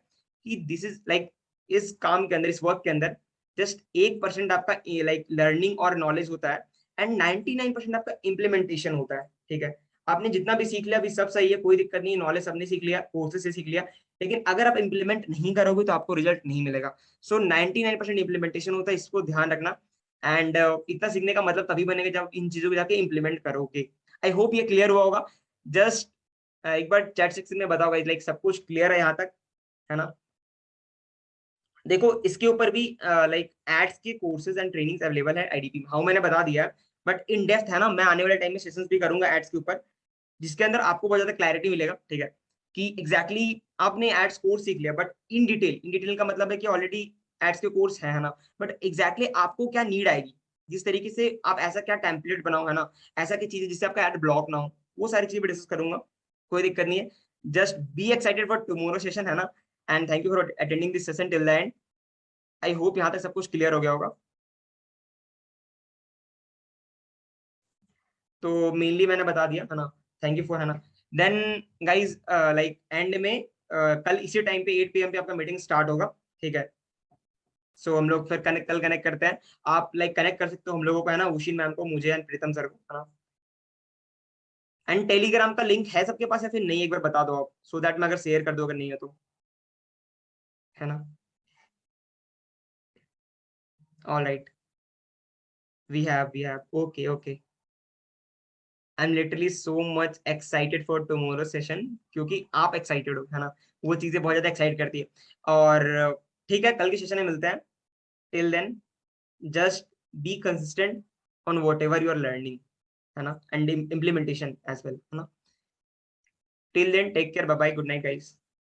Speaker 1: कि दिस इज लाइक इस काम के अंदर, इस वर्क के अंदर जस्ट 1% आपका लाइक लर्निंग और नॉलेज होता है, एंड 99% आपका इम्प्लीमेंटेशन होता है। ठीक है, आपने जितना भी सीख लिया अभी सब सही है, कोई दिक्कत नहीं, नॉलेज सबने सीख लिया, कोर्सेज से सीख लिया, लेकिन अगर आप इंप्लीमेंट नहीं करोगे तो आपको रिजल्ट नहीं मिलेगा। सो 99% इम्प्लीमेंटेशन होता है, इसको ध्यान रखना। एंड इतना सीखने का मतलब तभी बनेगा जब इन चीजों को जाके इम्प्लीमेंट करोगे। आई होप ये क्लियर हुआ होगा। जस्ट एक बार चैट सेक्शन में बताओ लाइक सब कुछ क्लियर है यहाँ तक, है ना। देखो इसके ऊपर भी लाइक एड्स के कोर्सेज एंड ट्रेनिंग्स अवेलेबल है आईडीपी में, हाउ मैंने बता दिया है, बट इन डेप्थ है ना, मैं आने वाले टाइम में सेशंस भी करूंगा एड्स के ऊपर, जिसके अंदर आपको बहुत ज्यादा क्लैरिटी मिलेगा। ठीक है, कि एग्जैक्टली आपने एड्स कोर्स सीख लिया, बट इन डिटेल का मतलब है कि ऑलरेडी एड्स के कोर्स है ना, बट एग्जैक्टली आपको क्या नीड आएगी, जिस तरीके से आप ऐसा क्या टेम्पलेट बनाओ, है ना, ऐसा की चीजें जिससे आपका एड ब्लॉक ना हो, वो सारी चीजें डिस्कस करूंगा, कोई दिक्कत नहीं है। Just be excited for tomorrow session, है ना। And thank you for attending this session till the end. I hope यहाँ तक सब कुछ क्लियर हो गया होगा। तो मेनली मैंने बता दिया, है ना, थैंक यू फॉर, है ना। देन गाइज लाइक एंड में कल इसी टाइम पे 8 PM पे आपका मीटिंग स्टार्ट होगा। ठीक है, सो हम लोग फिर कल कनेक्ट करते हैं। आप लाइक कनेक्ट कर सकते हो हम लोगों को, है ना, उशीन मैम को, मुझे एंड प्रीतम सर को, है ना। एंड टेलीग्राम का लिंक है सबके पास या फिर नहीं, एक बार बता दो आप, सो दैट मैं अगर शेयर कर दो अगर नहीं है तो, है ना। All right, we have okay. I am literally so much excited for tomorrow session, क्योंकि आप एक्साइटेड हो, है ना, वो चीजें बहुत ज्यादा एक्साइट करती है। और ठीक है, कल के सेशन में मिलते हैं। Till then just be consistent on whatever you are learning, है ना, एंड इम्प्लीमेंटेशन एज वेल, है ना। Till then take care, bye bye, good night guys.